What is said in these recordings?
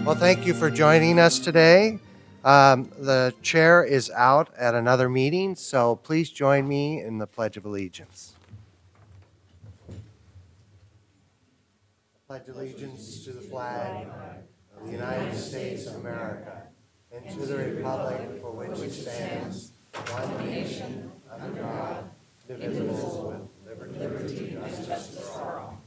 Well, thank you for joining us today. The chair is out at another meeting, so please join me in the Pledge of Allegiance. Pledge allegiance to the flag of the United States of America and to the republic for which it stands, one nation, under God, indivisible, with liberty and justice for all.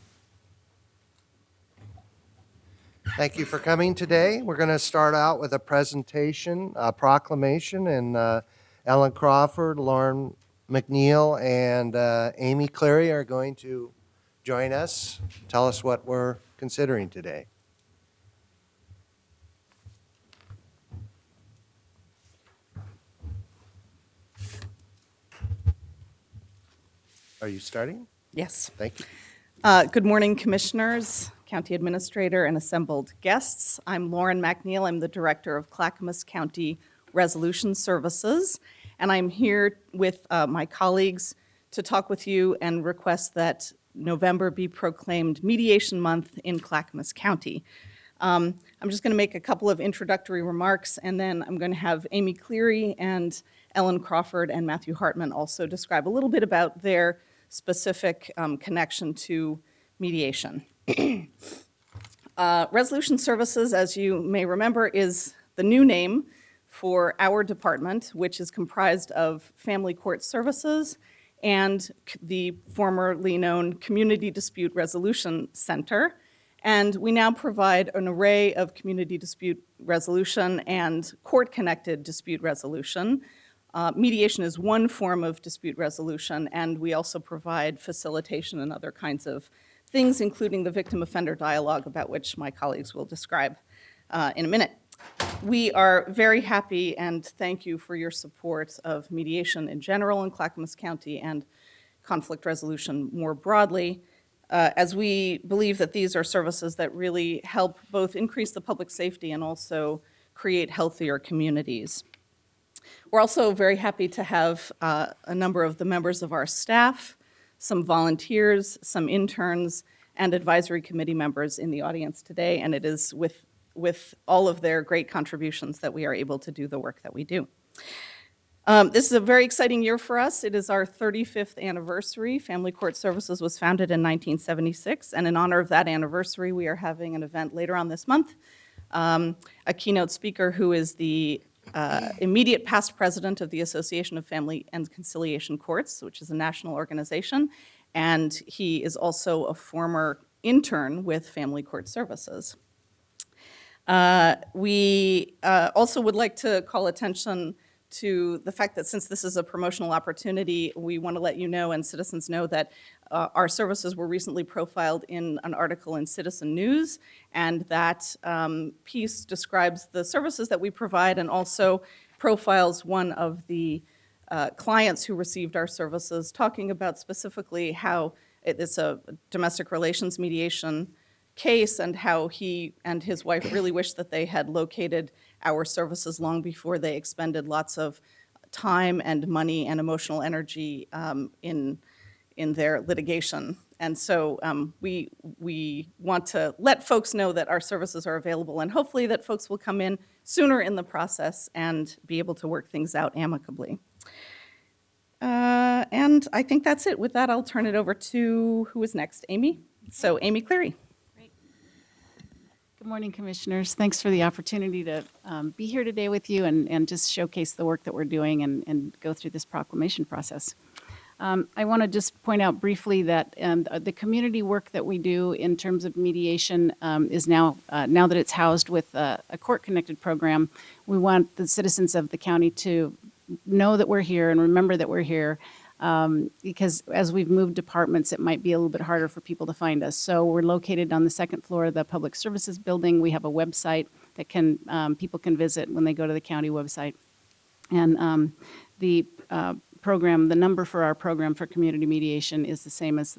Thank you for coming today. We're going to start out with a presentation, a proclamation, and Ellen Crawford, Lauren McNeil, and Amy Cleary are going to join us, tell us what we're considering today. Are you starting? Yes. Thank you. Good morning, Commissioners, County Administrator, and assembled guests. I'm Lauren McNeil. I'm the Director of Clackamas County Resolution Services, and I'm here with my colleagues to talk with you and request that November be proclaimed Mediation Month in Clackamas County. I'm just going to make a couple of introductory remarks, and then I'm going to have Amy Cleary and Ellen Crawford and Matthew Hartman also describe a little bit about their specific connection to mediation. Resolution Services, as you may remember, is the new name for our department, which is comprised of Family Court Services and the formerly known Community Dispute Resolution Center. And we now provide an array of community dispute resolution and court-connected dispute resolution. Mediation is one form of dispute resolution, and we also provide facilitation and other kinds of things, including the victim-offender dialogue, about which my colleagues will describe in a minute. We are very happy and thank you for your support of mediation in general in Clackamas County and conflict resolution more broadly, as we believe that these are services that really help both increase the public safety and also create healthier communities. We're also very happy to have a number of the members of our staff, some volunteers, some interns, and advisory committee members in the audience today, and it is with all of their great contributions that we are able to do the work that we do. This is a very exciting year for us. It is our 35th anniversary. Family Court Services was founded in 1976, and in honor of that anniversary, we are having an event later on this month. A keynote speaker who is the immediate past president of the Association of Family and Conciliation Courts, which is a national organization, and he is also a former intern with Family Court Services. We also would like to call attention to the fact that since this is a promotional opportunity, we want to let you know and citizens know that our services were recently profiled in an article in Citizen News, and that piece describes the services that we provide and also profiles one of the clients who received our services, talking about specifically how it's a domestic relations mediation case and how he and his wife really wish that they had located our services long before they expended lots of time and money and emotional energy in their litigation. And so we want to let folks know that our services are available, and hopefully that folks will come in sooner in the process and be able to work things out amicably. And I think that's it. With that, I'll turn it over to who is next, Amy? So Amy Cleary. Good morning, Commissioners. Thanks for the opportunity to be here today with you and just showcase the work that we're doing and go through this proclamation process. I want to just point out briefly that the community work that we do in terms of mediation is now that it's housed with a court-connected program, we want the citizens of the county to know that we're here and remember that we're here. Because as we've moved departments, it might be a little bit harder for people to find us. So we're located on the second floor of the Public Services Building. We have a website that people can visit when they go to the county website. And the program, the number for our program for community mediation is the same as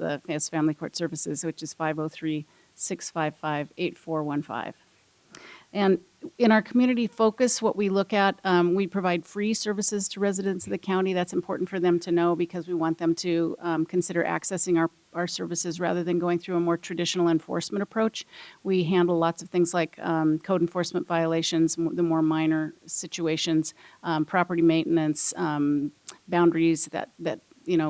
Family Court Services, which is 503-655-8415. And in our community focus, what we look at, we provide free services to residents of the county. That's important for them to know because we want them to consider accessing our services rather than going through a more traditional enforcement approach. We handle lots of things like code enforcement violations, the more minor situations, property maintenance, boundaries that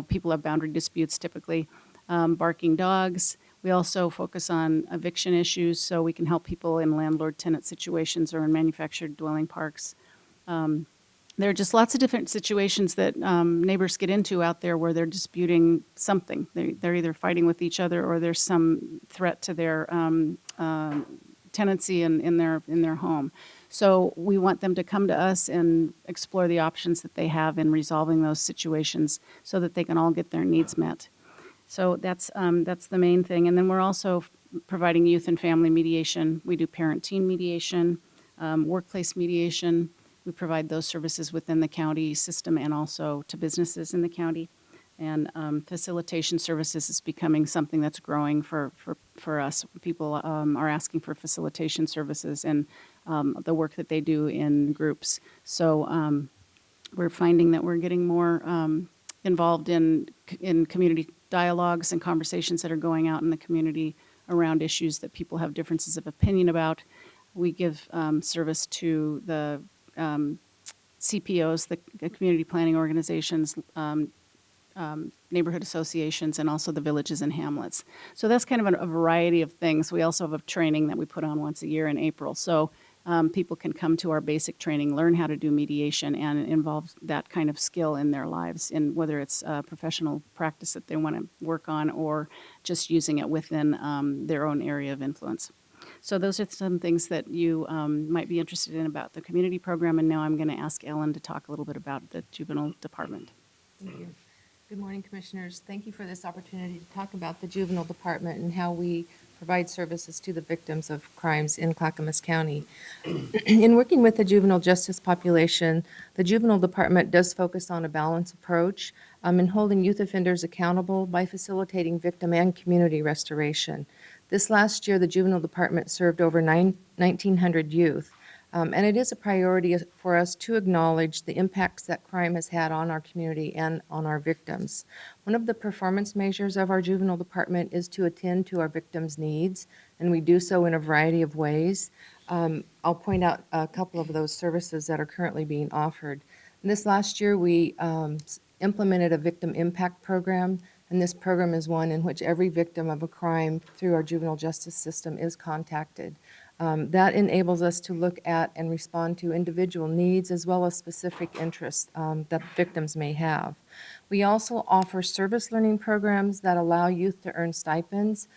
people have boundary disputes typically, barking dogs. We also focus on eviction issues, so we can help people in landlord-tenant situations or in manufactured dwelling parks. There are just lots of different situations that neighbors get into out there where they're disputing something. They're either fighting with each other or there's some threat to their tenancy in their home. So we want them to come to us and explore the options that they have in resolving those situations so that they can all get their needs met. So that's the main thing. And then we're also providing youth and family mediation. We do parent-teen mediation, workplace mediation. We provide those services within the county system and also to businesses in the county. And facilitation services is becoming something that's growing for us. People are asking for facilitation services and the work that they do in groups. So we're finding that we're getting more involved in community dialogues and conversations that are going out in the community around issues that people have differences of opinion about. We give service to the CPOs, the community planning organizations, neighborhood associations, and also the villages and hamlets. So that's kind of a variety of things. We also have a training that we put on once a year in April. So people can come to our basic training, learn how to do mediation, and involve that kind of skill in their lives, in whether it's a professional practice that they want to work on or just using it within their own area of influence. So those are some things that you might be interested in about the community program, and now I'm going to ask Ellen to talk a little bit about the juvenile department. Thank you. Good morning, Commissioners. Thank you for this opportunity to talk about the Juvenile Department and how we provide services to the victims of crimes in Clackamas County. In working with the juvenile justice population, the Juvenile Department does focus on a balanced approach in holding youth offenders accountable by facilitating victim and community restoration. This last year, the Juvenile Department served over 1,900 youth. And it is a priority for us to acknowledge the impacts that crime has had on our community and on our victims. One of the performance measures of our juvenile department is to attend to our victims' needs, and we do so in a variety of ways. I'll point out a couple of those services that are currently being offered. This last year, we implemented a victim impact program, and this program is one in which every victim of a crime through our juvenile justice system is contacted. That enables us to look at and respond to individual needs as well as specific interests that victims may have. We also offer service learning programs that allow youth to earn stipends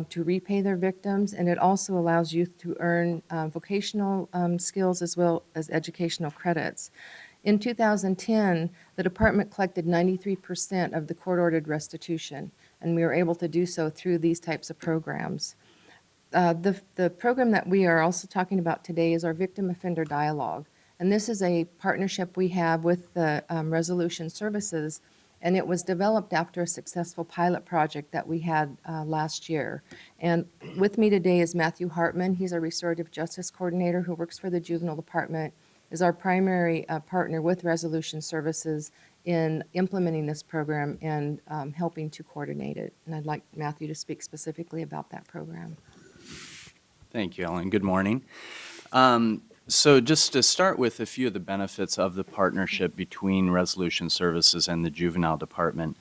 to repay their victims, and it also allows youth to earn vocational skills as well as educational credits. In 2010, the department collected 93% of the court-ordered restitution, and we were able to do so through these types of programs. The program that we are also talking about today is our Victim Offender Dialogue. And this is a partnership we have with the Resolution Services, and it was developed after a successful pilot project that we had last year. And with me today is Matthew Hartman. He's a restorative justice coordinator who works for the Juvenile Department, is our primary partner with Resolution Services in implementing this program and helping to coordinate it. And I'd like Matthew to speak specifically about that program. Thank you, Ellen. Good morning. So just to start with a few of the benefits of the partnership between Resolution Services and the Juvenile Department.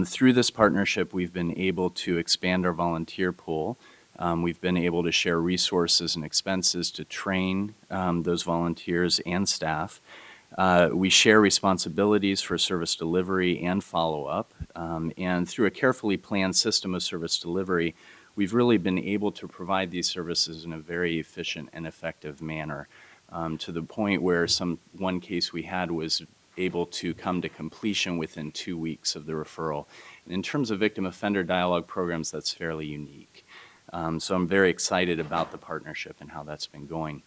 Through this partnership, we've been able to expand our volunteer pool. We've been able to share resources and expenses to train those volunteers and staff. We share responsibilities for service delivery and follow-up. And through a carefully planned system of service delivery, we've really been able to provide these services in a very efficient and effective manner, to the point where one case we had was able to come to completion within 2 weeks of the referral. And in terms of victim offender dialogue programs, that's fairly unique. So I'm very excited about the partnership and how that's been going.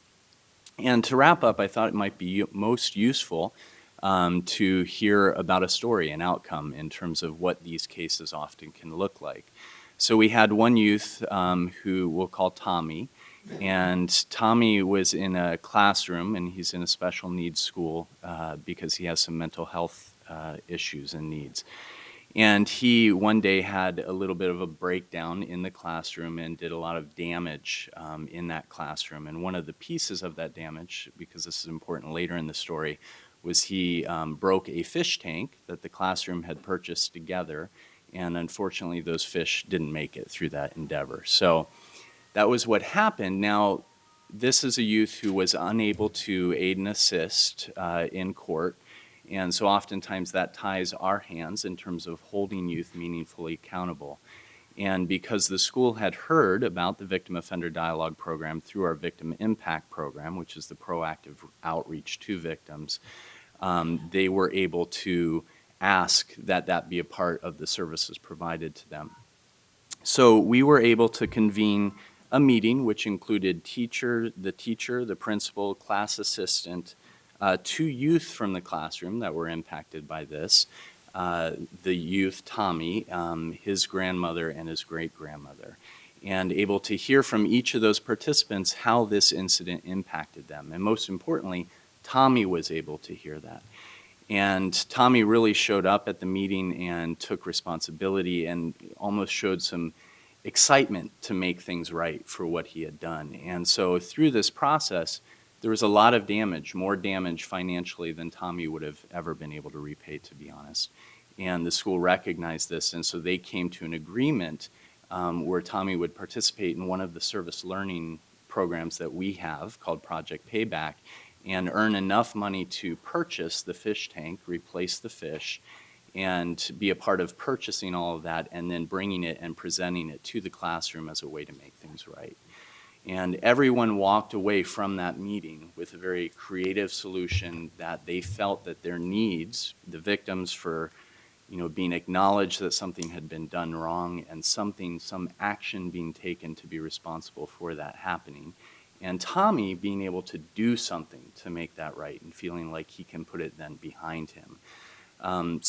And to wrap up, I thought it might be most useful to hear about a story, an outcome, in terms of what these cases often can look like. So we had one youth who we'll call Tommy, And Tommy was in a classroom, and he's in a special needs school because he has some mental health issues and needs. And he one day had a little bit of a breakdown in the classroom and did a lot of damage in that classroom. And one of the pieces of that damage, because this is important later in the story, was he broke a fish tank that the classroom had purchased together. And unfortunately, those fish didn't make it through that endeavor. So that was what happened. Now, this is a youth who was unable to aid and assist in court. And so oftentimes that ties our hands in terms of holding youth meaningfully accountable. And because the school had heard about the Victim Offender Dialogue Program through our Victim Impact Program, which is the proactive outreach to victims, they were able to ask that that be a part of the services provided to them. So we were able to convene a meeting which included the teacher, the principal, class assistant, 2 youth from the classroom that were impacted by this, the youth, Tommy, his grandmother, and his great-grandmother, and able to hear from each of those participants how this incident impacted them. And most importantly, Tommy was able to hear that. And Tommy really showed up at the meeting and took responsibility and almost showed some excitement to make things right for what he had done. And so through this process, there was a lot of damage, more damage financially than Tommy would have ever been able to repay, to be honest. And the school recognized this, and so they came to an agreement where Tommy would participate in one of the service learning programs that we have called Project Payback and earn enough money to purchase the fish tank, replace the fish, and be a part of purchasing all of that and then bringing it and presenting it to the classroom as a way to make things right. And everyone walked away from that meeting with a very creative solution that they felt that their needs, the victims for, being acknowledged that something had been done wrong and some action being taken to be responsible for that happening. And Tommy being able to do something to make that right and feeling like he can put it then behind him. And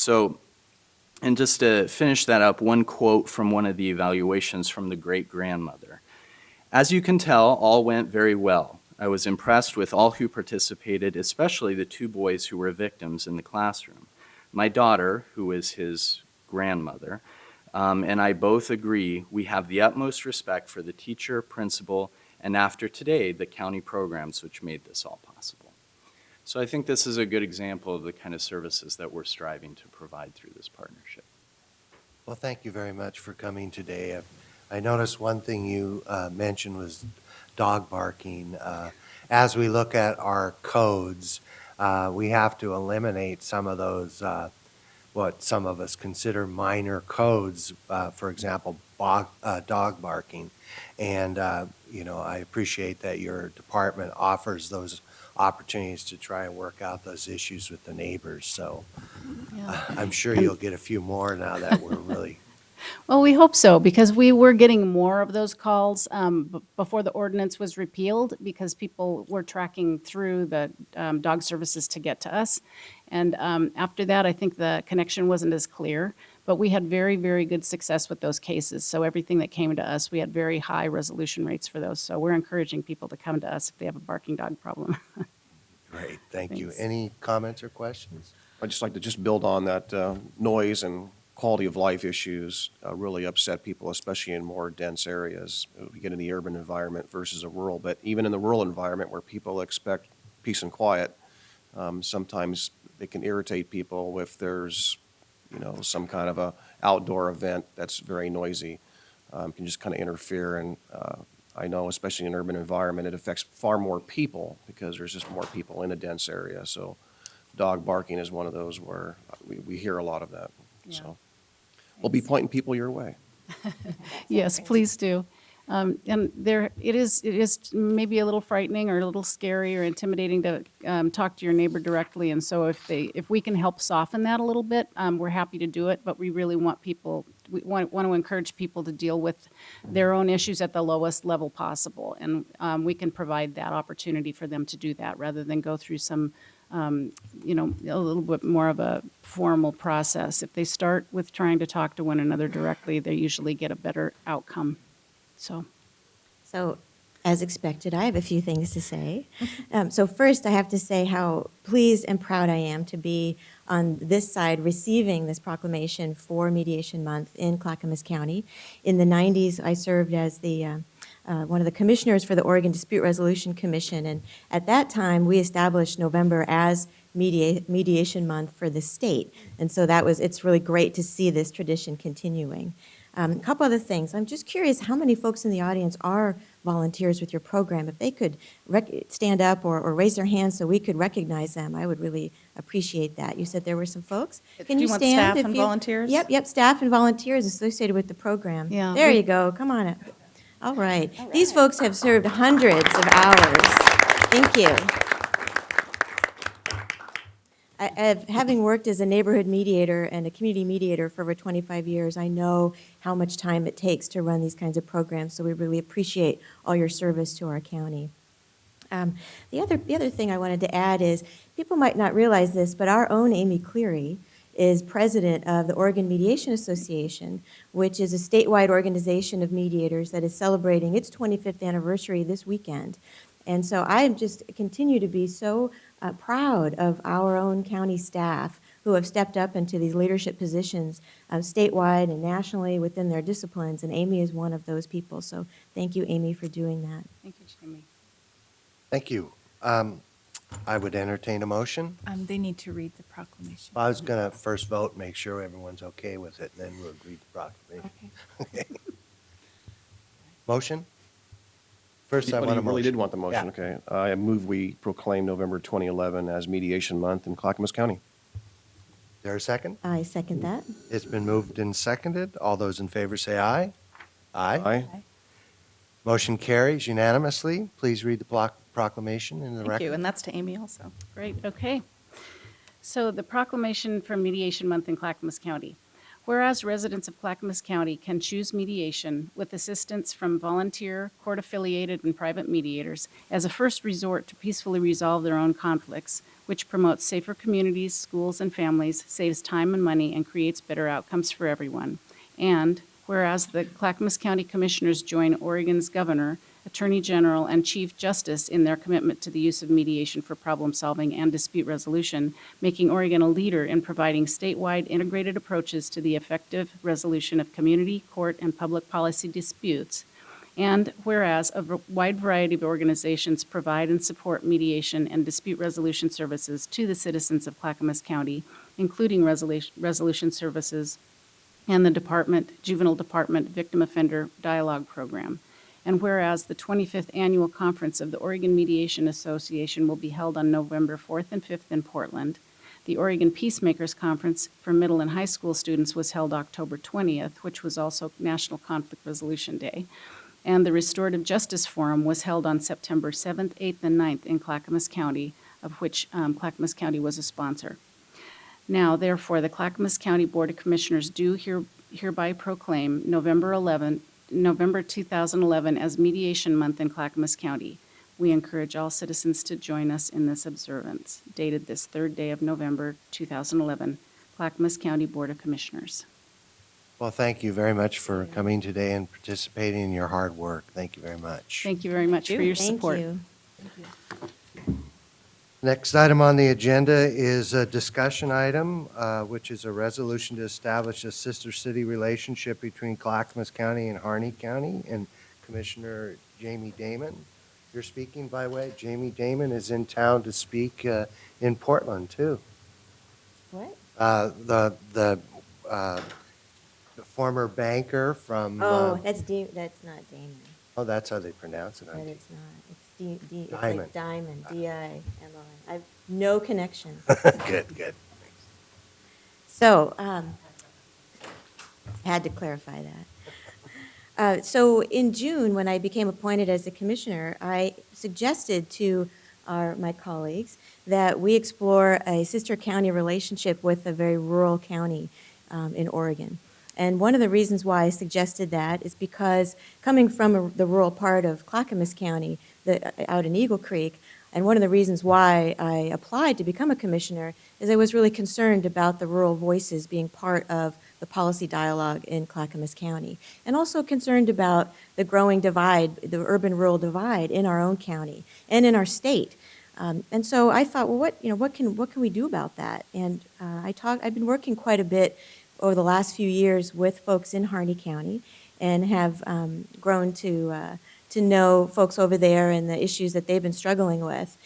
just to finish that up, one quote from one of the evaluations from the great-grandmother. "As you can tell, all went very well. I was impressed with all who participated, especially the 2 boys who were victims in the classroom. My daughter, who is his grandmother, and I both agree we have the utmost respect for the teacher, principal, and after today, the county programs which made this all possible." So I think this is a good example of the kind of services that we're striving to provide through this partnership. Well, thank you very much for coming today. I noticed one thing you mentioned was dog barking. As we look at our codes, we have to eliminate some of those, what some of us consider minor codes, for example, dog barking. And, I appreciate that your department offers those opportunities to try and work out those issues with the neighbors. So I'm sure you'll get a few more now that we're really. Well, we hope so, because we were getting more of those calls before the ordinance was repealed, because people were tracking through the dog services to get to us. And after that, I think the connection wasn't as clear, but we had very, very good success with those cases. So everything that came to us, we had very high resolution rates for those. So we're encouraging people to come to us if they have a barking dog problem. Great, thank you. Thanks. Any comments or questions? I'd just like to just build on that. Noise and quality of life issues really upset people, especially in more dense areas. We get in the urban environment versus a rural, but even in the rural environment where people expect peace and quiet, sometimes they can irritate people if there's, some kind of a outdoor event that's very noisy. Can just kind of interfere, and I know, especially in an urban environment, it affects far more people because there's just more people in a dense area. So dog barking is one of those where we hear a lot of that. Yeah. So we'll be pointing people your way. Yes, please do. And it is maybe a little frightening or a little scary or intimidating to talk to your neighbor directly. And so if we can help soften that a little bit, we're happy to do it. But we really want to encourage people to deal with their own issues at the lowest level possible. And we can provide that opportunity for them to do that rather than go through some a little bit more of a formal process. If they start with trying to talk to one another directly, they usually get a better outcome. So, As expected, I have a few things to say. So first, I have to say how pleased and proud I am to be on this side receiving this proclamation for Mediation Month in Clackamas County. In the 90s, I served as one of the commissioners for the Oregon Dispute Resolution Commission, and at that time, we established November as Mediation Month for the state. And so it's really great to see this tradition continuing. A couple other things. I'm just curious how many folks in the audience are volunteers with your program. If they could stand up or raise their hands so we could recognize them, I would really appreciate that. You said there were some folks. Can Do you you want stand staff if and you- volunteers? Yep, staff and volunteers associated with the program. Yeah, There we- you go. Come on up. All right. These folks have served hundreds of hours. Thank you. Having worked as a neighborhood mediator and a community mediator for over 25 years, I know how much time it takes to run these kinds of programs, so we really appreciate all your service to our county. The other thing I wanted to add is, people might not realize this, but our own Amy Cleary is president of the Oregon Mediation Association, which is a statewide organization of mediators that is celebrating its 25th anniversary this weekend. And so I just continue to be so proud of our own county staff who have stepped up into these leadership positions statewide and nationally within their disciplines, and Amy is one of those people. So thank you, Amy, for doing that. Thank you, Jamie. Thank you. I would entertain a motion. They need to read the proclamation. I was going to first vote, make sure everyone's okay with it, and then we'll read the proclamation. Okay. Motion? First, I But want a you really did motion. want the motion, Yeah. okay. I move we proclaim November 2011 as Mediation Month in Clackamas County. Is there a second? I second that. It's been moved and seconded. All those in favor say aye. Aye. Motion carries unanimously. Please read the proclamation in the record. Thank you, and that's to Amy also. Great, okay. So the proclamation for Mediation Month in Clackamas County. Whereas residents of Clackamas County can choose mediation with assistance from volunteer, court-affiliated, and private mediators as a first resort to peacefully resolve their own conflicts, which promotes safer communities, schools, and families, saves time and money, and creates better outcomes for everyone. And whereas the Clackamas County Commissioners join Oregon's Governor, Attorney General, and Chief Justice in their commitment to the use of mediation for problem-solving and dispute resolution, making Oregon a leader in providing statewide integrated approaches to the effective resolution of community, court, and public policy disputes. And whereas a wide variety of organizations provide and support mediation and dispute resolution services to the citizens of Clackamas County, including resolution services and the Juvenile Department Victim Offender Dialogue Program. And whereas the 25th Annual Conference of the Oregon Mediation Association will be held on November 4th and 5th in Portland, the Oregon Peacemakers Conference for middle and high school students was held October 20th, which was also National Conflict Resolution Day, and the Restorative Justice Forum was held on September 7th, 8th, and 9th in Clackamas County, of which Clackamas County was a sponsor. Now, therefore, the Clackamas County Board of Commissioners do hereby proclaim November 2011 as Mediation Month in Clackamas County. We encourage all citizens to join us in this observance, dated this third day of November 2011, Clackamas County Board of Commissioners. Well, thank you very much for coming today and participating in your hard work. Thank you very much. Thank you very much for your Thank support. you. Next item on the agenda is a discussion item, which is a resolution to establish a sister city relationship between Clackamas County and Harney County. And Commissioner Jamie Damon, you're speaking, by the way. Jamie Damon is in town to speak in Portland, too. What? The former banker from, That's not Damon. oh, that's how they pronounce it. That it's not. It's Diamond. like Diamond, D-I-M-O-N. I have no connection. Good. So, had to clarify that. So in June, when I became appointed as the commissioner, I suggested to my colleagues that we explore a sister county relationship with a very rural county in Oregon. And one of the reasons why I suggested that is because coming from the rural part of Clackamas County, out in Eagle Creek, And one of the reasons why I applied to become a commissioner is I was really concerned about the rural voices being part of the policy dialogue in Clackamas County, and also concerned about the growing divide, the urban-rural divide in our own county and in our state. And so I thought, well, what can we do about that? And I've been working quite a bit over the last few years with folks in Harney County, and have grown to know folks over there and the issues that they've been struggling with.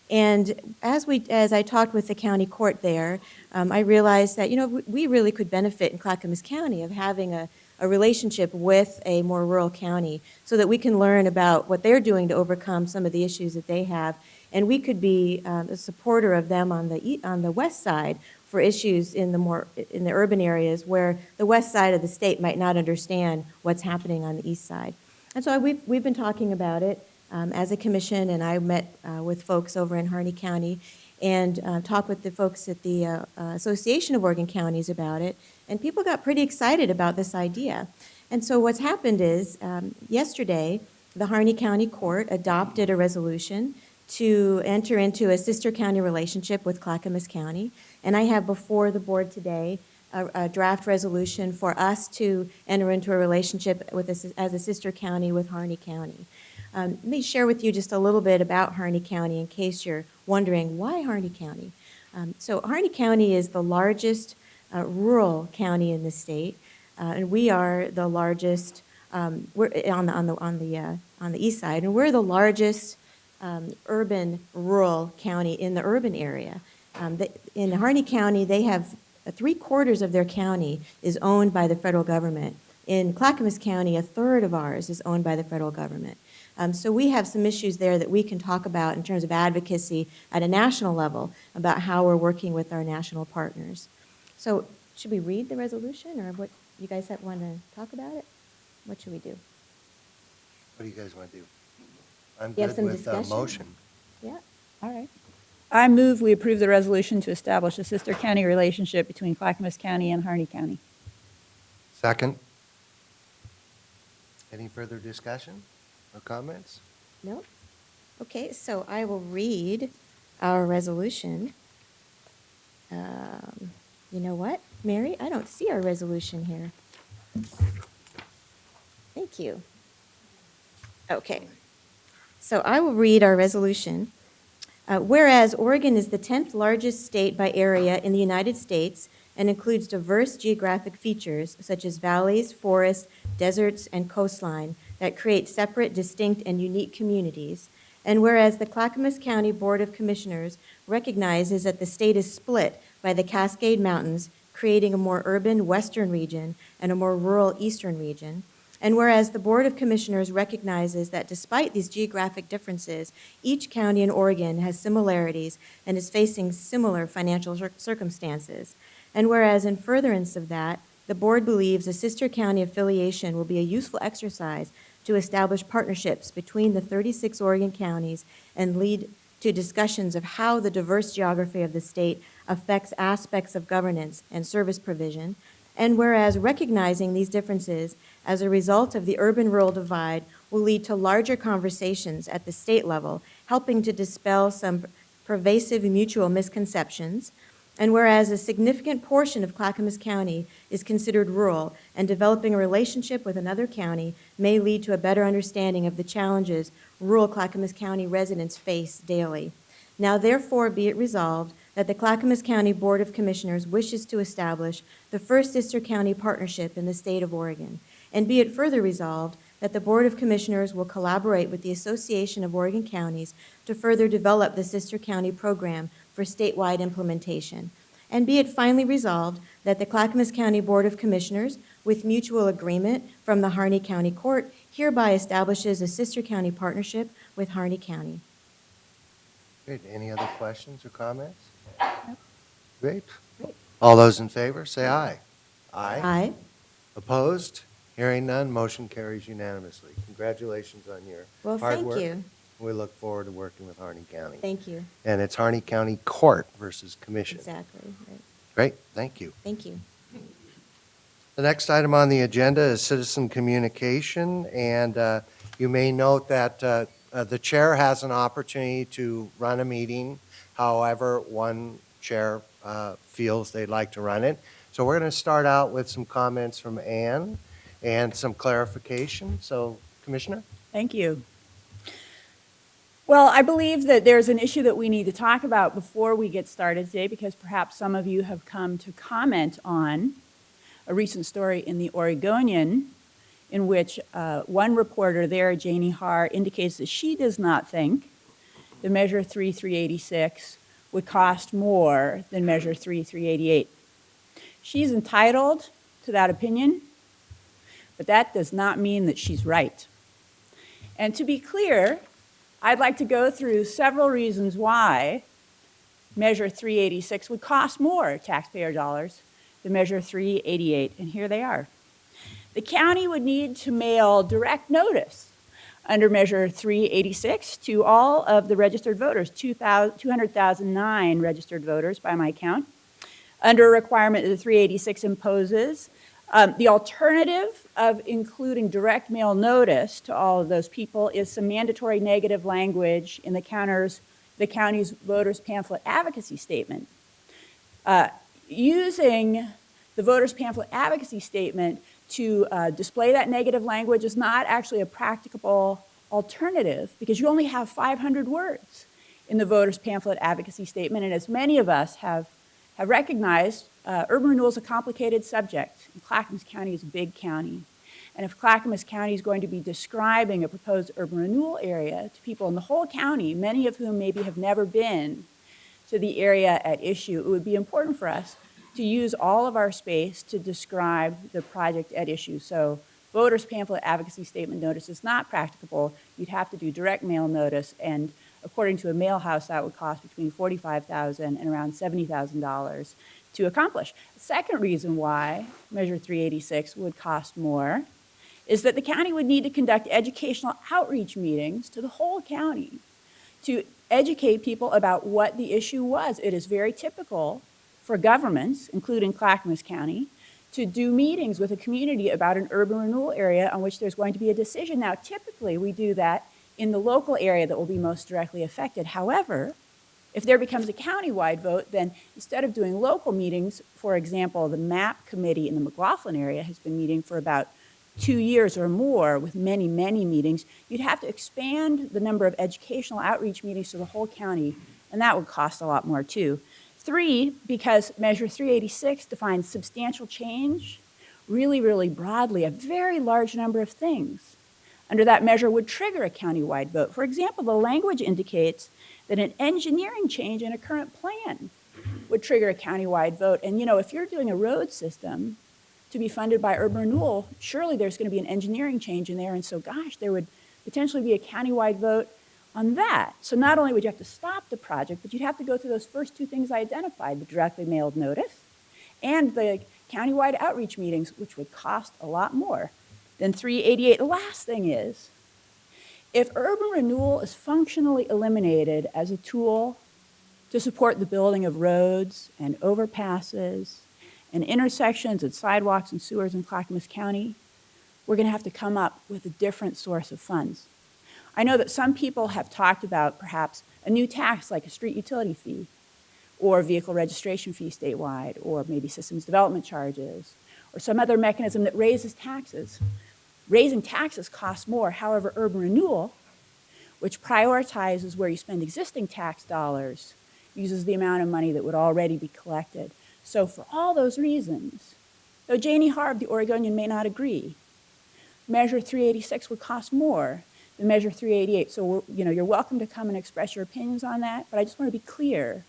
And as I talked with the county court there, I realized that, we really could benefit in Clackamas County of having a relationship with a more rural county, so that we can learn about what they're doing to overcome some of the issues that they have. And we could be a supporter of them on the west side for issues in the urban areas where the west side of the state might not understand what's happening on the east side. And so we've been talking about it as a commission, and I met with folks over in Harney County and talked with the folks at the Association of Oregon Counties about it, and people got pretty excited about this idea. And so what's happened is, yesterday, the Harney County Court adopted a resolution to enter into a sister county relationship with Clackamas County, and I have before the board today a draft resolution for us to enter into a relationship as a sister county with Harney County. Let me share with you just a little bit about Harney County in case you're wondering, why Harney County? So Harney County is the largest rural county in the state, and we are the largest, we're on the east side, and we're the largest urban rural county in the urban area. In Harney County, they have 3/4 of their county is owned by the federal government. In Clackamas County, 1/3 of ours is owned by the federal government. So we have some issues there that we can talk about in terms of advocacy at a national level about how we're working with our national partners. So should we read the resolution, or what, you guys want to talk about it? What should we do? What do you guys want to do? I'm You have good some with discussion? motion. Yeah. All right. I move we approve the resolution to establish a sister county relationship between Clackamas County and Harney County. Second. Any further discussion or comments? No? Okay, so I will read our resolution. You know what, Mary? I don't see our resolution here. Thank you. Okay. So I will read our resolution. Whereas Oregon is the 10th largest state by area in the United States and includes diverse geographic features such as valleys, forests, deserts, and coastline that create separate, distinct, and unique communities. And whereas the Clackamas County Board of Commissioners recognizes that the state is split by the Cascade Mountains, creating a more urban western region and a more rural eastern region. And whereas the Board of Commissioners recognizes that despite these geographic differences, each county in Oregon has similarities and is facing similar financial circumstances. And whereas in furtherance of that, the board believes a sister county affiliation will be a useful exercise to establish partnerships between the 36 Oregon counties and lead to discussions of how the diverse geography of the state affects aspects of governance and service provision. And whereas recognizing these differences as a result of the urban-rural divide will lead to larger conversations at the state level, helping to dispel some pervasive mutual misconceptions. And whereas a significant portion of Clackamas County is considered rural, and developing a relationship with another county may lead to a better understanding of the challenges rural Clackamas County residents face daily. Now therefore be it resolved that the Clackamas County Board of Commissioners wishes to establish the first sister county partnership in the state of Oregon. And be it further resolved that the Board of Commissioners will collaborate with the Association of Oregon Counties to further develop the sister county program for statewide implementation. And be it finally resolved that the Clackamas County Board of Commissioners, with mutual agreement from the Harney County Court, hereby establishes a sister county partnership with Harney County. Great. Any other questions or comments? Great. All those in favor, say aye. Aye. Opposed? Hearing none, motion carries unanimously. Congratulations on your Well, hard thank work. you. We look forward to working with Harney County. Thank you. And it's Harney County Court versus Commission. Exactly. Right. Great, thank you. Thank you. The next item on the agenda is citizen communication, and you may note that the chair has an opportunity to run a meeting, however one chair feels they'd like to run it. So we're going to start out with some comments from Ann and some clarification. So, Commissioner? Thank you. Well, I believe that there's an issue that we need to talk about before we get started today, because perhaps some of you have come to comment on a recent story in the Oregonian in which one reporter there, Janie Har, indicates that she does not think the Measure 386 would cost more than Measure 388. She's entitled to that opinion, but that does not mean that she's right. And to be clear, I'd like to go through several reasons why Measure 386 would cost more taxpayer dollars than Measure 388, and here they are. The county would need to mail direct notice under Measure 386 to all of the registered voters, 200,009 registered voters by my count, under a requirement that the 386 imposes. The alternative of including direct mail notice to all of those people is some mandatory negative language in the county's voters pamphlet advocacy statement. Using the voters pamphlet advocacy statement to display that negative language is not actually a practicable alternative, because you only have 500 words in the voters pamphlet advocacy statement, and as many of us have recognized, urban renewal is a complicated subject. And Clackamas County is a big county. And if Clackamas County is going to be describing a proposed urban renewal area to people in the whole county, many of whom maybe have never been to the area at issue, it would be important for us to use all of our space to describe the project at issue. So voters pamphlet advocacy statement notice is not practicable. You'd have to do direct mail notice, and according to a mail house, that would cost between $45,000 and around $70,000 to accomplish. The second reason why Measure 386 would cost more is that the county would need to conduct educational outreach meetings to the whole county to educate people about what the issue was. It is very typical for governments, including Clackamas County, to do meetings with a community about an urban renewal area on which there's going to be a decision. Now, typically, we do that in the local area that will be most directly affected. However, if there becomes a countywide vote, then instead of doing local meetings, for example, the MAP committee in the McLaughlin area has been meeting for about 2 years or more with many, many meetings, you'd have to expand the number of educational outreach meetings to the whole county, and that would cost a lot more too. 3, because Measure 386 defines substantial change really, really broadly, a very large number of things under that measure would trigger a countywide vote. For example, the language indicates that an engineering change in a current plan would trigger a countywide vote. And you know, if you're doing a road system to be funded by urban renewal, surely there's going to be an engineering change in there. And so, gosh, there would potentially be a countywide vote on that. So not only would you have to stop the project, but you'd have to go through those first 2 things I identified, the directly mailed notice and the countywide outreach meetings, which would cost a lot more than 388. The last thing is, if urban renewal is functionally eliminated as a tool to support the building of roads and overpasses and intersections and sidewalks and sewers in Clackamas County, we're going to have to come up with a different source of funds. I know that some people have talked about perhaps a new tax like a street utility fee or vehicle registration fee statewide, or maybe systems development charges, or some other mechanism that raises taxes. Raising taxes costs more. However, urban renewal, which prioritizes where you spend existing tax dollars, uses the amount of money that would already be collected. So for all those reasons, though Janie Har of the Oregonian may not agree, Measure 386 would cost more than Measure 388. So you're welcome to come and express your opinions on that, but I just want to be clear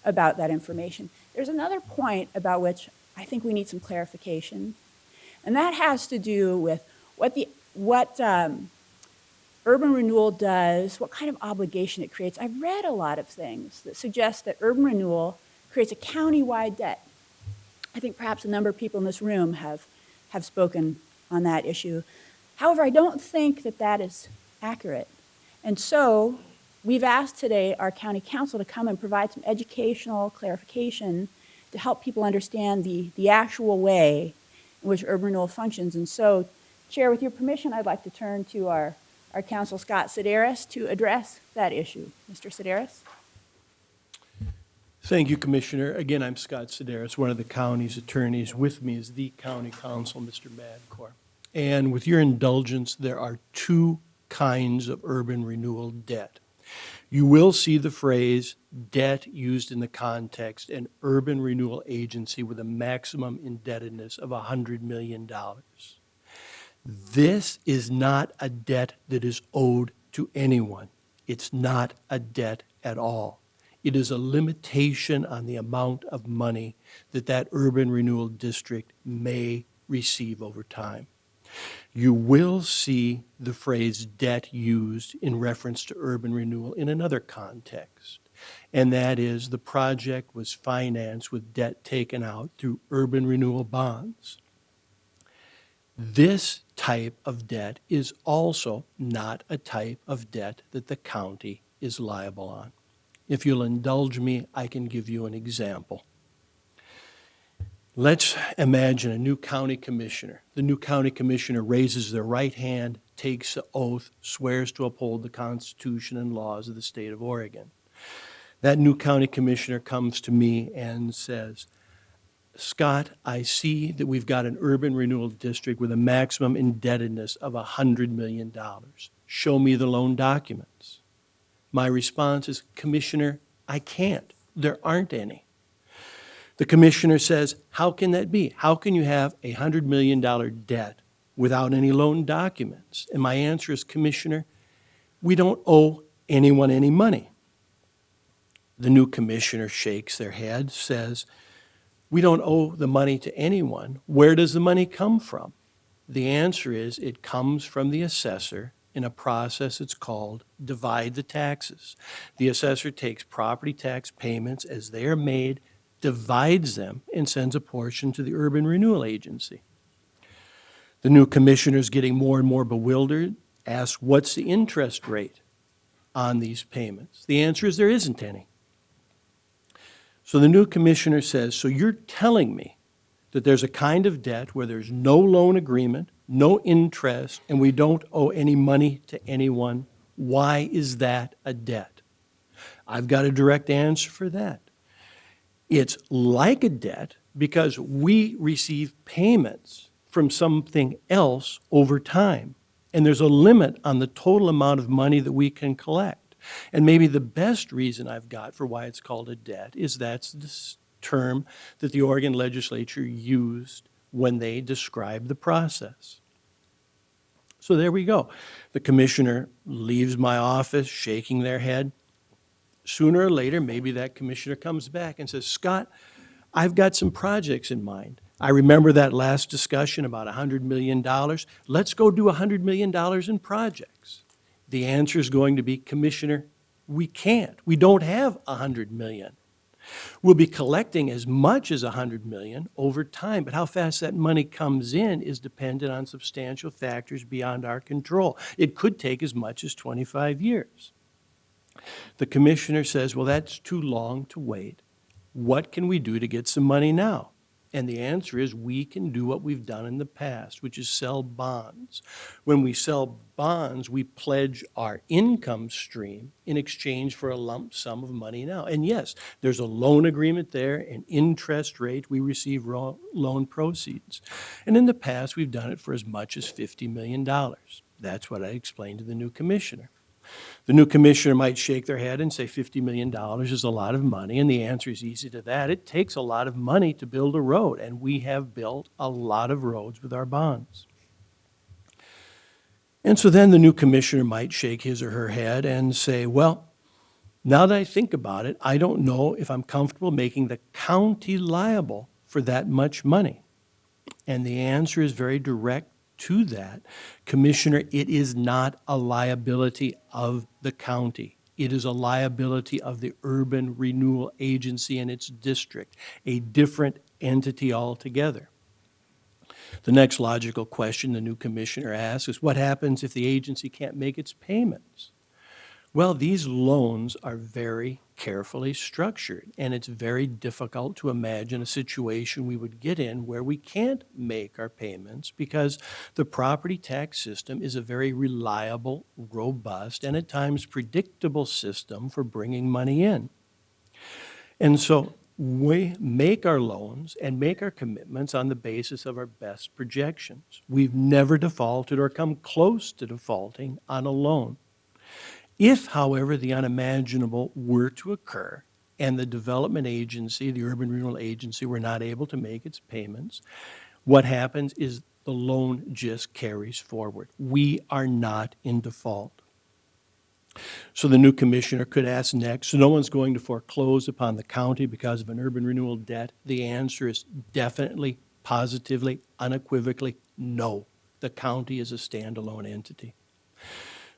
about that information. There's another point about which I think we need some clarification, and that has to do with what urban renewal does, what kind of obligation it creates. I've read a lot of things that suggest that urban renewal creates a county-wide debt. I think perhaps a number of people in this room have spoken on that issue. However, I don't think that that is accurate. And so we've asked today our county council to come and provide some educational clarification to help people understand the actual way in which urban renewal functions. And so, Chair, with your permission, I'd like to turn to our our counsel Scott Sedaris to address that issue. Mr. Sedaris? Thank you, Commissioner. Again, I'm Scott Sedaris, one of the county's attorneys. With me is the county counsel, Mr. Madcore. And with your indulgence, there are two kinds of urban renewal debt. You will see the phrase debt used in the context, an urban renewal agency with a maximum indebtedness of $100 million. This is not a debt that is owed to anyone. It's not a debt at all. It is a limitation on the amount of money that that urban renewal district may receive over time. You will see the phrase debt used in reference to urban renewal in another context, and that is the project was financed with debt taken out through urban renewal bonds. This type of debt is also not a type of debt that the county is liable on. If you'll indulge me, I can give you an example. Let's imagine a new county commissioner. The new county commissioner raises their right hand, takes the oath, swears to uphold the Constitution and laws of the state of Oregon. That new county commissioner comes to me and says, Scott, I see that we've got an urban renewal district with a maximum indebtedness of $100 million. Show me the loan documents. My response is, Commissioner, I can't. There aren't any. The commissioner says, how can that be? How can you have a $100 million debt without any loan documents? And my answer is, Commissioner, we don't owe anyone any money. The new commissioner shakes their head, says, we don't owe the money to anyone. Where does the money come from? The answer is it comes from the assessor in a process that's called divide the taxes. The assessor takes property tax payments as they are made, divides them, and sends a portion to the Urban Renewal Agency. The new commissioner is getting more and more bewildered, asks, what's the interest rate on these payments? The answer is there isn't any. So the new commissioner says, so you're telling me that there's a kind of debt where there's no loan agreement, no interest, and we don't owe any money to anyone. Why is that a debt? I've got a direct answer for that. It's like a debt because we receive payments from something else over time. And there's a limit on the total amount of money that we can collect. And maybe the best reason I've got for why it's called a debt is that's this term that the Oregon legislature used when they described the process. So there we go. The commissioner leaves my office shaking their head. Sooner or later, maybe that commissioner comes back and says, Scott, I've got some projects in mind. I remember that last discussion about $100 million. Let's go do $100 million in projects. The answer is going to be, Commissioner, we can't. We don't have $100 million. We'll be collecting as much as $100 million over time, but how fast that money comes in is dependent on substantial factors beyond our control. It could take as much as 25 years. The commissioner says, well, that's too long to wait. What can we do to get some money now? And the answer is we can do what we've done in the past, which is sell bonds. When we sell bonds, we pledge our income stream in exchange for a lump sum of money now. And yes, there's a loan agreement there, an interest rate. We receive loan proceeds. And in the past, we've done it for as much as $50 million. That's what I explained to the new commissioner. The new commissioner might shake their head and say $50 million is a lot of money, and the answer is easy to that. It takes a lot of money to build a road, and we have built a lot of roads with our bonds. And so then the new commissioner might shake his or her head and say, well, now that I think about it, I don't know if I'm comfortable making the county liable for that much money. And the answer is very direct to that. Commissioner, it is not a liability of the county. It is a liability of the Urban Renewal Agency and its district, a different entity altogether. The next logical question the new commissioner asks is, what happens if the agency can't make its payments? Well, these loans are very carefully structured, and it's very difficult to imagine a situation we would get in where we can't make our payments because the property tax system is a very reliable, robust, and at times predictable system for bringing money in. And so we make our loans and make our commitments on the basis of our best projections. We've never defaulted or come close to defaulting on a loan. If, however, the unimaginable were to occur and the development agency, the urban renewal agency, were not able to make its payments, what happens is the loan just carries forward. We are not in default. So the new commissioner could ask next, so no one's going to foreclose upon the county because of an urban renewal debt? The answer is definitely, positively, unequivocally, no. The county is a standalone entity.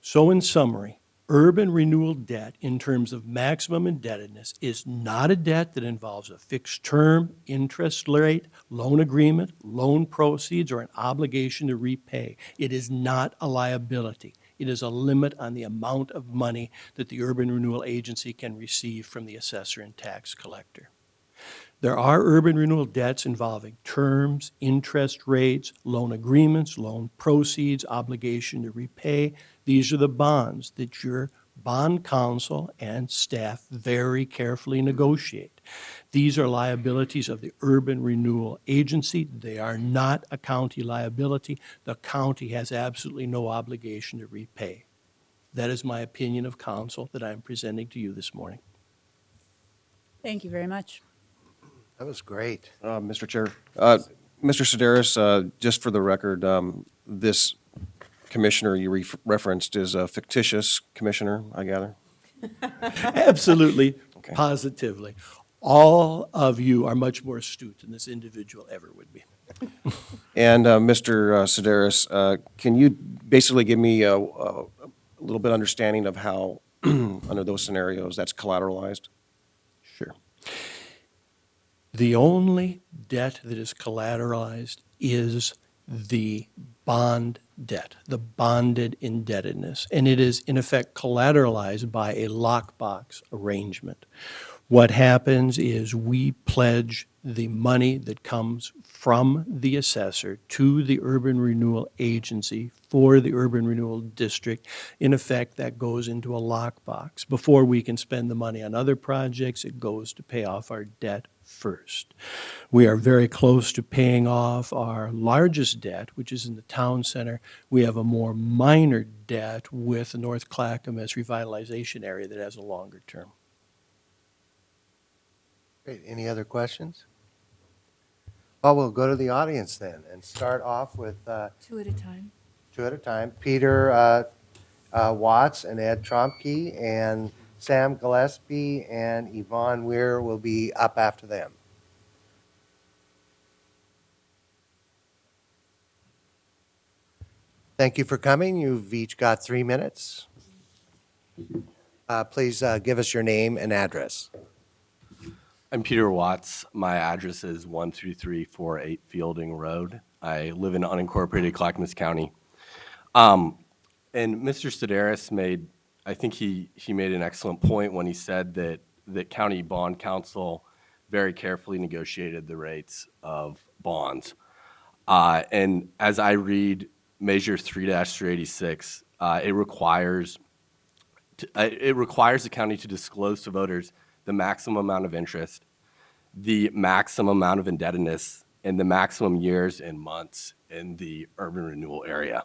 So in summary, urban renewal debt in terms of maximum indebtedness is not a debt that involves a fixed term, interest rate, loan agreement, loan proceeds, or an obligation to repay. It is not a liability. It is a limit on the amount of money that the urban renewal agency can receive from the assessor and tax collector. There are urban renewal debts involving terms, interest rates, loan agreements, loan proceeds, obligation to repay. These are the bonds that your bond counsel and staff very carefully negotiate. These are liabilities of the urban renewal agency. They are not a county liability. The county has absolutely no obligation to repay. That is my opinion of counsel that I am presenting to you this morning. Thank you very much. That was great. Mr. Chair, Mr. Sedaris, just for the record, this commissioner you referenced is a fictitious commissioner, I gather? Absolutely, Okay. positively. All of you are much more astute than this individual ever would be. And Mr. Sedaris, can you basically give me a little bit understanding of how, under those scenarios, that's collateralized? Sure. The only debt that is collateralized is the bond debt, the bonded indebtedness, and it is in effect collateralized by a lockbox arrangement. What happens is we pledge the money that comes from the assessor to the urban renewal agency for the urban renewal district. In effect, that goes into a lockbox. Before we can spend the money on other projects, it goes to pay off our debt first. We are very close to paying off our largest debt, which is in the town center. We have a more minor debt with the North Clackamas revitalization area that has a longer term. Great. Any other questions? Well, we'll go to the audience then and start off with Two at a time. two at a time. Peter Watts and Ed Tromke, and Sam Gillespie and Yvonne Weir will be up after them. Thank you for coming. You've each got 3 minutes. Please give us your name and address. I'm Peter Watts. My address is 13348 Fielding Road. I live in unincorporated Clackamas County. And Mr. Sedaris made, I think he made an excellent point when he said that county bond counsel very carefully negotiated the rates of bonds. And as I read Measure 3-386, it requires the county to disclose to voters the maximum amount of interest, the maximum amount of indebtedness, and the maximum years and months in the urban renewal area.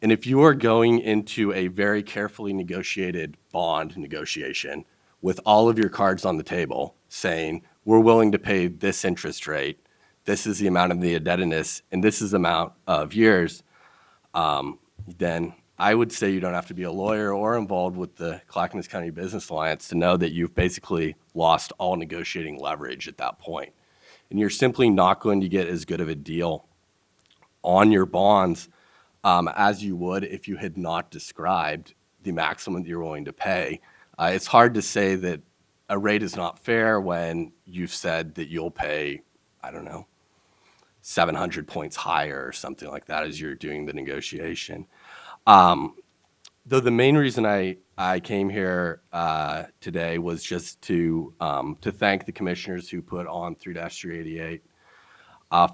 And if you are going into a very carefully negotiated bond negotiation with all of your cards on the table saying, we're willing to pay this interest rate, this is the amount of the indebtedness, and this is the amount of years, then I would say you don't have to be a lawyer or involved with the Clackamas County Business Alliance to know that you've basically lost all negotiating leverage at that point. And you're simply not going to get as good of a deal on your bonds as you would if you had not described the maximum that you're willing to pay. It's hard to say that a rate is not fair when you've said that you'll pay, I don't know, 700 points higher or something like that as you're doing the negotiation. Though the main reason I I came here today was just to thank the commissioners who put on 3-388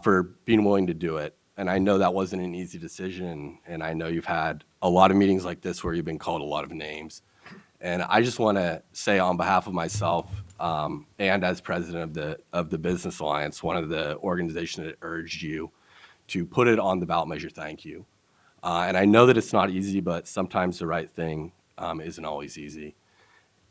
for being willing to do it. And I know that wasn't an easy decision, and I know you've had a lot of meetings like this where you've been called a lot of names. And I just want to say on behalf of myself and as president of the Business Alliance, one of the organizations that urged you to put it on the ballot measure, thank you. And I know that it's not easy, but sometimes the right thing isn't always easy.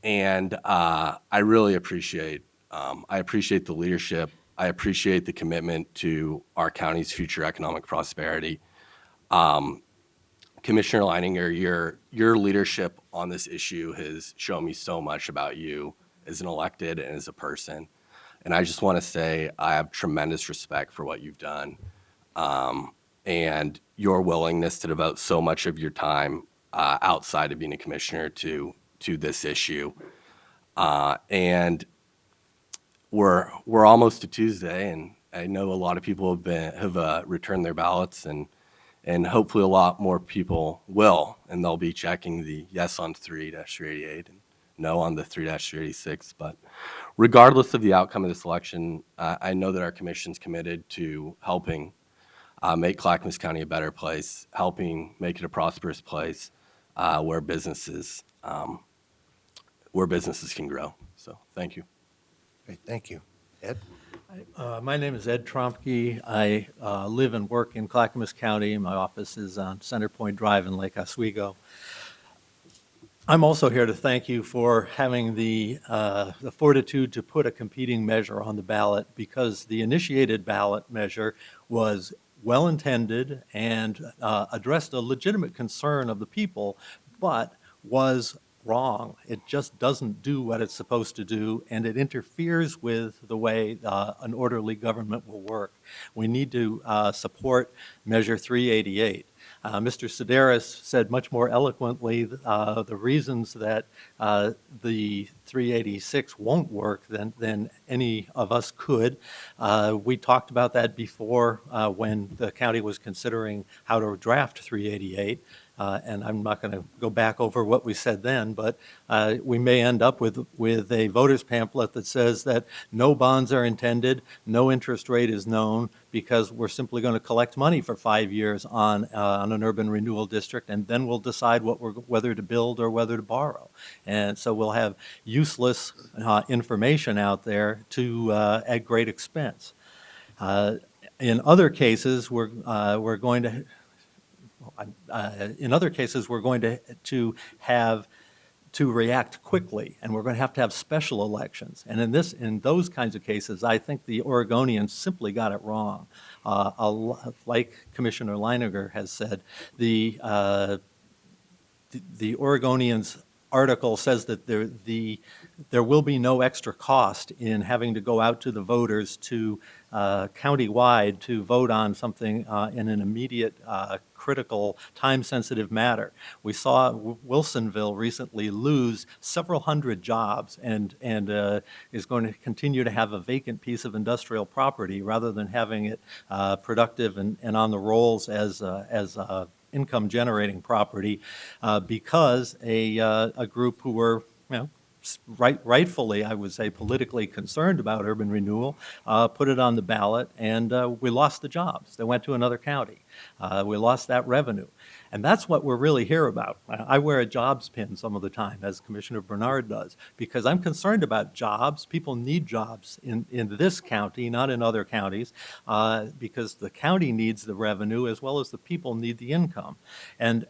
And I really appreciate the leadership. I appreciate the commitment to our county's future economic prosperity. Commissioner Leininger, your leadership on this issue has shown me so much about you as an elected and as a person. And I just want to say I have tremendous respect for what you've done and your willingness to devote so much of your time outside of being a commissioner to this issue. And we're almost to Tuesday, and I know a lot of people have returned their ballots, and hopefully a lot more people will, and they'll be checking the yes on 3-388 and no on the 3-386. But regardless of the outcome of this election, I know that our commission's committed to helping make Clackamas County a better place, helping make it a prosperous place where businesses can grow. So thank you. Great, thank you. Ed? My name is Ed Tromke. I live and work in Clackamas County. My office is on Center Point Drive in Lake Oswego. I'm also here to thank you for having the fortitude to put a competing measure on the ballot, because the initiated ballot measure was well-intended and addressed a legitimate concern of the people, but was wrong. It just doesn't do what it's supposed to do, and it interferes with the way an orderly government will work. We need to support Measure 388. Mr. Sedaris said much more eloquently the reasons that the 386 won't work than any of us could. We talked about that before when the county was considering how to draft 388. And I'm not going to go back over what we said then, but we may end up with a voter's pamphlet that says that no bonds are intended, no interest rate is known, because we're simply going to collect money for 5 years on an urban renewal district, and then we'll decide whether to build or whether to borrow. And so we'll have useless information out there at great expense. In other cases, we're going to have to react quickly, and we're going to have special elections. And in those kinds of cases, I think the Oregonians simply got it wrong. Like Commissioner Leininger has said, the Oregonians article says that there will be no extra cost in having to go out to the voters to countywide to vote on something in an immediate, critical, time-sensitive matter. We saw Wilsonville recently lose several hundred jobs and is going to continue to have a vacant piece of industrial property rather than having it productive and on the rolls as income-generating property because a group who were, rightfully, I would say, politically concerned about urban renewal, put it on the ballot, and we lost the jobs. They went to another county. We lost that revenue. And that's what we're really here about. I wear a jobs pin some of the time, as Commissioner Bernard does, because I'm concerned about jobs. People need jobs in this county, not in other counties, because the county needs the revenue as well as the people need the income. And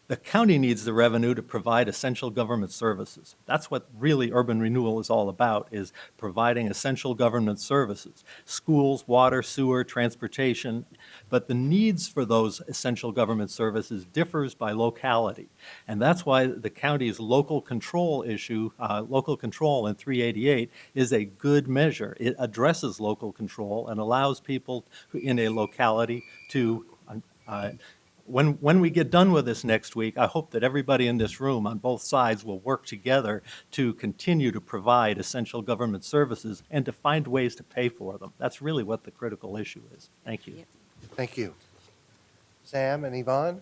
the county needs the revenue to provide essential government services. That's what really urban renewal is all about, is providing essential government services, schools, water, sewer, transportation. But the needs for those essential government services differs by locality. And that's why the county's local control issue, local control in 388, is a good measure. It addresses local control and allows people in a locality to when we get done with this next week, I hope that everybody in this room on both sides will work together to continue to provide essential government services and to find ways to pay for them. That's really what the critical issue is. Thank you. Thank you. Sam and Yvonne?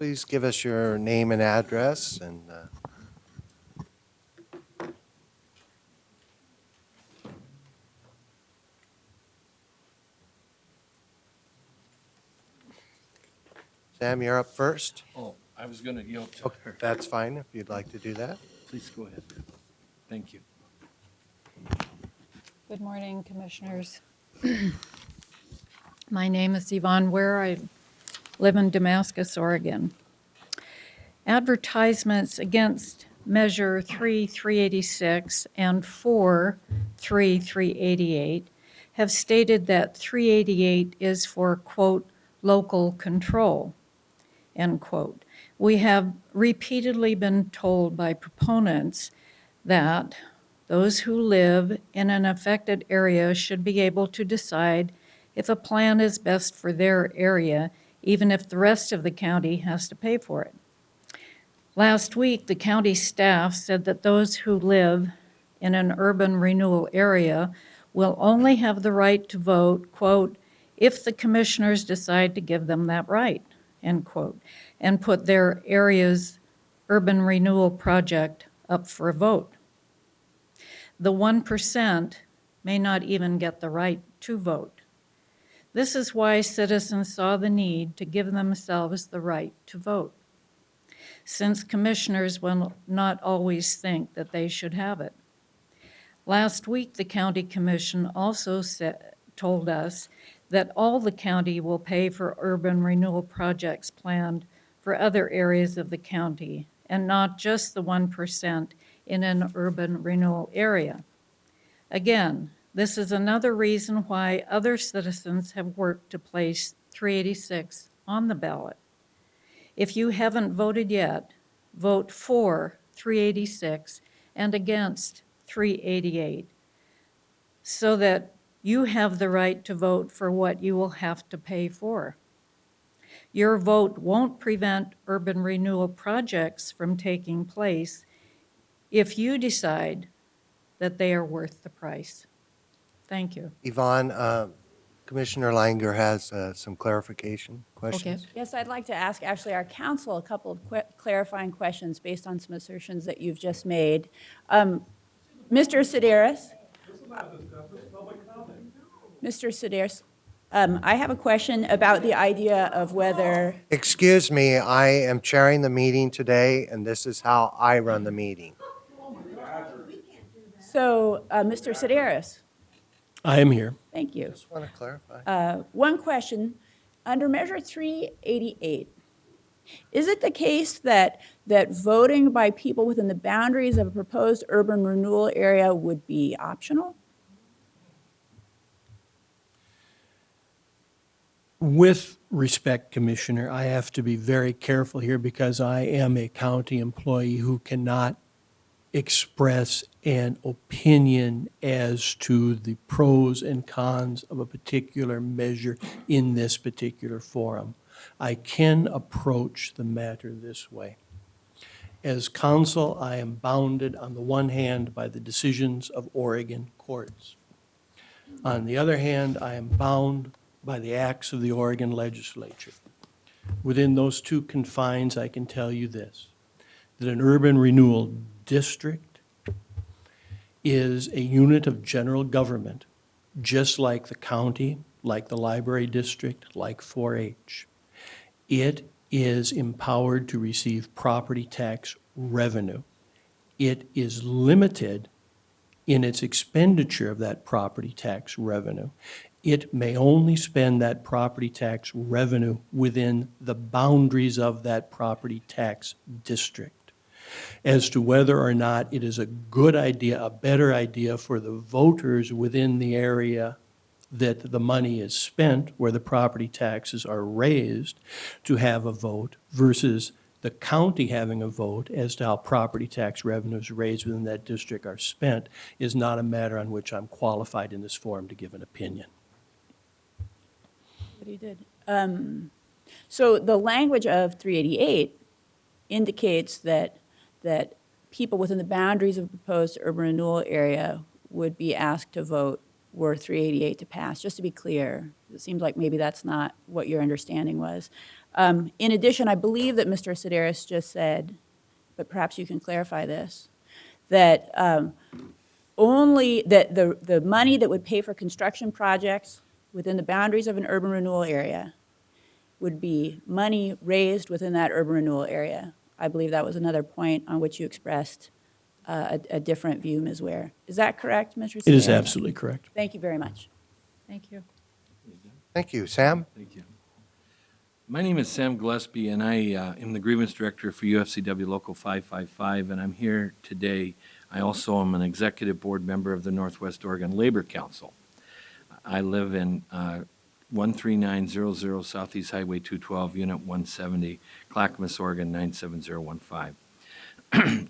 please give us your name and address and Sam, you're up first. Oh, I was going to yield to her. That's fine if you'd like to do that. Please go ahead. Thank you. Good morning, Commissioners. My name is Yvonne Ware. I live in Damascus, Oregon. Advertisements against Measure 3.386 and 4.3.388 have stated that 388 is for, quote, local control, end quote. We have repeatedly been told by proponents that those who live in an affected area should be able to decide if a plan is best for their area, even if the rest of the county has to pay for it. Last week, the county staff said that those who live in an urban renewal area will only have the right to vote, quote, if the commissioners decide to give them that right, end quote, and put their area's urban renewal project up for a vote. The 1% may not even get the right to vote. This is why citizens saw the need to give themselves the right to vote, since commissioners will not always think that they should have it. Last week, the county commission also told us that all the county will pay for urban renewal projects planned for other areas of the county, and not just the 1% in an urban renewal area. Again, this is another reason why other citizens have worked to place 386 on the ballot. If you haven't voted yet, vote for 386 and against 388 so that you have the right to vote for what you will have to pay for. Your vote won't prevent urban renewal projects from taking place if you decide that they are worth the price. Thank you. Yvonne, Commissioner Langer has some clarification questions. Yes, I'd like to ask actually our counsel a couple of clarifying questions based on some assertions that you've just made. Mr. Sedaris? Mr. Sedaris, I have a question about the idea of whether, Excuse me, I am chairing the meeting today, and this is how I run the meeting. so, Mr. Sedaris, I am here. thank you. Just want to clarify. One question, under Measure 388, is it the case that voting by people within the boundaries of a proposed urban renewal area would be optional? With respect, Commissioner, I have to be very careful here because I am a county employee who cannot express an opinion as to the pros and cons of a particular measure in this particular forum. I can approach the matter this way. As counsel, I am bounded on the one hand by the decisions of Oregon courts. On the other hand, I am bound by the acts of the Oregon legislature. Within those two confines, I can tell you this, that an urban renewal district is a unit of general government, just like the county, like the library district, like 4-H. It is empowered to receive property tax revenue. It is limited in its expenditure of that property tax revenue. It may only spend that property tax revenue within the boundaries of that property tax district. As to whether or not it is a good idea, a better idea for the voters within the area that the money is spent, where the property taxes are raised, to have a vote versus the county having a vote as to how property tax revenues raised within that district are spent, is not a matter on which I'm qualified in this forum to give an opinion. But he did. So the language of 388 indicates that people within the boundaries of a proposed urban renewal area would be asked to vote were 388 to pass, just to be clear. It seems like maybe that's not what your understanding was. In addition, I believe that Mr. Sedaris just said, but perhaps you can clarify this, that only that the money that would pay for construction projects within the boundaries of an urban renewal area would be money raised within that urban renewal area. I believe that was another point on which you expressed a different view, Ms. Ware. Is that correct, Mr. Sedaris? It is absolutely correct. Thank you very much. Thank you. Thank you. Sam? Thank you. My name is Sam Gillespie, and I am the grievance director for UFCW Local 555, and I'm here today. I also am an executive board member of the Northwest Oregon Labor Council. I live in 13900 Southeast Highway 212, Unit 170, Clackamas, Oregon 97015.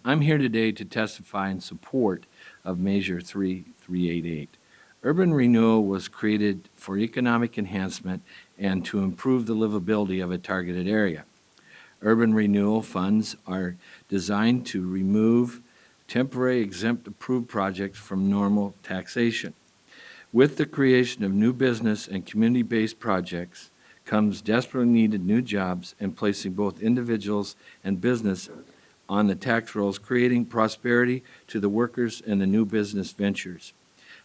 I'm here today to testify in support of Measure 3388. Urban renewal was created for economic enhancement and to improve the livability of a targeted area. Urban renewal funds are designed to remove temporary exempt approved projects from normal taxation. With the creation of new business and community-based projects comes desperately needed new jobs and placing both individuals and business on the tax rolls, creating prosperity to the workers and the new business ventures.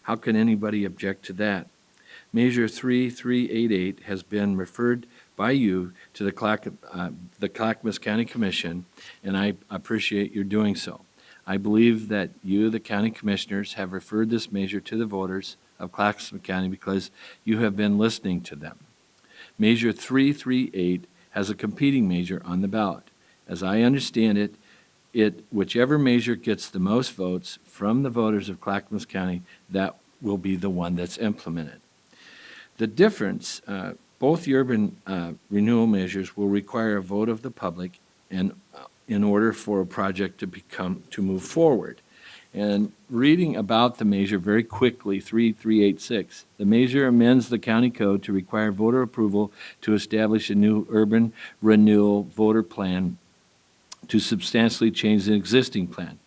How can anybody object to that? Measure 3388 has been referred by you to the Clackamas County Commission, and I appreciate your doing so. I believe that you, the county commissioners, have referred this measure to the voters of Clackamas County because you have been listening to them. Measure 338 has a competing measure on the ballot. As I understand it, whichever measure gets the most votes from the voters of Clackamas County, that will be the one that's implemented. The difference, both the urban renewal measures will require a vote of the public and in order for a project to move forward. And reading about the measure very quickly, 3386, the measure amends the county code to require voter approval to establish a new urban renewal voter plan to substantially change the existing plan.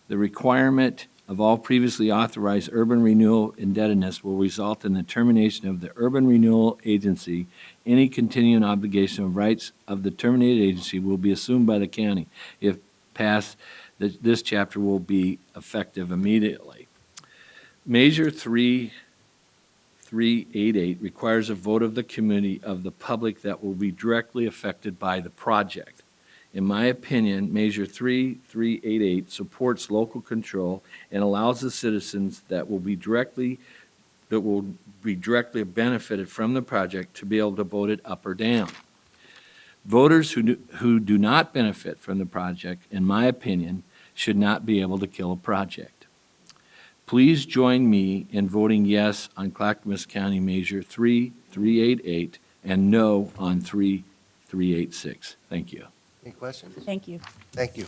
The requirement of all previously authorized urban renewal indebtedness will result in the termination of the urban renewal agency. Any continuing obligation of rights of the terminated agency will be assumed by the county. If passed, this chapter will be effective immediately. Measure 3388 requires a vote of the community of the public that will be directly affected by the project. In my opinion, Measure 3388 supports local control and allows the citizens that will be directly benefited from the project to be able to vote it up or down. Voters who do not benefit from the project, in my opinion, should not be able to kill a project. Please join me in voting yes on Clackamas County Measure 3388 and no on 3386. Thank you. Any questions? Thank you. Thank you.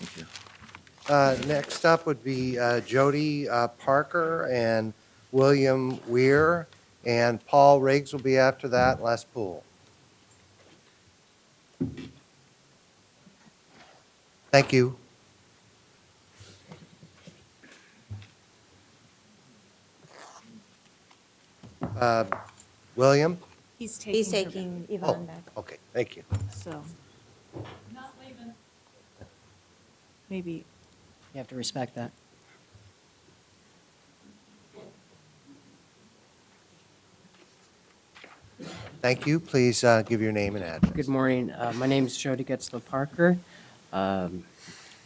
Next up would be Jody Parker and William Weir, and Paul Riggs will be after that, Les Poole. Thank you. William? He's taking Yvonne back. Okay, thank you. So. Maybe. You have to respect that. Thank you. Please give your name and address. Good morning. My name is Jody Getzler Parker. I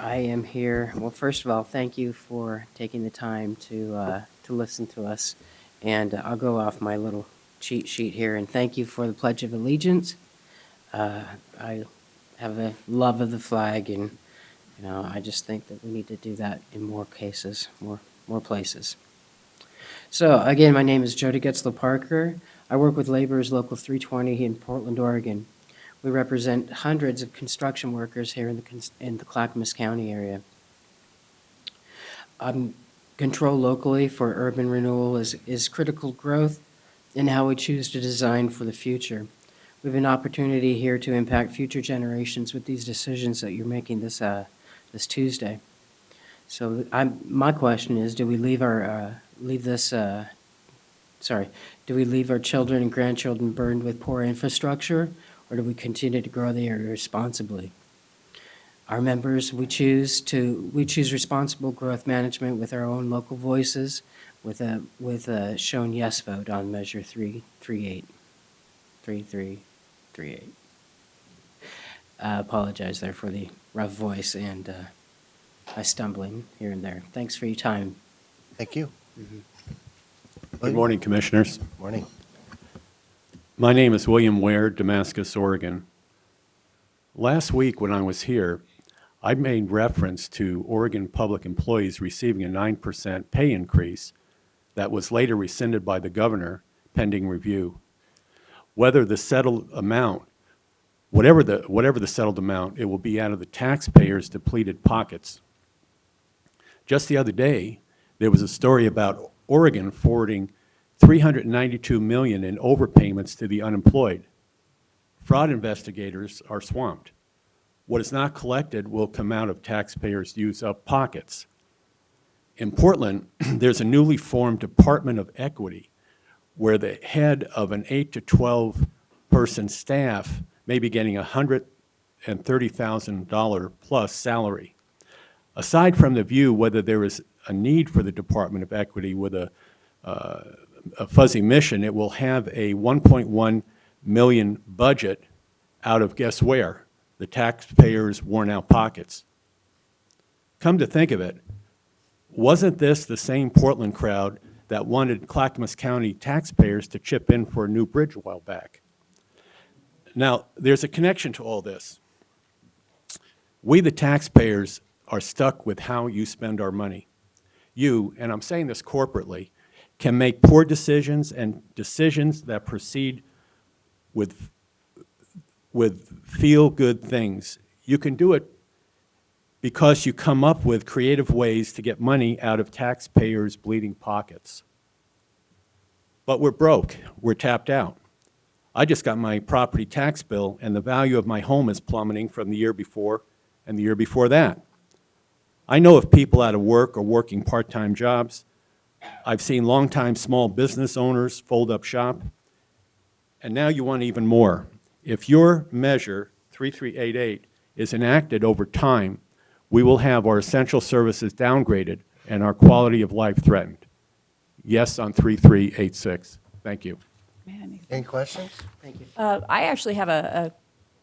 am here, well, first of all, thank you for taking the time to listen to us. And I'll go off my little cheat sheet here and thank you for the Pledge of Allegiance. I have a love of the flag, and I just think that we need to do that in more cases, more places. So again, my name is Jody Getzler Parker. I work with Laborers Local 320 in Portland, Oregon. We represent hundreds of construction workers here in the Clackamas County area. Control locally for urban renewal is critical growth in how we choose to design for the future. We have an opportunity here to impact future generations with these decisions that you're making this Tuesday. So my question is, do we leave this do we leave our children and grandchildren burdened with poor infrastructure, or do we continue to grow the area responsibly? Our members, we choose responsible growth management with our own local voices, with a shown yes vote on Measure 338. 3338. Apologize there for the rough voice and my stumbling here and there. Thanks for your time. Thank you. Good morning, Commissioners. Morning. My name is William Ware, Damascus, Oregon. Last week when I was here, I made reference to Oregon public employees receiving a 9% pay increase that was later rescinded by the governor pending review. Whether the settled amount, whatever the settled amount, it will be out of the taxpayers' depleted pockets. Just the other day, there was a story about Oregon forwarding $392 million in overpayments to the unemployed. Fraud investigators are swamped. What is not collected will come out of taxpayers' used-up pockets. In Portland, there's a newly formed Department of Equity where the head of an 8 to 12 person staff may be getting $130,000 plus salary. Aside from the view whether there is a need for the Department of Equity with a fuzzy mission, it will have a $1.1 million budget out of guess where? The taxpayers' worn-out pockets. Come to think of it, wasn't this the same Portland crowd that wanted Clackamas County taxpayers to chip in for a new bridge a while back? Now, there's a connection to all this. We, the taxpayers, are stuck with how you spend our money. You, and I'm saying this corporately, can make poor decisions and decisions that proceed with feel-good things. You can do it because you come up with creative ways to get money out of taxpayers' bleeding pockets. But we're broke. We're tapped out. I just got my property tax bill, and the value of my home is plummeting from the year before and the year before that. I know of people out of work or working part-time jobs. I've seen longtime small business owners fold up shop. And now you want even more. If your measure, 3388, is enacted over time, we will have our essential services downgraded and our quality of life threatened. Yes on 3386. Thank you. Any questions? Thank you. I actually have a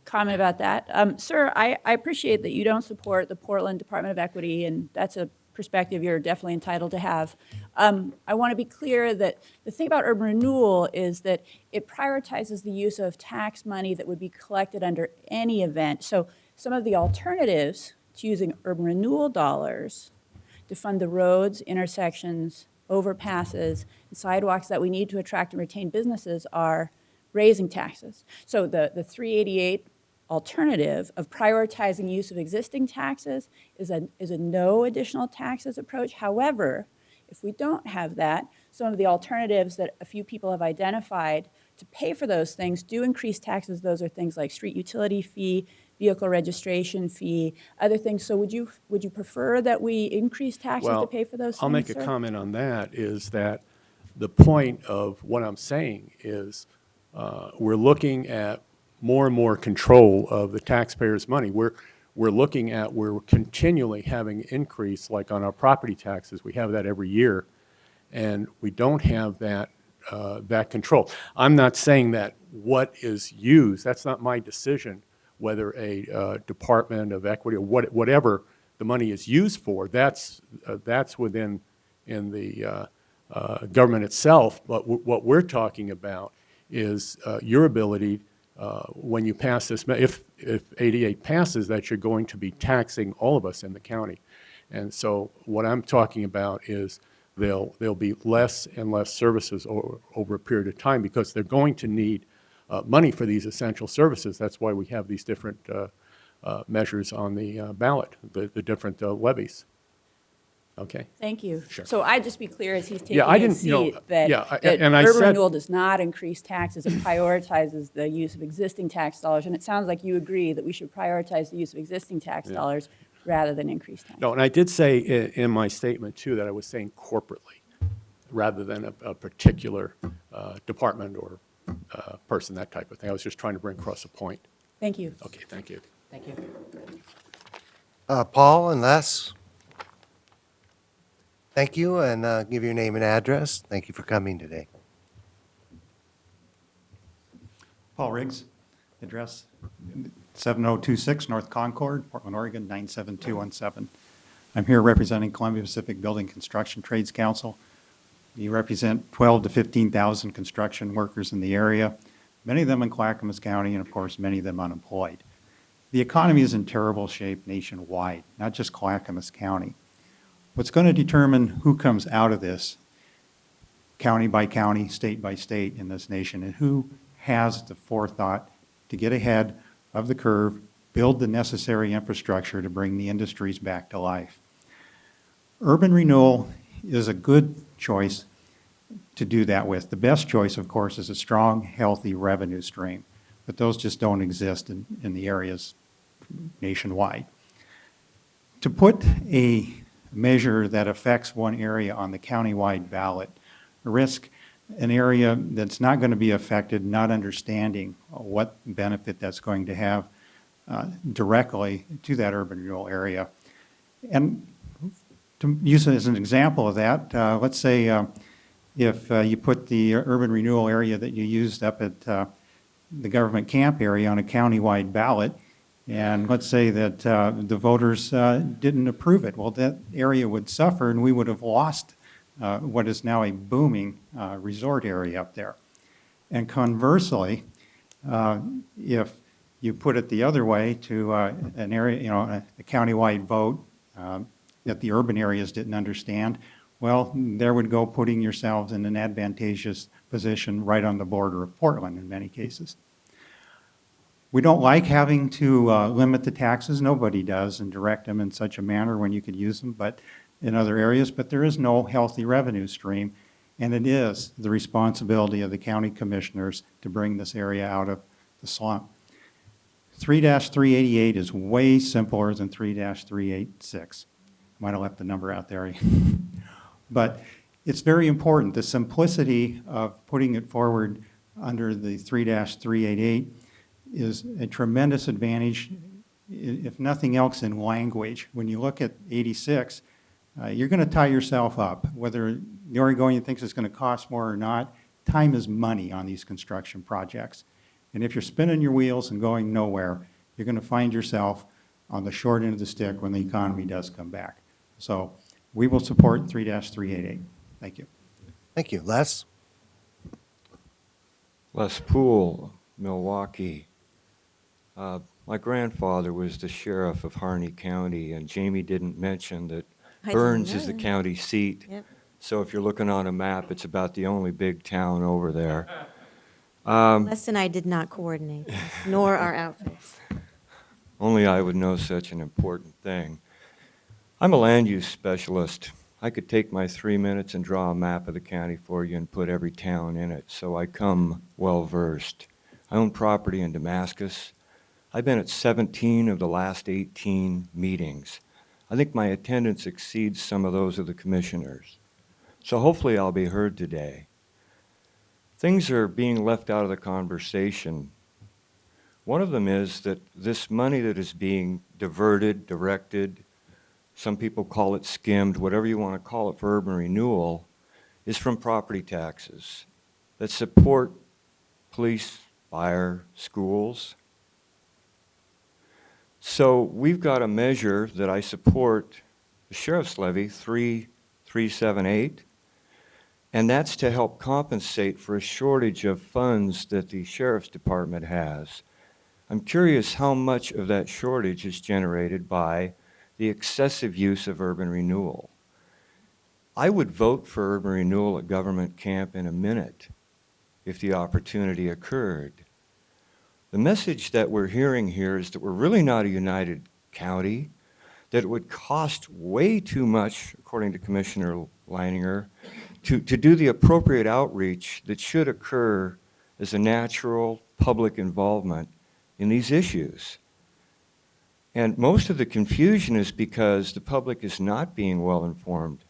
comment about that. Sir, I appreciate that you don't support the Portland Department of Equity, and that's a perspective you're definitely entitled to have. I want to be clear that the thing about urban renewal is that it prioritizes the use of tax money that would be collected under any event. So some of the alternatives to using urban renewal dollars to fund the roads, intersections, overpasses, and sidewalks that we need to attract and retain businesses are raising taxes. So the 388 alternative of prioritizing use of existing taxes is a no additional taxes approach. However, if we don't have that, some of the alternatives that a few people have identified to pay for those things do increase taxes. Those are things like street utility fee, vehicle registration fee, other things. So would you prefer that we increase taxes to pay for those things, I'll make a sir? comment on that, is that the point of what I'm saying is we're looking at more and more control of the taxpayers' money. We're continually having increase, like on our property taxes. We have that every year, and we don't have that control. I'm not saying that what is used, that's not my decision, whether a Department of Equity or whatever the money is used for, that's within in the government itself. But what we're talking about is your ability, when you pass this, if 88 passes, that you're going to be taxing all of us in the county. And so what I'm talking about is there'll be less and less services over a period of time because they're going to need money for these essential services. That's why we have these different measures on the ballot, the different levies. Okay? Thank you. Sure. So I just be clear as he's taking Yeah, I his didn't, you know, seat that, yeah, that and I urban said- renewal does not increase taxes. It prioritizes the use of existing tax dollars. And it sounds like you agree that we should prioritize the use of existing tax dollars rather than increase taxes. No, and I did say in my statement, too, that I was saying corporately. rather than a particular department or person, that type of thing. I was just trying to bring across a point. Thank you. Okay, thank you. Thank you. Paul and Les, thank you, and give your name and address. Thank you for coming today. Paul Riggs, address 7026 North Concord, Portland, Oregon, 97217. I'm here representing Columbia Pacific Building Construction Trades Council. We represent 12 to 15,000 construction workers in the area, many of them in Clackamas County, and of course, many of them unemployed. The economy is in terrible shape nationwide, not just Clackamas County. What's going to determine who comes out of this, county by county, state by state in this nation, and who has the forethought to get ahead of the curve, build the necessary infrastructure to bring the industries back to life. Urban renewal is a good choice to do that with. The best choice, of course, is a strong, healthy revenue stream, but those just don't exist in the areas nationwide. To put a measure that affects one area on the countywide ballot, risk an area that's not going to be affected not understanding what benefit that's going to have directly to that urban renewal area. And to use it as an example of that, let's say if you put the urban renewal area that you used up at the government camp area on a countywide ballot, and let's say that the voters didn't approve it, well, that area would suffer and we would have lost what is now a booming resort area up there. And conversely, if you put it the other way to an area, a countywide vote that the urban areas didn't understand, well, there would go putting yourselves in an advantageous position right on the border of Portland in many cases. We don't like having to limit the taxes. Nobody does, and direct them in such a manner when you could use them but in other areas, but there is no healthy revenue stream, and it is the responsibility of the county commissioners to bring this area out of the slump. 3-388 is way simpler than 3-386. Might have left the number out there. But it's very important. The simplicity of putting it forward under the 3-388 is a tremendous advantage, if nothing else, in language. When you look at 86, you're going to tie yourself up. Whether the Oregonian thinks it's going to cost more or not, time is money on these construction projects. And if you're spinning your wheels and going nowhere, you're going to find yourself on the short end of the stick when the economy does come back. So we will support 3-388. Thank you. Thank you. Les? Les Poole, Milwaukee. My grandfather was the sheriff of Harney County, and Jamie didn't mention that Burns is the county seat. Yep. So if you're looking on a map, it's about the only big town over there. Les and I did not coordinate, this, nor our outfits. Only I would know such an important thing. I'm a land use specialist. I could take my 3 minutes and draw a map of the county for you and put every town in it, so I come well versed. I own property in Damascus. I've been at 17 of the last 18 meetings. I think my attendance exceeds some of those of the commissioners. So hopefully I'll be heard today. Things are being left out of the conversation. One of them is that this money that is being diverted, directed, some people call it skimmed, whatever you want to call it for urban renewal, is from property taxes that support police, fire, schools. So we've got a measure that I support, the sheriff's levy, 3378, and that's to help compensate for a shortage of funds that the sheriff's department has. I'm curious how much of that shortage is generated by the excessive use of urban renewal. I would vote for urban renewal at government camp in a minute if the opportunity occurred. The message that we're hearing here is that we're really not a united county, that it would cost way too much, according to Commissioner Leininger, to do the appropriate outreach that should occur as a natural public involvement in these issues. And most of the confusion is because the public is not being well informed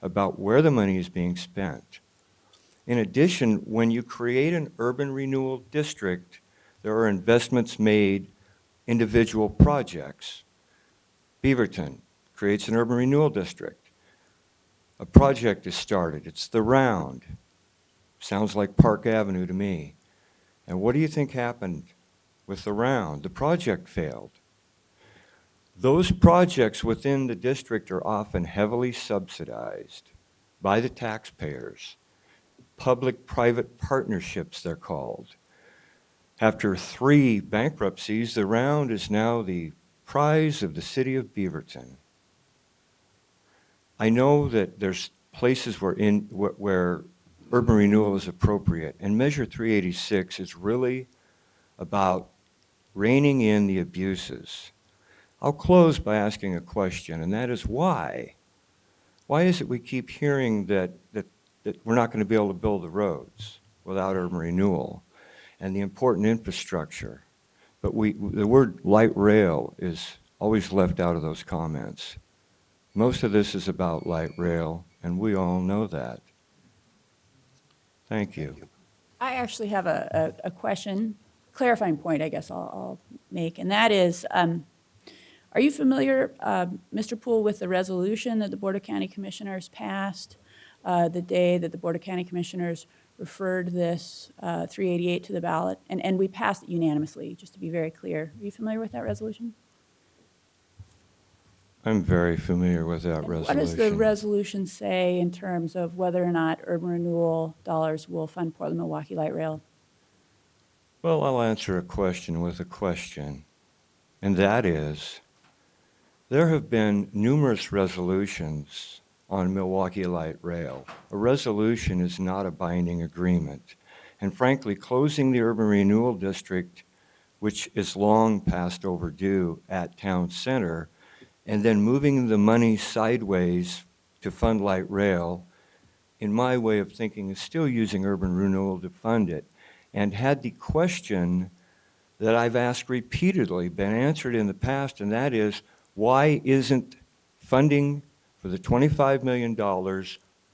about where the money is being spent. In addition, when you create an urban renewal district, there are investments made, individual projects. Beaverton creates an urban renewal district. A project is started. It's the Round. Sounds like Park Avenue to me. And what do you think happened with the Round? The project failed. Those projects within the district are often heavily subsidized by the taxpayers. Public-private partnerships, they're called. After 3 bankruptcies, the Round is now the prize of the city of Beaverton. I know that there's places where urban renewal is appropriate, and Measure 386 is really about reining in the abuses. I'll close by asking a question, and that is why? Why is it we keep hearing that we're not going to be able to build the roads without urban renewal and the important infrastructure? But the word light rail is always left out of those comments. Most of this is about light rail, and we all know that. Thank you. I actually have a question, clarifying point, I guess I'll make, and that is, are you familiar, Mr. Poole, with the resolution that the Board of County Commissioners passed the day that the Board of County Commissioners referred this 388 to the ballot? And we passed it unanimously, just to be very clear. Are you familiar with that resolution? I'm very familiar with that resolution. What does the resolution say in terms of whether or not urban renewal dollars will fund Portland-Milwaukee Light Rail? Well, I'll answer a question with a question, and that is, there have been numerous resolutions on Milwaukee Light Rail. A resolution is not a binding agreement. And frankly, closing the urban renewal district, which is long past overdue at Town Center, and then moving the money sideways to fund light rail, in my way of thinking, is still using urban renewal to fund it. And had the question that I've asked repeatedly been answered in the past, and that is, why isn't funding for the $25 million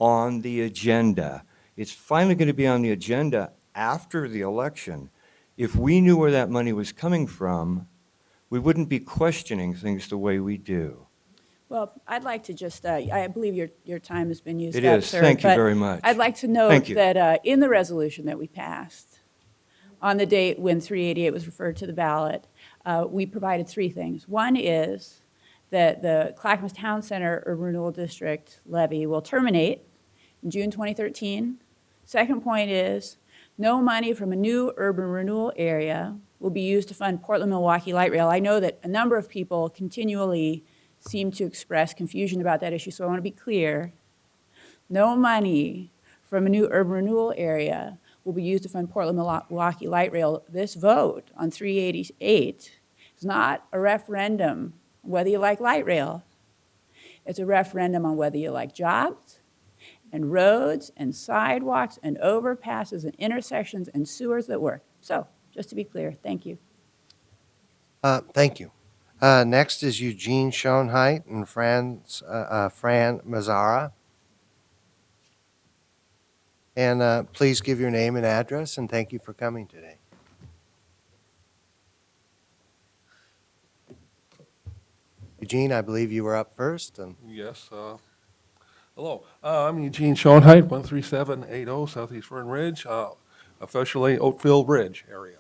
on the agenda? It's finally going to be on the agenda after the election. If we knew where that money was coming from, we wouldn't be questioning things the way we do. Well, I'd like to just, I believe your time has been used up, It is. sir, Thank you but very much. I'd like to note Thank you. that in the resolution that we passed, on the date when 388 was referred to the ballot, we provided 3 things. One is that the Clackamas Town Center Urban Renewal District levy will terminate in June 2013. Second point is no money from a new urban renewal area will be used to fund Portland-Milwaukee Light Rail. I know that a number of people continually seem to express confusion about that issue, so I want to be clear. No money from a new urban renewal area will be used to fund Portland-Milwaukee Light Rail. This vote on 388 is not a referendum on whether you like light rail. It's a referendum on whether you like jobs and roads and sidewalks and overpasses and intersections and sewers that work. So, just to be clear, thank you. Thank you. Next is Eugene Schoenheit and Fran Mazzara. And please give your name and address, and thank you for coming today. Eugene, I believe you were up first. And Yes. Hello. I'm Eugene Schoenheit, 13780 Southeast Fern Ridge, officially Oakville Ridge area.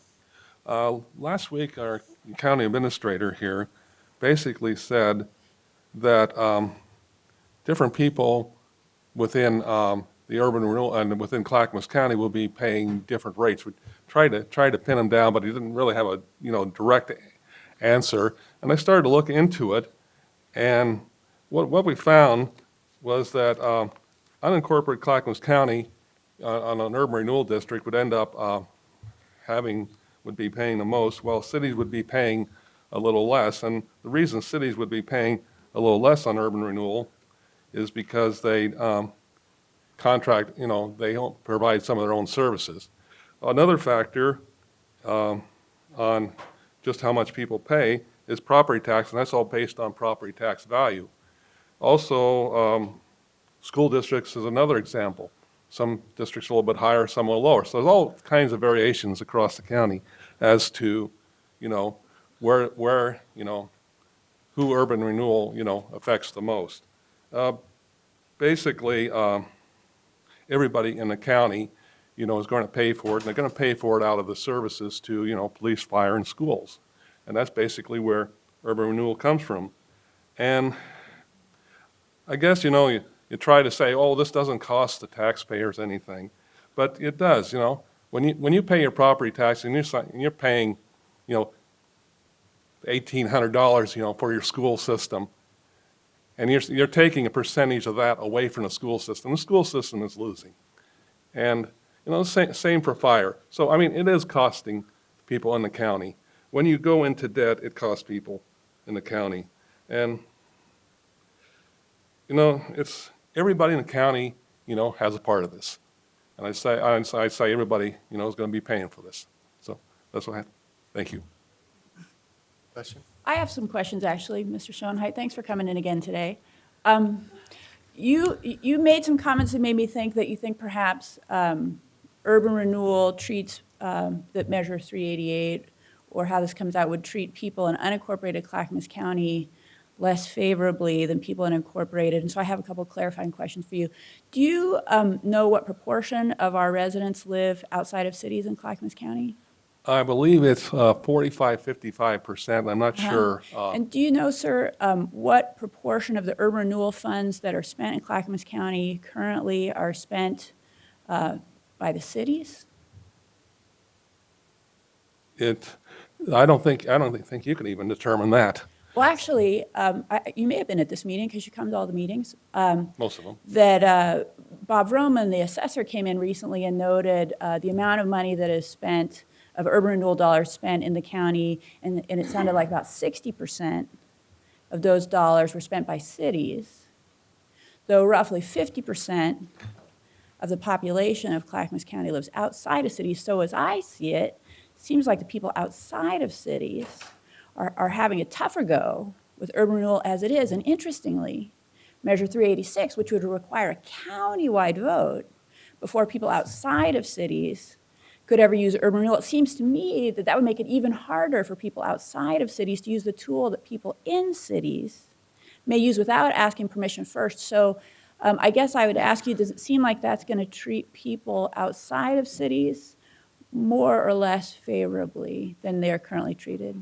Last week, our county administrator here basically said that different people within the urban renewal and within Clackamas County will be paying different rates. We tried to pin him down, but he didn't really have a direct answer. And I started to look into it, and what we found was that unincorporated Clackamas County on an urban renewal district would end up would be paying the most, while cities would be paying a little less. And the reason cities would be paying a little less on urban renewal is because they contract, they don't provide some of their own services. Another factor on just how much people pay is property tax, and that's all based on property tax value. Also, School districts is another example. Some districts are a little bit higher, some are lower. So there's all kinds of variations across the county as to, where, who urban renewal, affects the most. Basically, everybody in the county, is going to pay for it, and they're going to pay for it out of the services to, police, fire, and schools. And that's basically where urban renewal comes from. And I guess, you try to say, oh, this doesn't cost the taxpayers anything, but it does, When you pay your property tax and you're paying, $1,800, for your school system, and you're taking a percentage of that away from the school system is losing. And, same for fire. So, it is costing people in the county. When you go into debt, it costs people in the county. And, it's, everybody in the county, has a part of this. And I say everybody, is going to be paying for this. So that's what I have. Thank you. Question? I have some questions, actually, Mr. Schoenheit. Thanks for coming in again today. You made some comments that made me think that you think perhaps urban renewal treats that measure 388, or how this comes out, would treat people in unincorporated Clackamas County less favorably than people in incorporated. And so I have a couple clarifying questions for you. Do you know what proportion of our residents live outside of cities in Clackamas County? I believe it's 45, 55%. I'm not sure. And do you know, sir, what proportion of the urban renewal funds that are spent in Clackamas County currently are spent by the cities? I don't think you can even determine that. Well, actually, you may have been at this meeting because you come to all the meetings. Most of them. That Bob Roman, the assessor, came in recently and noted the amount of money that is spent, of urban renewal dollars spent in the county, and it sounded like about 60% of those dollars were spent by cities, though roughly 50% of the population of Clackamas County lives outside of cities. So as I see it, it seems like the people outside of cities are having a tougher go with urban renewal as it is. And interestingly, Measure 386, which would require a county-wide vote before people outside of cities could ever use urban renewal, it seems to me that that would make it even harder for people outside of cities to use the tool that people in cities may use without asking permission first. So I guess I would ask you, does it seem like that's going to treat people outside of cities more or less favorably than they are currently treated?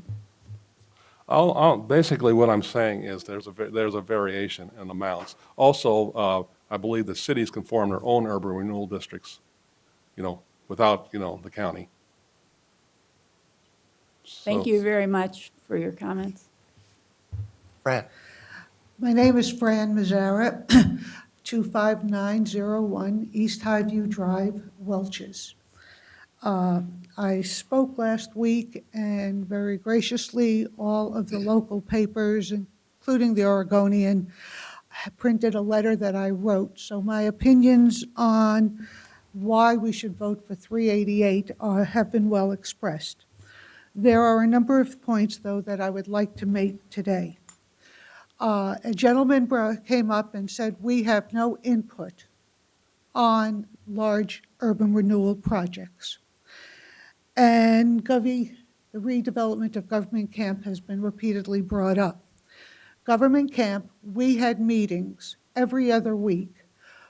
Basically, what I'm saying is there's a variation in amounts. Also, I believe the cities can form their own urban renewal districts, without, the county. Thank you very much for your comments. Fran. My name is Fran Mazzara, 25901 East Highview Drive, Welches. I spoke last week, and very graciously, all of the local papers, including the Oregonian, printed a letter that I wrote. So my opinions on why we should vote for 388 have been well expressed. There are a number of points, though, that I would like to make today. A gentleman came up and said, we have no input on large urban renewal projects. And the redevelopment of Government Camp has been repeatedly brought up. Government Camp, we had meetings every other week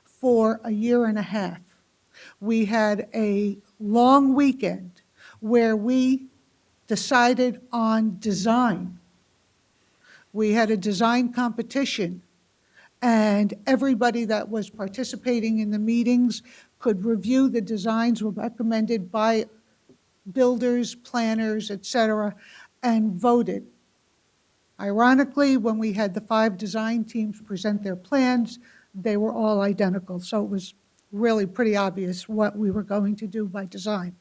for a year and a half. We had a long weekend where we decided on design. We had a design competition, and everybody that was participating in the meetings could review the designs recommended by builders, planners, et cetera, and voted. Ironically, when we had the 5 design teams present their plans, they were all identical. So it was really pretty obvious what we were going to do by design.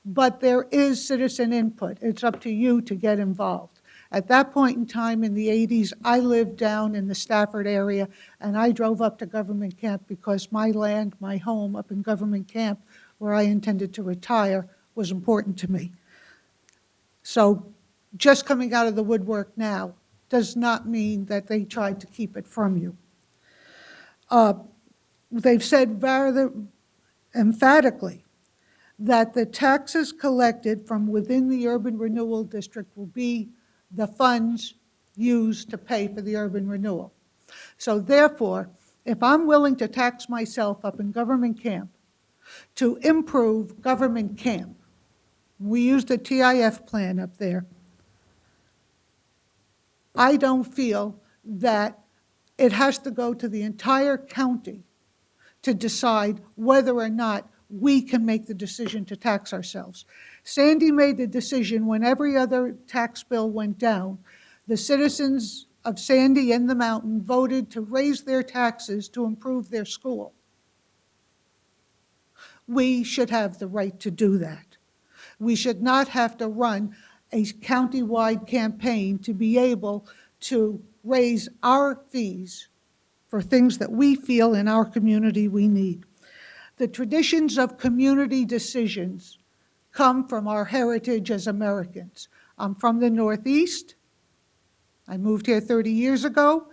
But there is citizen input. It's up to you to get involved. At that point in time in the 80s, I lived down in the Stafford area, and I drove up to Government Camp because my land, my home up in Government Camp, where I intended to retire, was important to me. So just coming out of the woodwork now does not mean that they tried to keep it from you. they've said very emphatically that the taxes collected from within the urban renewal district will be the funds used to pay for the urban renewal. So therefore, if I'm willing to tax myself up in government camp to improve government camp, we used a TIF plan up there, I don't feel that it has to go to the entire county to decide whether or not we can make the decision to tax ourselves. Sandy made the decision when every other tax bill went down. The citizens of Sandy and the mountain voted to raise their taxes to improve their school. We should have the right to do that. We should not have to run a county-wide campaign to be able to raise our fees for things that we feel in our community we need. The traditions of community decisions come from our heritage as Americans. I'm from the Northeast. I moved here 30 years ago.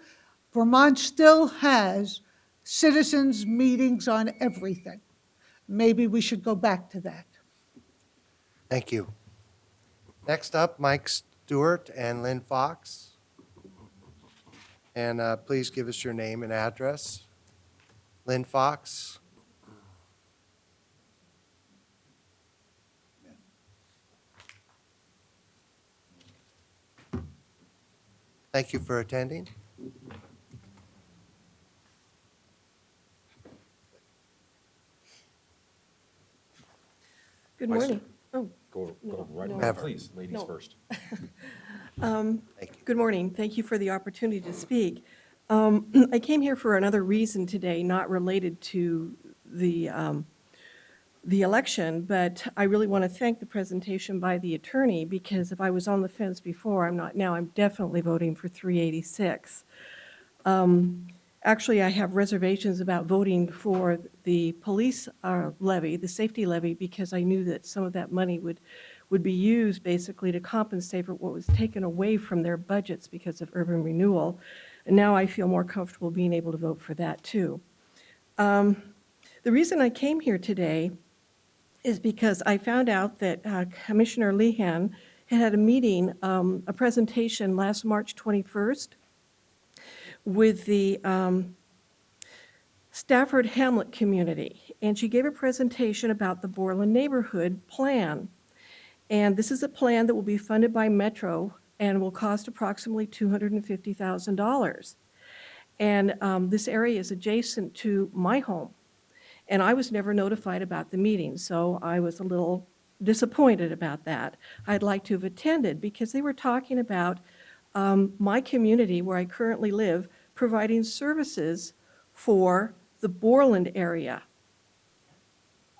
Vermont still has citizens' meetings on everything. Maybe we should go back to that. Thank you. Next up, Mike Stewart and Lynn Fox. And please give us your name and address. Lynn Fox. Thank you for attending. Good morning. Oh, Go right no. ahead, please, ladies No. first. Good morning. Thank you for the opportunity to speak. I came here for another reason today, not related to the election, but I really want to thank the presentation by the attorney, because if I was on the fence before, I'm not now. I'm definitely voting for 386. Actually, I have reservations about voting for the police levy, the safety levy, because I knew that some of that money would be used basically to compensate for what was taken away from their budgets because of urban renewal. And now I feel more comfortable being able to vote for that too. The reason I came here today is because I found out that Commissioner Lehan had a meeting, a presentation last March 21st with the Stafford Hamlet community. And she gave a presentation about the Borland Neighborhood Plan. And this is a plan that will be funded by Metro and will cost approximately $250,000. And this area is adjacent to my home. And I was never notified about the meeting, so I was a little disappointed about that. I'd like to have attended because they were talking about my community where I currently live providing services for the Borland area.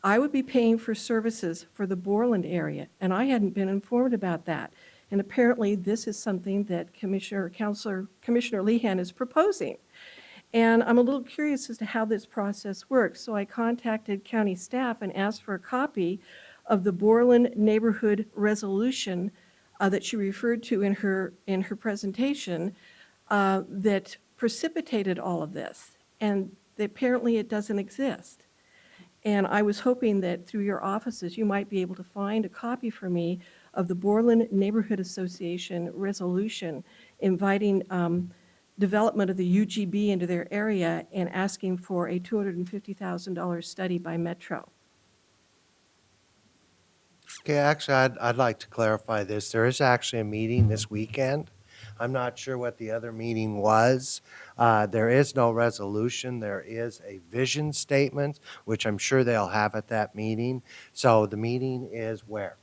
I would be paying for services for the Borland area, and I hadn't been informed about that. And apparently, this is something that Commissioner Lehan is proposing. And I'm a little curious as to how this process works. So I contacted county staff and asked for a copy of the Borland Neighborhood Resolution that she referred to in her presentation that precipitated all of this. And apparently, it doesn't exist. And I was hoping that through your offices, you might be able to find a copy for me of the Borland Neighborhood Association resolution inviting development of the UGB into their area and asking for a $250,000 study by Metro. Okay, actually, I'd like to clarify this. There is actually a meeting this weekend. I'm not sure what the other meeting was. There is no resolution. There is a vision statement, which I'm sure they'll have at that meeting. So the meeting is where?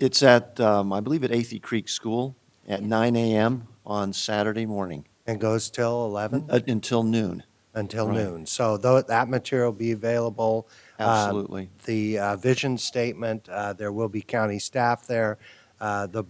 It's at, I believe, at Athey Creek School at 9 a.m. on Saturday morning. And goes till 11? Until noon. Until Right. noon. So that material will be available. Absolutely. The vision statement, there will be county staff there. The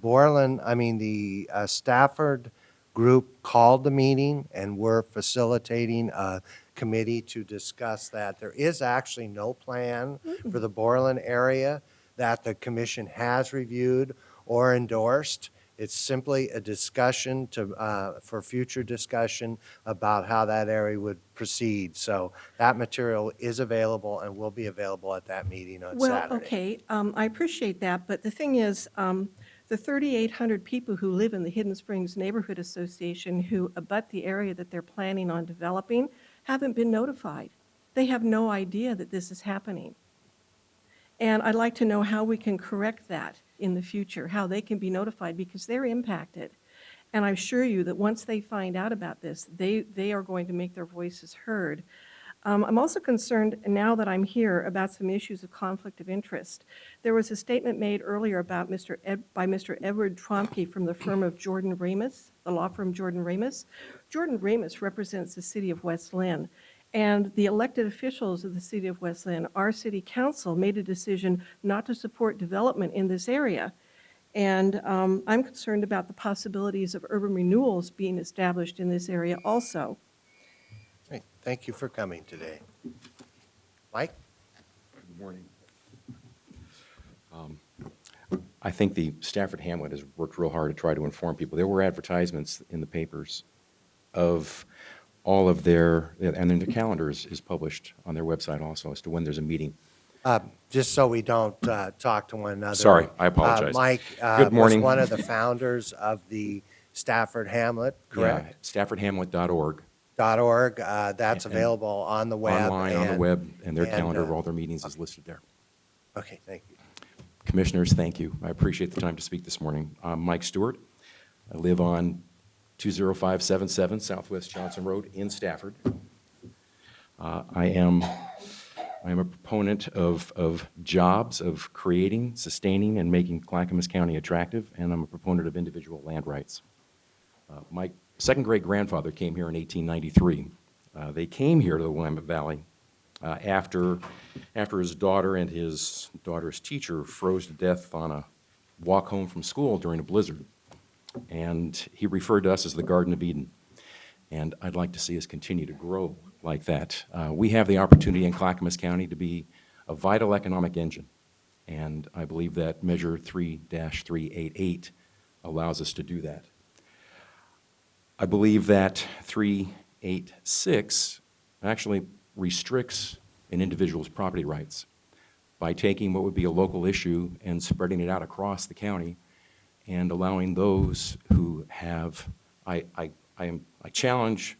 Stafford group called the meeting, and we're facilitating a committee to discuss that. There is actually no plan for the Borland area that the commission has reviewed or endorsed. It's simply a discussion for future discussion about how that area would proceed. So that material is available and will be available at that meeting on Well, Saturday. okay, I appreciate that, but the thing is, the 3,800 people who live in the Hidden Springs Neighborhood Association who abut the area that they're planning on developing haven't been notified. They have no idea that this is happening. And I'd like to know how we can correct that in the future, how they can be notified, because they're impacted. And I assure you that once they find out about this, they are going to make their voices heard. I'm also concerned, now that I'm here, about some issues of conflict of interest. There was a statement made earlier about by Mr. Edward Tromke from the firm of Jordan Ramus, the law firm Jordan Ramus. Jordan Ramus represents the city of West Lynn. And the elected officials of the city of West Lynn, our city council, made a decision not to support development in this area. And I'm concerned about the possibilities of urban renewals being established in this area also. Great. Thank you for coming today. Mike? Good morning. I think the Stafford Hamlet has worked real hard to try to inform people. There were advertisements in the papers of all of their, and then the calendar is published on their website also as to when there's a meeting. Just so we don't talk to one another. Sorry, I apologize. Mike Good morning. was one of the founders of the Stafford Hamlet, correct? StaffordHamlet.org. .org. That's And available on the web. Online, on the web, and their and, calendar of all their meetings is listed there. Okay, thank you. Commissioners, thank you. I appreciate the time to speak this morning. I'm Mike Stewart. I live on 20577 Southwest Johnson Road in Stafford. I am a proponent of jobs, of creating, sustaining, and making Clackamas County attractive, and I'm a proponent of individual land rights. My second great grandfather came here in 1893. They came here to the Willamette Valley after his daughter and his daughter's teacher froze to death on a walk home from school during a blizzard. And he referred to us as the Garden of Eden. And I'd like to see us continue to grow like that. We have the opportunity in Clackamas County to be a vital economic engine. And I believe that Measure 3-388 allows us to do that. I believe that 386 actually restricts an individual's property rights by taking what would be a local issue and spreading it out across the county and allowing those who have, I'm challenged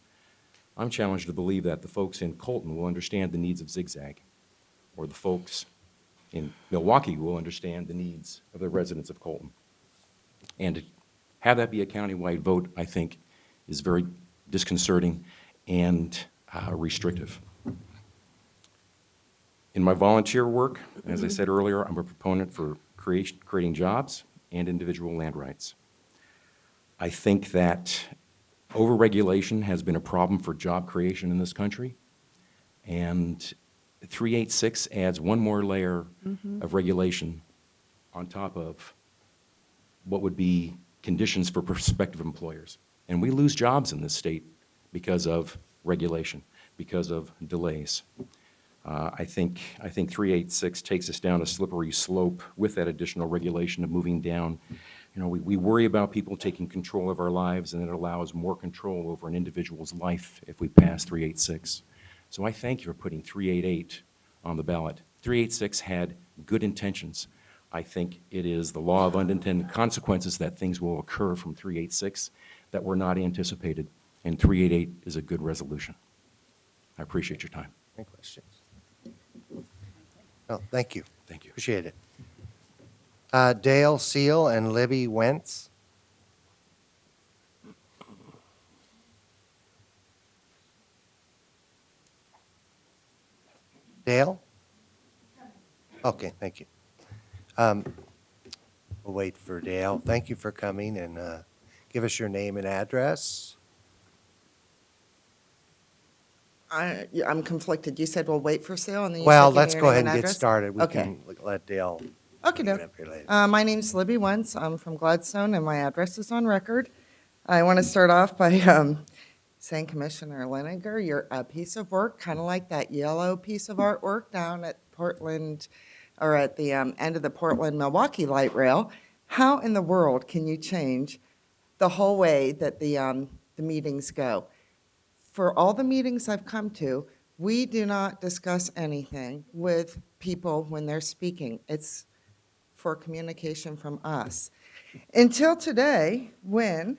to believe that the folks in Colton will understand the needs of Zigzag, or the folks in Milwaukee will understand the needs of the residents of Colton. And to have that be a countywide vote, I think, is very disconcerting and restrictive. In my volunteer work, as I said earlier, I'm a proponent for creating jobs and individual land rights. I think that overregulation has been a problem for job creation in this country, and 386 adds one more layer of regulation on top of what would be conditions for prospective employers. And we lose jobs in this state because of regulation, because of delays. I think 386 takes us down a slippery slope with that additional regulation of moving down. You know, we worry about people taking control of our lives, and it allows more control over an individual's life if we pass 386. So I thank you for putting 388 on the ballot. 386 had good intentions. I think it is the law of unintended consequences that things will occur from 386 that were not anticipated, and 388 is a good resolution. I appreciate your time. Any questions? No, thank you. Thank you. Appreciate it. Dale Seal and Libby Wentz. Dale? Okay, thank you. We'll wait for Dale. Thank you for coming, and give us your name and address. I'm conflicted. You said we'll wait for sale, and then you Well, said give me let's your go name ahead and get address? started. We Okay. can let Dale. Okay, get no. up here later. My name's Libby Wentz. I'm from Gladstone, and my address is on record. I want to start off by saying, Commissioner Liniger, you're a piece of work, kind of like that yellow piece of artwork down at Portland, or at the end of the Portland-Milwaukee light rail, How in the world can you change the whole way that the meetings go? For all the meetings I've come to, we do not discuss anything with people when they're speaking. It's for communication from us. Until today, when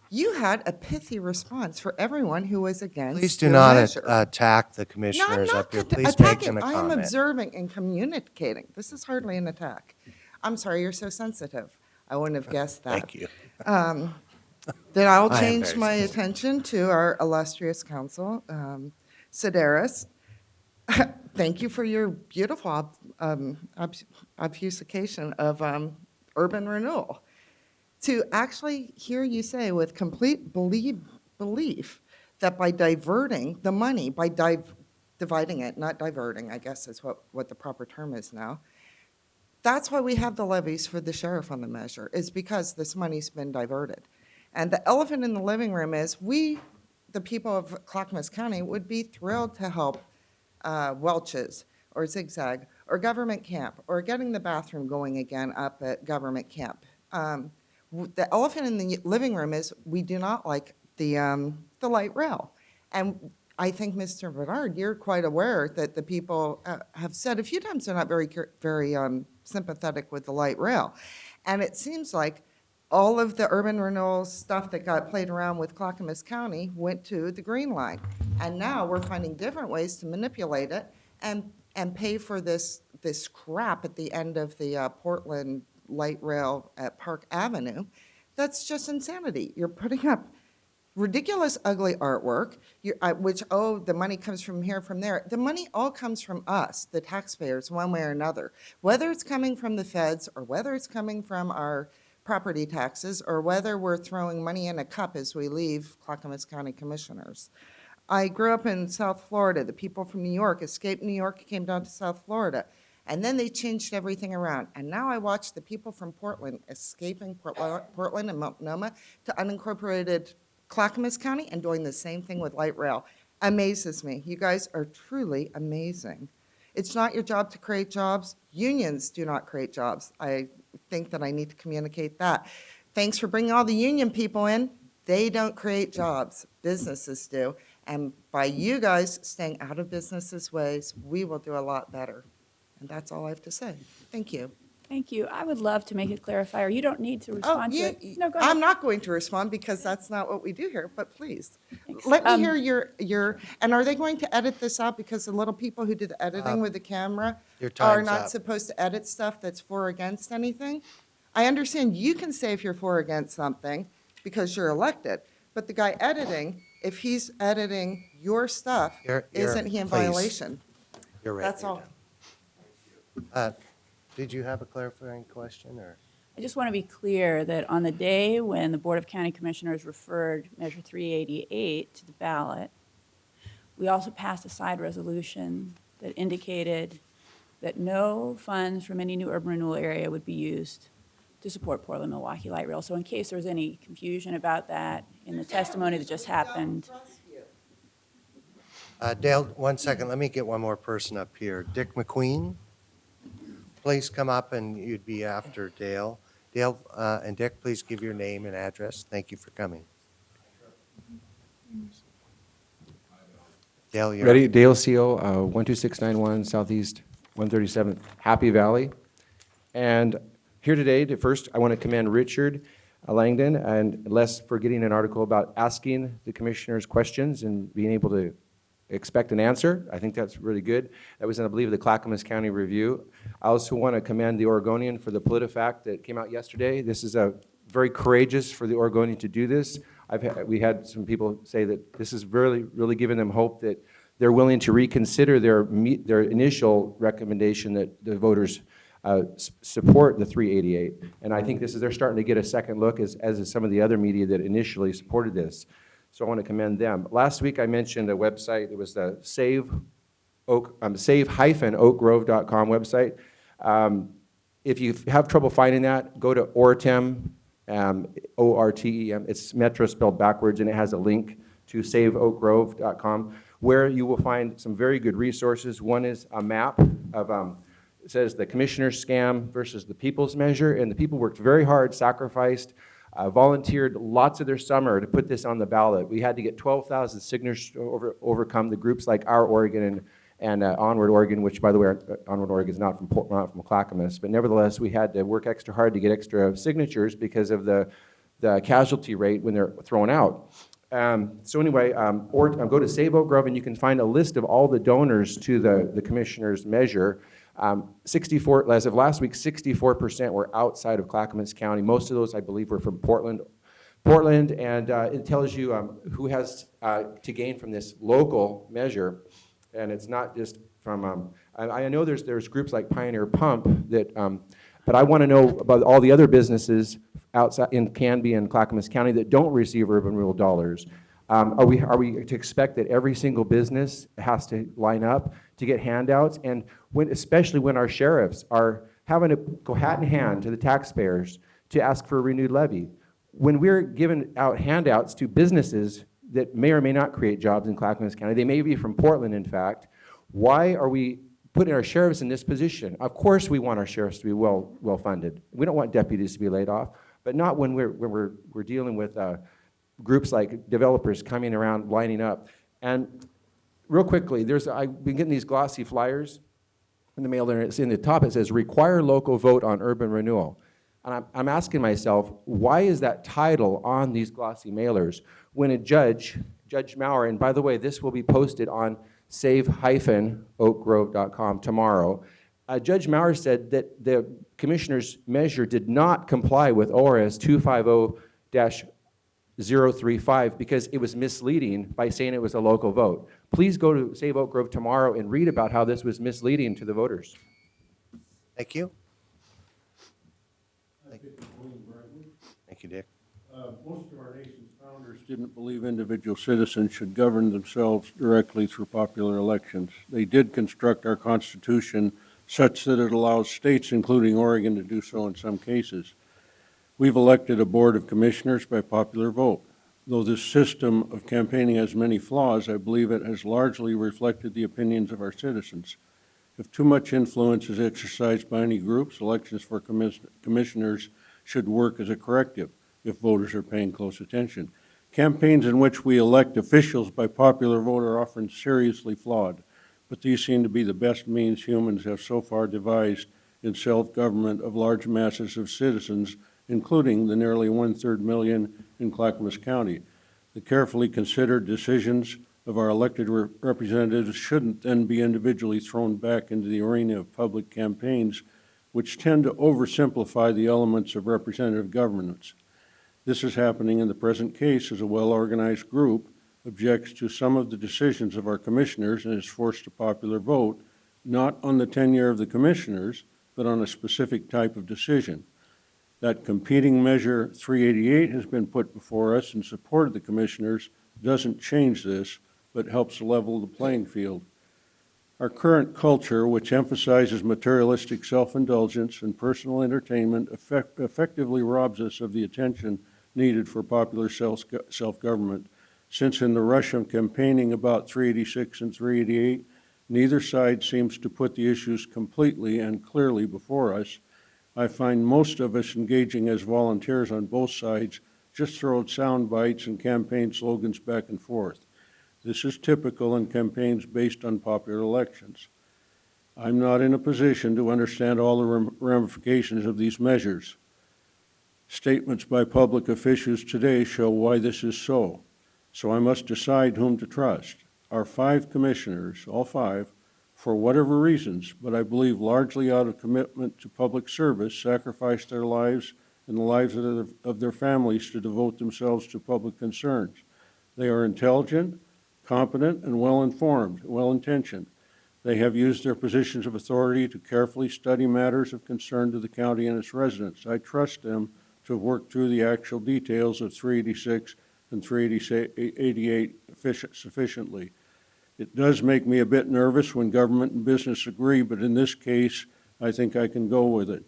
you had a pithy response for everyone who was against Please do your not measure. attack the No, I'm commissioners not up here. Please make attacking. them a I am comment. observing and communicating. This is hardly an attack. I'm sorry you're so sensitive. I wouldn't have guessed that. Thank you. Then I'll I am change very my sensitive. attention to our illustrious council, Sedaris. Thank you for your beautiful obfuscation of urban renewal. To actually hear you say with complete belief that by diverting the money, by dividing it, not diverting, I guess is what the proper term is now, that's why we have the levies for the sheriff on the measure, is because this money's been diverted. And the elephant in the living room is we, the people of Clackamas County, would be thrilled to help Welch's or Zigzag or Government Camp or getting the bathroom going again up at Government Camp. The elephant in the living room is we do not like the light rail. And I think, Mr. Bernard, you're quite aware that the people have said a few times they're not very sympathetic with the light rail. And it seems like all of the urban renewal stuff that got played around with Clackamas County went to the Green Line. And now we're finding different ways to manipulate it and pay for this crap at the end of the Portland light rail at Park Avenue. That's just insanity. You're putting up ridiculous, ugly artwork, which, the money comes from here, from there. The money all comes from us, the taxpayers, one way or another. Whether it's coming from the feds or whether it's coming from our property taxes or whether we're throwing money in a cup as we leave Clackamas County Commissioners. I grew up in South Florida. The people from New York escaped New York, came down to South Florida. And then they changed everything around. And now I watch the people from Portland escaping Portland and Multnomah to unincorporated Clackamas County and doing the same thing with light rail. Amazes me. You guys are truly amazing. It's not your job to create jobs. Unions do not create jobs. I think that I need to communicate that. Thanks for bringing all the union people in. They don't create jobs. Businesses do. And by you guys staying out of businesses' ways, we will do a lot better. And that's all I have to say. Thank you. Thank you. I would love to make a clarifier. You don't need to respond to it. No, go ahead. I'm not going to respond because that's not what we do here, but please. Let me hear your, and are they going to edit this out because the little people who do the editing with the camera Your are time's not up. supposed to edit stuff that's for or against anything? I understand you can say if you're for or against something because you're elected, but the guy editing, if he's editing your stuff, isn't he in please. violation? You're right. That's all. Did you have a clarifying question, or? I just want to be clear that on the day when the Board of County Commissioners referred Measure 388 to the ballot, we also passed a side resolution that indicated that no funds from any new urban renewal area would be used to support Portland Milwaukee Light Rail. So in case there's any confusion about that in the testimony that just happened. Dale, 1 second. Let me get one more person up here. Dick McQueen, please come up, and you'd be after Dale. Dale and Dick, please give your name and address. Thank you for coming. Dale, you're Ready? Dale Seal, 12691 Southeast 137th, Happy Valley. And here today, first, I want to commend Richard Langdon and Les for getting an article about asking the commissioners questions and being able to expect an answer. I think that's really good. That was in, I believe, the Clackamas County Review. I also want to commend the Oregonian for the PolitiFact that came out yesterday. This is very courageous for the Oregonian to do this. We had some people say that this is really giving them hope that they're willing to reconsider their initial recommendation that the voters support the 388. And I think they're starting to get a second look, as is some of the other media that initially supported this. So I want to commend them. Last week I mentioned a website. It was the save-oakgrove.com website. If you have trouble finding that, go to ORTEM, O-R-T-E-M. It's Metro spelled backwards, and it has a link to saveoakgrove.com, where you will find some very good resources. One is a map of says the commissioner's scam versus the people's measure, and the people worked very hard, sacrificed, volunteered lots of their summer to put this on the ballot. We had to get 12,000 signatures to overcome the groups like Our Oregon and Onward Oregon, which, by the way, Onward Oregon is not from Clackamas, but nevertheless, we had to work extra hard to get extra signatures because of the casualty rate when they're thrown out. So anyway, or go to Save Oak Grove and you can find a list of all the donors to the commissioner's measure. 64, as of last week, 64% were outside of Clackamas County. Most of those, I believe, were from Portland, and it tells you who has to gain from this local measure, and it's not just from, I know there's groups like Pioneer Pump that, but I want to know about all the other businesses outside in Canby and Clackamas County that don't receive urban renewal dollars. Are we to expect that every single business has to line up to get handouts? And especially when our sheriffs are having to go hat in hand to the taxpayers to ask for a renewed levy. When we're giving out handouts to businesses that may or may not create jobs in Clackamas County, they may be from Portland, in fact, why are we putting our sheriffs in this position? Of course we want our sheriffs to be well funded. We don't want deputies to be laid off, but not when we're dealing with groups like developers coming around, lining up. And real quickly, I've been getting these glossy flyers in the mail there, and it's in the top, it says, require local vote on urban renewal. And I'm asking myself, why is that title on these glossy mailers when a Judge Maurer, and by the way, this will be posted on save-oakgrove.com tomorrow, Judge Maurer said that the commissioner's measure did not comply with ORS 250-035 because it was misleading by saying it was a local vote. Please go to Save Oak Grove tomorrow and read about how this was misleading to the voters. Thank you. Thank you, Dick. Most of our nation's founders didn't believe individual citizens should govern themselves directly through popular elections. They did construct our Constitution such that it allows states, including Oregon, to do so in some cases. We've elected a board of commissioners by popular vote. Though this system of campaigning has many flaws, I believe it has largely reflected the opinions of our citizens. If too much influence is exercised by any groups, elections for commissioners should work as a corrective if voters are paying close attention. Campaigns in which we elect officials by popular vote are often seriously flawed, but these seem to be the best means humans have so far devised in self-government of large masses of citizens, including the nearly 1/3 million in Clackamas County. The carefully considered decisions of our elected representatives shouldn't then be individually thrown back into the arena of public campaigns, which tend to oversimplify the elements of representative governance. This is happening in the present case as a well-organized group objects to some of the decisions of our commissioners and is forced to popular vote, not on the tenure of the commissioners, but on a specific type of decision. That competing measure 388 has been put before us in support of the commissioners doesn't change this, but helps level the playing field. Our current culture, which emphasizes materialistic self-indulgence and personal entertainment, effectively robs us of the attention needed for popular self-government. Since in the rush of campaigning about 386 and 388, neither side seems to put the issues completely and clearly before us, I find most of us engaging as volunteers on both sides just throw out sound bites and campaign slogans back and forth. This is typical in campaigns based on popular elections. I'm not in a position to understand all the ramifications of these measures. Statements by public officials today show why this is so. So I must decide whom to trust. Our 5 commissioners, all 5, for whatever reasons, but I believe largely out of commitment to public service, sacrificed their lives and the lives of their families to devote themselves to public concerns. They are intelligent, competent, and well-informed, well-intentioned. They have used their positions of authority to carefully study matters of concern to the county and its residents. I trust them to have worked through the actual details of 386 and 388 sufficiently. It does make me a bit nervous when government and business agree, but in this case, I think I can go with it.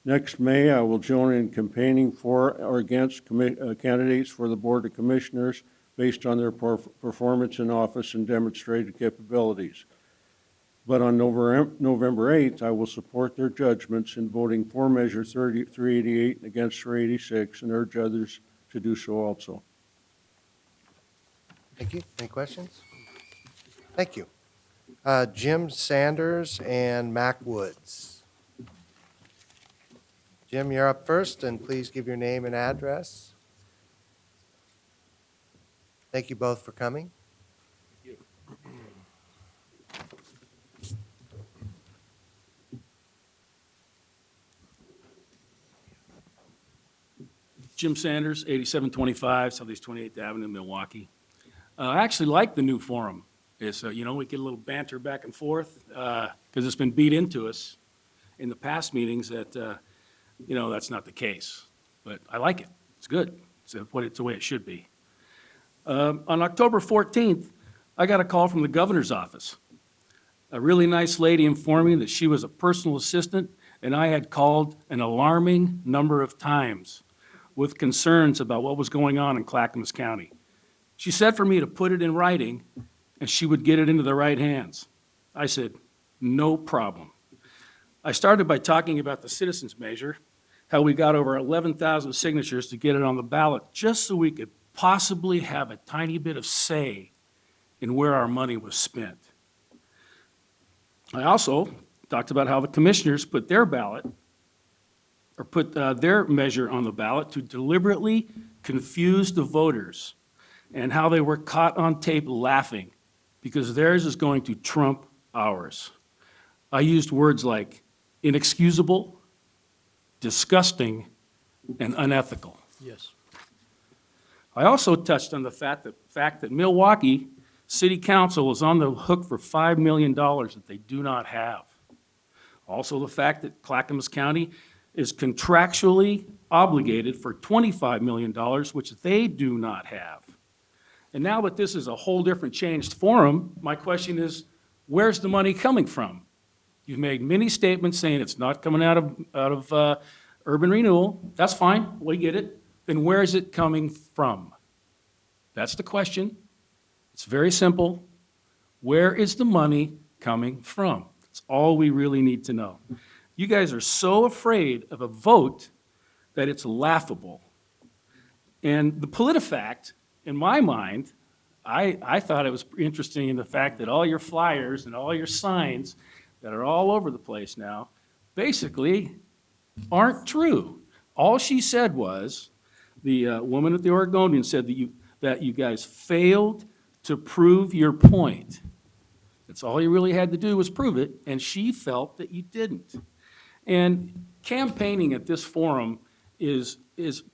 Next May, I will join in campaigning for or against candidates for the Board of Commissioners based on their performance in office and demonstrated capabilities. But on November 8th, I will support their judgments in voting for Measure 388 and against 386 and urge others to do so also. Thank you. Any questions? Thank you. Jim Sanders and Mac Woods. Jim, you're up first, and please give your name and address. Thank you both for coming. Jim Sanders, 8725 Southeast 28th Avenue, Milwaukee. I actually like the new forum. It's, we get a little banter back and forth because it's been beat into us in the past meetings that, that's not the case. But I like it. It's good. It's the way it should be. On October 14th, I got a call from the governor's office. A really nice lady informed me that she was a personal assistant, and I had called an alarming number of times with concerns about what was going on in Clackamas County. She said for me to put it in writing, and she would get it into the right hands. I said, no problem. I started by talking about the citizens measure, how we got over 11,000 signatures to get it on the ballot, just so we could possibly have a tiny bit of say in where our money was spent. I also talked about how the commissioners put their ballot or put their measure on the ballot to deliberately confuse the voters and how they were caught on tape laughing because theirs is going to trump ours. I used words like inexcusable, disgusting, and unethical. Yes. I also touched on the fact that Milwaukee City Council is on the hook for $5 million that they do not have. Also the fact that Clackamas County is contractually obligated for $25 million, which they do not have. And now that this is a whole different changed forum, my question is, where's the money coming from? You've made many statements saying it's not coming out of urban renewal. That's fine, we get it. Then where is it coming from? That's the question. It's very simple. Where is the money coming from? That's all we really need to know. You guys are so afraid of a vote that it's laughable. And the PolitiFact, in my mind, I thought it was interesting in the fact that all your flyers and all your signs that are all over the place now basically aren't true. All she said was, the woman at the Oregonian said that you guys failed to prove your point. That's all you really had to do was prove it, and she felt that you didn't. And campaigning at this forum is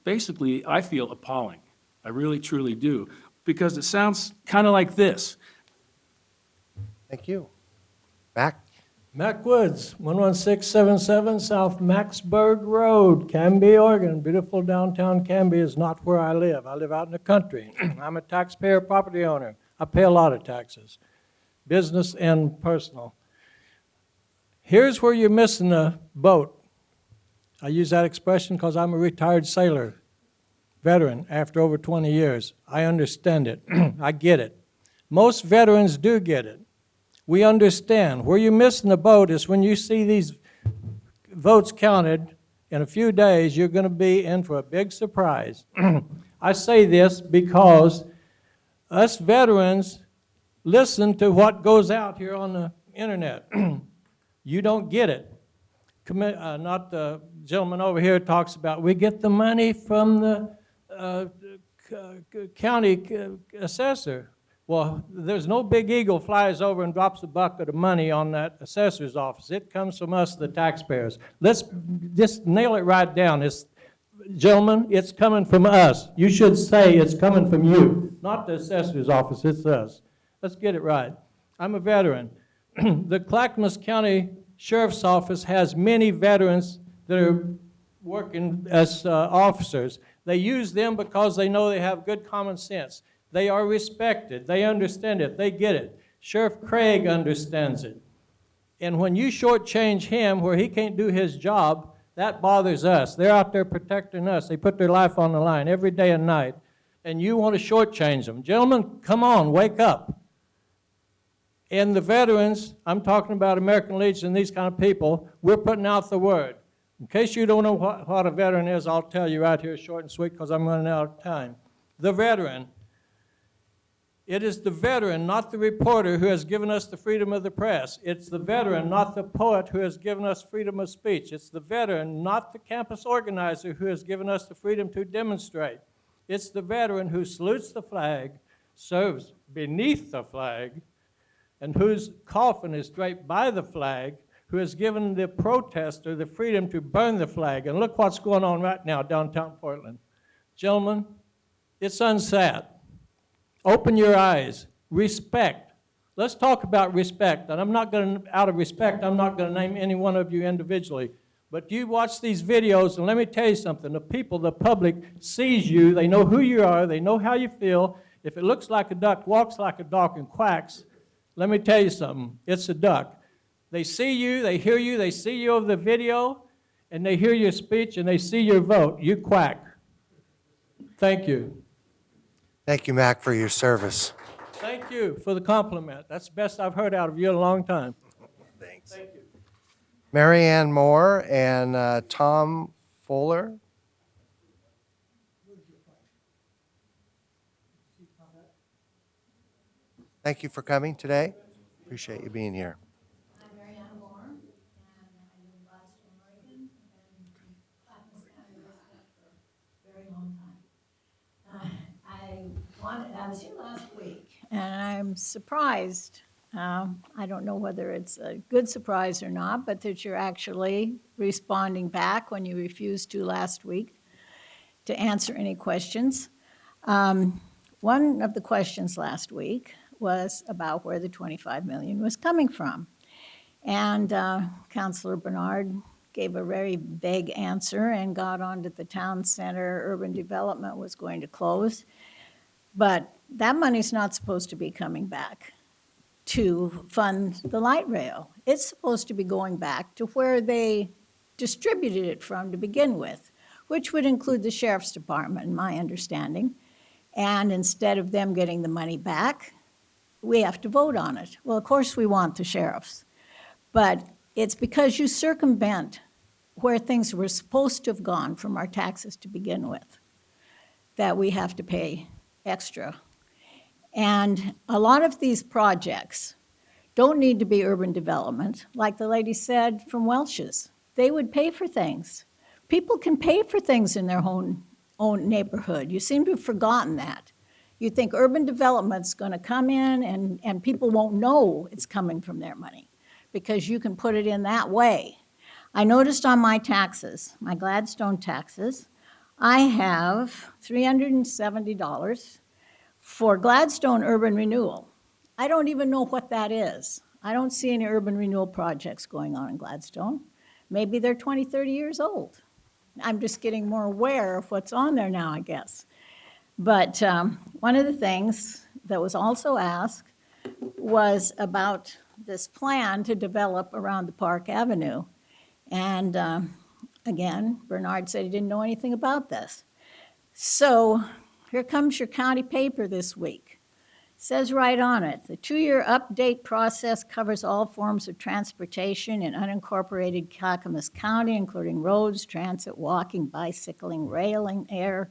basically, I feel, appalling. I really, truly do, because it sounds kind of like this. Thank you. Mac? Mac Woods, 11677 South Maxburg Road, Canby, Oregon. Beautiful downtown Canby is not where I live. I live out in the country. I'm a taxpayer property owner. I pay a lot of taxes, business and personal. Here's where you're missing the boat. I use that expression because I'm a retired sailor, veteran, after over 20 years. I understand it. I get it. Most veterans do get it. We understand. Where you're missing the boat is when you see these votes counted in a few days, you're going to be in for a big surprise. I say this because us veterans listen to what goes out here on the internet. You don't get it. Not the gentleman over here talks about, we get the money from the county assessor. Well, there's no big eagle flies over and drops a bucket of money on that assessor's office. It comes from us, the taxpayers. Let's just nail it right down. Gentlemen, it's coming from us. You should say it's coming from you, not the assessor's office, it's us. Let's get it right. I'm a veteran. The Clackamas County Sheriff's Office has many veterans that are working as officers. They use them because they know they have good common sense. They are respected. They understand it. They get it. Sheriff Craig understands it. And when you shortchange him where he can't do his job, that bothers us. They're out there protecting us. They put their life on the line every day and night. And you want to shortchange them. Gentlemen, come on, wake up. And the veterans, I'm talking about American Legion, these kind of people, we're putting out the word. In case you don't know what a veteran is, I'll tell you right here, short and sweet, because I'm running out of time. The veteran. It is the veteran, not the reporter, who has given us the freedom of the press. It's the veteran, not the poet, who has given us freedom of speech. It's the veteran, not the campus organizer, who has given us the freedom to demonstrate. It's the veteran who salutes the flag, serves beneath the flag, and whose coffin is draped by the flag, who has given the protester the freedom to burn the flag. And look what's going on right now downtown Portland. Gentlemen, it's unsat. Open your eyes. Respect. Let's talk about respect. And I'm not going to, out of respect, I'm not going to name any one of you individually. But you watch these videos, and let me tell you something. The people, the public, sees you. They know who you are. They know how you feel. If it looks like a duck, walks like a dog, and quacks, let me tell you something. It's a duck. They see you. They hear you. They see you over the video, and they hear your speech, and they see your vote. You quack. Thank you. Thank you, Mac, for your service. Thank you for the compliment. That's the best I've heard out of you in a long time. Thanks. Thank you. Mary Ann Moore and Tom Fuller. Thank you for coming today. Appreciate you being here. I'm Mary Ann Moore, and I live in Gladstone, Oregon. I've been in Clackamas County resident for a very long time. I was here last week, and I'm surprised. I don't know whether it's a good surprise or not, but that you're actually responding back when you refused to last week to answer any questions. One of the questions last week was about where the $25 million was coming from. And Councilor Bernard gave a very vague answer and got on to the town center urban development was going to close. But that money's not supposed to be coming back to fund the light rail. It's supposed to be going back to where they distributed it from to begin with, which would include the sheriff's department, in my understanding. And instead of them getting the money back, we have to vote on it. Well, of course we want the sheriffs, but it's because you circumvent where things were supposed to have gone from our taxes to begin with that we have to pay extra. And a lot of these projects don't need to be urban development. Like the lady said from Welch's, they would pay for things. People can pay for things in their own neighborhood. You seem to have forgotten that. You think urban development's going to come in and people won't know it's coming from their money because you can put it in that way. I noticed on my taxes, my Gladstone taxes, I have $370 for Gladstone urban renewal. I don't even know what that is. I don't see any urban renewal projects going on in Gladstone. Maybe they're 20, 30 years old. I'm just getting more aware of what's on there now, I guess. But one of the things that was also asked was about this plan to develop around the Park Avenue. And again, Bernard said he didn't know anything about this. So here comes your county paper this week. It says right on it, the 2-year update process covers all forms of transportation in unincorporated Clackamas County, including roads, transit, walking, bicycling, railing, air,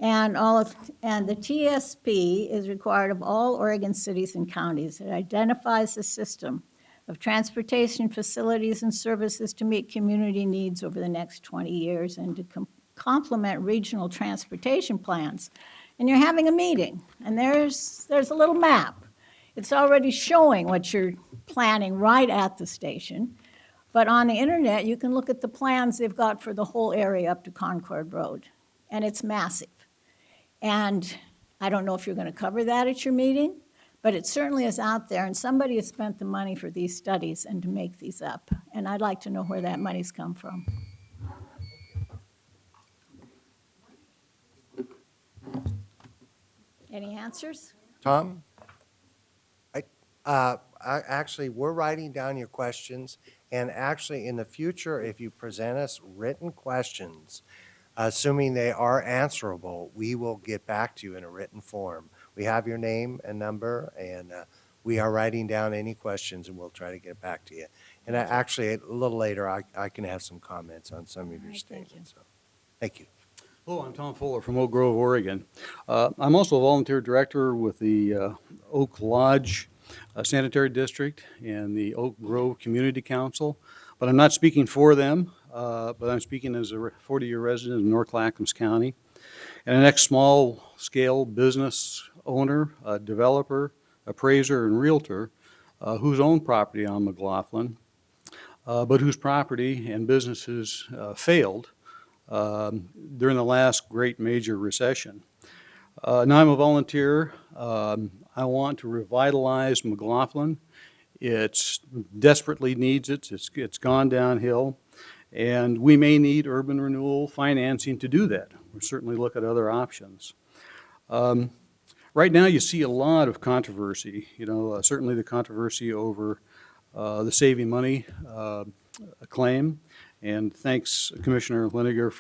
and the TSP is required of all Oregon cities and counties. It identifies the system of transportation facilities and services to meet community needs over the next 20 years and to complement regional transportation plans. And you're having a meeting, and there's a little map. It's already showing what you're planning right at the station. But on the internet, you can look at the plans they've got for the whole area up to Concord Road, and it's massive. And I don't know if you're going to cover that at your meeting, but it certainly is out there, and somebody has spent the money for these studies and to make these up. And I'd like to know where that money's come from. Any answers? Tom? Actually, we're writing down your questions, and actually, in the future, if you present us written questions, assuming they are answerable, we will get back to you in a written form. We have your name and number, and we are writing down any questions, and we'll try to get back to you. And actually, a little later, I can have some comments on some of your statements. So, thank you. Hello, I'm Tom Fuller from Oak Grove, Oregon. I'm also a volunteer director with the Oak Lodge Sanitary District and the Oak Grove Community Council, but I'm not speaking for them, but I'm speaking as a 40-year resident of North Clackamas County and an ex-small-scale business owner, a developer, appraiser, and realtor who's owned property on McLaughlin, but whose property and businesses failed during the last great major recession. Now I'm a volunteer. I want to revitalize McLaughlin. It desperately needs it. It's gone downhill. And we may need urban renewal financing to do that. We'll certainly look at other options. Right now you see a lot of controversy. Certainly the controversy over the saving money claim. And thanks, Commissioner Liniger,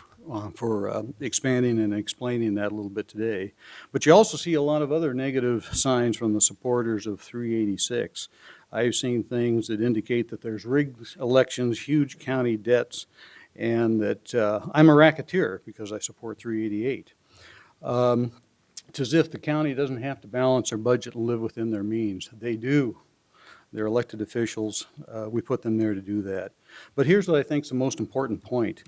for expanding and explaining that a little bit today. But you also see a lot of other negative signs from the supporters of 386. I've seen things that indicate that there's rigged elections, huge county debts, and that I'm a racketeer because I support 388. It's as if the county doesn't have to balance their budget and live within their means. They do. They're elected officials. We put them there to do that. But here's what I think is the most important point,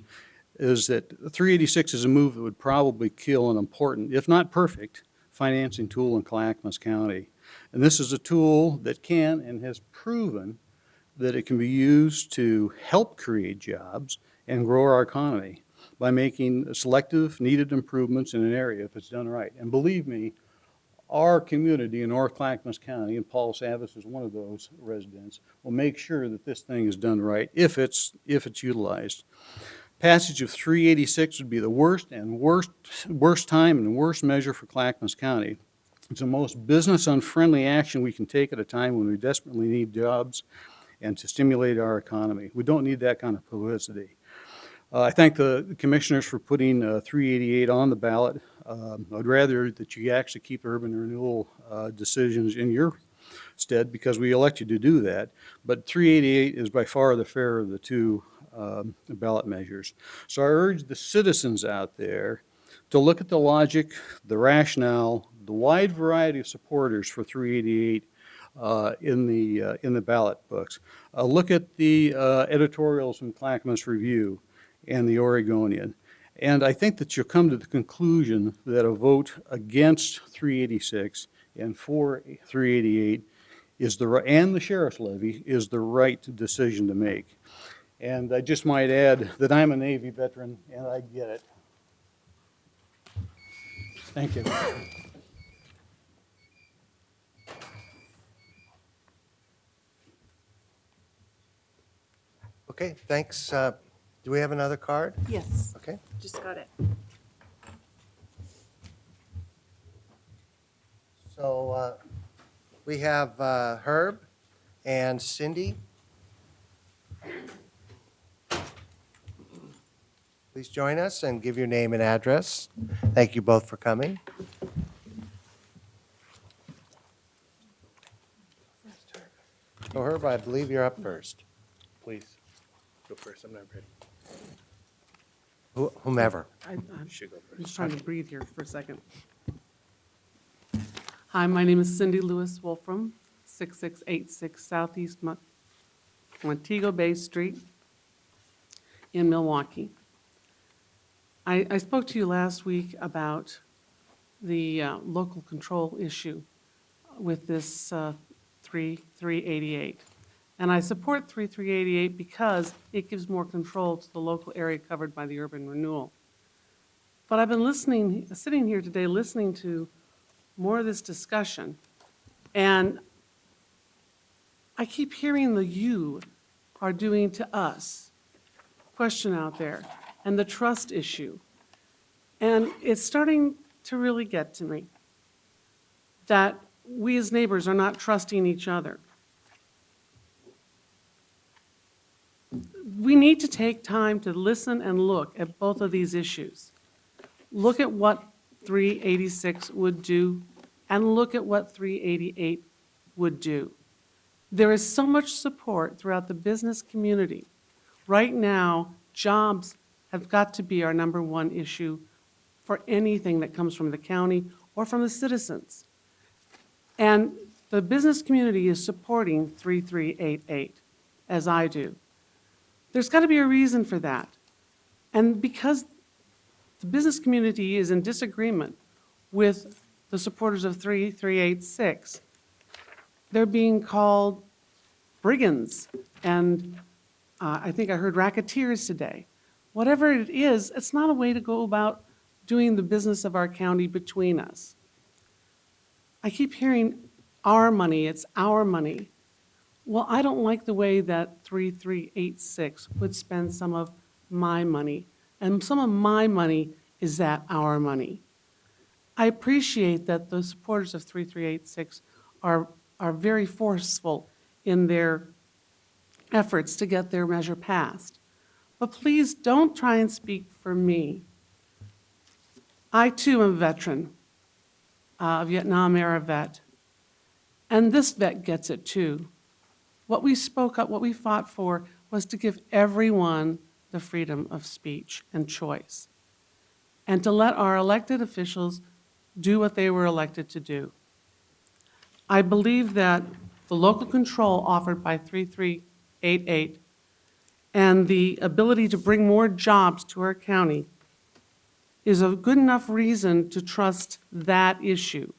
is that 386 is a move that would probably kill an important, if not perfect, financing tool in Clackamas County. And this is a tool that can and has proven that it can be used to help create jobs and grow our economy by making selective, needed improvements in an area if it's done right. And believe me, our community in North Clackamas County, and Paul Savas is one of those residents, will make sure that this thing is done right if it's utilized. Passage of 386 would be the worst time and worst measure for Clackamas County. It's the most business-unfriendly action we can take at a time when we desperately need jobs and to stimulate our economy. We don't need that kind of publicity. I thank the commissioners for putting 388 on the ballot. I'd rather that you actually keep urban renewal decisions in your stead because we elect you to do that. But 388 is by far the fairer of the two ballot measures. So I urge the citizens out there to look at the logic, the rationale, the wide variety of supporters for 388 in the ballot books. Look at the editorials from Clackamas Review and the Oregonian. And I think that you'll come to the conclusion that a vote against 386 and for 388 and the sheriff's levy is the right decision to make. And I just might add that I'm a Navy veteran and I get it. Thank you. Okay, thanks. Do we have another card? Yes. Okay. Just got it. So we have Herb and Cindy. Please join us and give your name and address. Thank you both for coming. So Herb, I believe you're up first. Please, go first. I'm not ready. Whomever. I'm just trying to breathe here for a second. Hi, my name is Cindy Lewis Wolfram, 6686 Southeast Montego Bay Street in Milwaukee. I spoke to you last week about the local control issue with this 3388. And I support 3388 because it gives more control to the local area covered by the urban renewal. But I've been sitting here today listening to more of this discussion, and I keep hearing the "you are doing to us" question out there, and the trust issue. And it's starting to really get to me that we as neighbors are not trusting each other. We need to take time to listen and look at both of these issues. Look at what 386 would do and look at what 388 would do. There is so much support throughout the business community. Right now, jobs have got to be our number one issue for anything that comes from the county or from the citizens. And the business community is supporting 3388, as I do. There's got to be a reason for that. And because the business community is in disagreement with the supporters of 3386, they're being called brigands, and I think I heard racketeers today. Whatever it is, it's not a way to go about doing the business of our county between us. I keep hearing our money, it's our money. Well, I don't like the way that 3386 would spend some of my money, and some of my money is that our money. I appreciate that the supporters of 3386 are very forceful in their efforts to get their measure passed. But please don't try and speak for me. I too am a veteran, a Vietnam era vet, and this vet gets it too. What we spoke up, what we fought for was to give everyone the freedom of speech and choice, and to let our elected officials do what they were elected to do. I believe that the local control offered by 3388 and the ability to bring more jobs to our county is a good enough reason to trust that issue.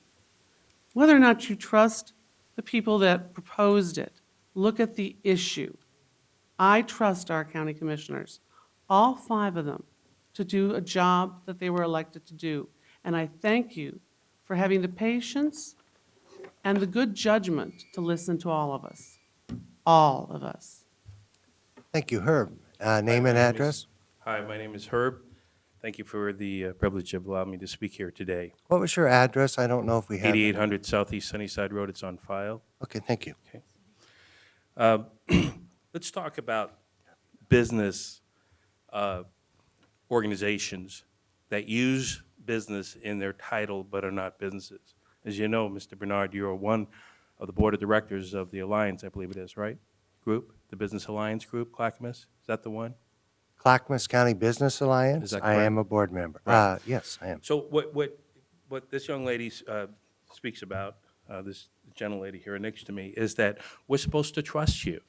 Whether or not you trust the people that proposed it, look at the issue. I trust our county commissioners, all 5 of them, to do a job that they were elected to do. And I thank you for having the patience and the good judgment to listen to all of us. All of us. Thank you, Herb. Name and address? Hi, my name is Herb. Thank you for the privilege of allowing me to speak here today. What was your address? I don't know if we have it. 8800 Southeast Sunnyside Road, it's on file. Okay, thank you. Let's talk about business organizations that use business in their title but are not businesses. As you know, Mr. Bernard, you are one of the board of directors of the Alliance, I believe it is, right? Group, the Business Alliance Group, Clackamas, is that the one? Clackamas County Business Alliance? Is that I correct? am a board member. Right. Yes, I am. So what this young lady speaks about, this gentlelady here next to me, is that we're supposed to trust you.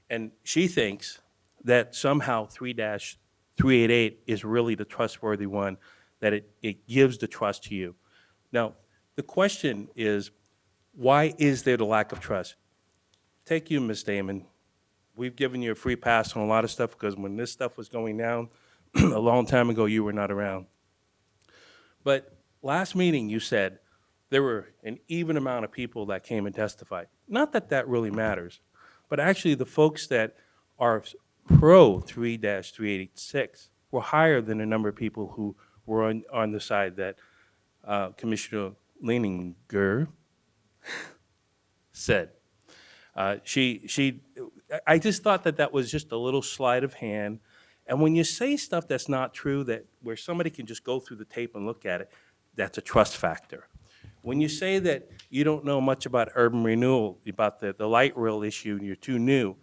And she thinks that somehow 3-388 is really the trustworthy one, that it gives the trust to you. Now, the question is, why is there the lack of trust? Take you, Ms. Damon. We've given you a free pass on a lot of stuff because when this stuff was going down a long time ago, you were not around. But last meeting, you said there were an even amount of people that came and testified. Not that that really matters, but actually the folks that are pro 3-386 were higher than the number of people who were on the side that Commissioner Leninger said. I just thought that that was just a little sleight of hand. And when you say stuff that's not true, that where somebody can just go through the tape and look at it, that's a trust factor. When you say that you don't know much about urban renewal, about the light rail issue, and you're too new,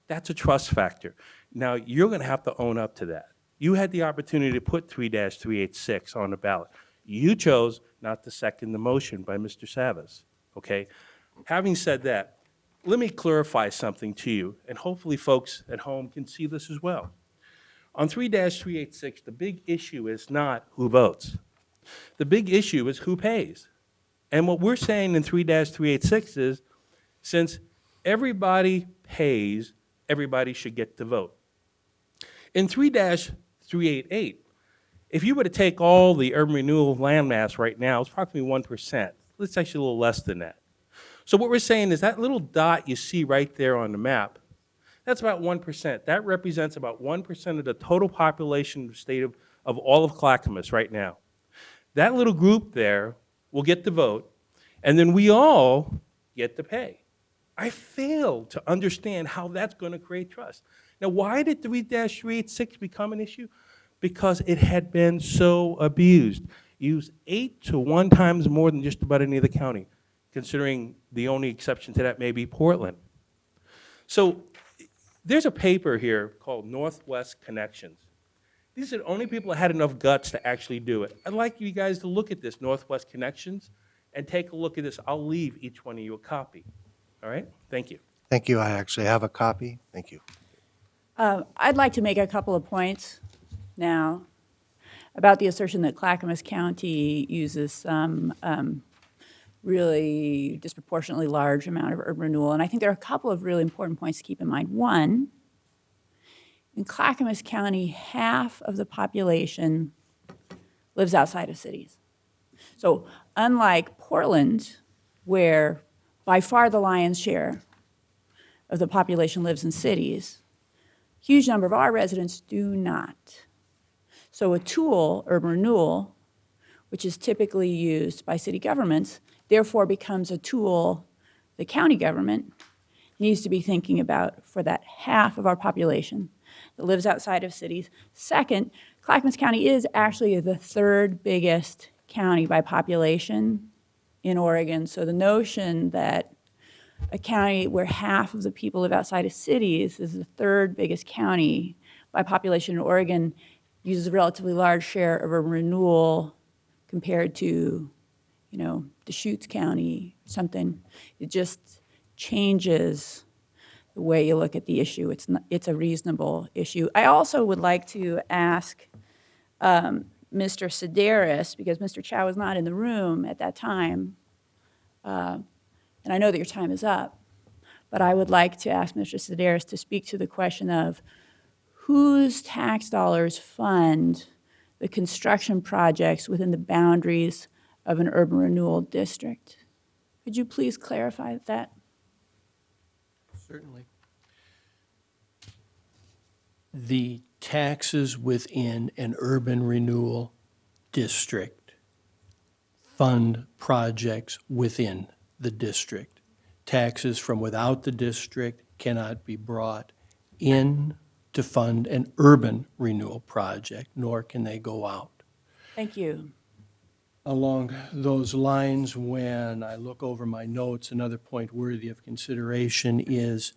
that's a trust factor. Now, you're going to have to own up to that. You had the opportunity to put 3-386 on the ballot. You chose not to second the motion by Mr. Savas, okay? Having said that, let me clarify something to you, and hopefully folks at home can see this as well. On 3-386, the big issue is not who votes. The big issue is who pays. And what we're saying in 3-386 is, since everybody pays, everybody should get to vote. In 3-388, if you were to take all the urban renewal landmass right now, it's approximately 1%. It's actually a little less than that. So what we're saying is that little dot you see right there on the map, that's about 1%. That represents about 1% of the total population of the state of all of Clackamas right now. That little group there will get the vote, and then we all get to pay. I fail to understand how that's going to create trust. Now, why did 3-386 become an issue? Because it had been so abused. Used 8 to 1 times more than just about any other county. considering the only exception to that may be Portland. So there's a paper here called Northwest Connections. These are the only people that had enough guts to actually do it. I'd like you guys to look at this, Northwest Connections, and take a look at this. I'll leave each one of you a copy. All right? Thank you. Thank you. I actually have a copy. Thank you. I'd like to make a couple of points now about the assertion that Clackamas County uses some really disproportionately large amount of urban renewal. And I think there are a couple of really important points to keep in mind. One, in Clackamas County, half of the population lives outside of cities. So unlike Portland, where by far the lion's share of the population lives in cities, huge number of our residents do not. So a tool, urban renewal, which is typically used by city governments, therefore becomes a tool the county government needs to be thinking about for that half of our population that lives outside of cities. Second, Clackamas County is actually the third biggest county by population in Oregon. So the notion that a county where half of the people live outside of cities is the third biggest county by population in Oregon uses a relatively large share of urban renewal compared to, you know, Deschutes County, something. It just changes the way you look at the issue. It's a reasonable issue. I also would like to ask Mr. Sedaris, because Mr. Chow was not in the room at that time, and I know that your time is up, but I would like to ask Mr. Sedaris to speak to the question of whose tax dollars fund the construction projects within the boundaries of an urban renewal district. Could you please clarify that? Certainly. The taxes within an urban renewal district fund projects within the district. Taxes from without the district cannot be brought in to fund an urban renewal project, nor can they go out. Thank you. Along those lines, when I look over my notes, another point worthy of consideration is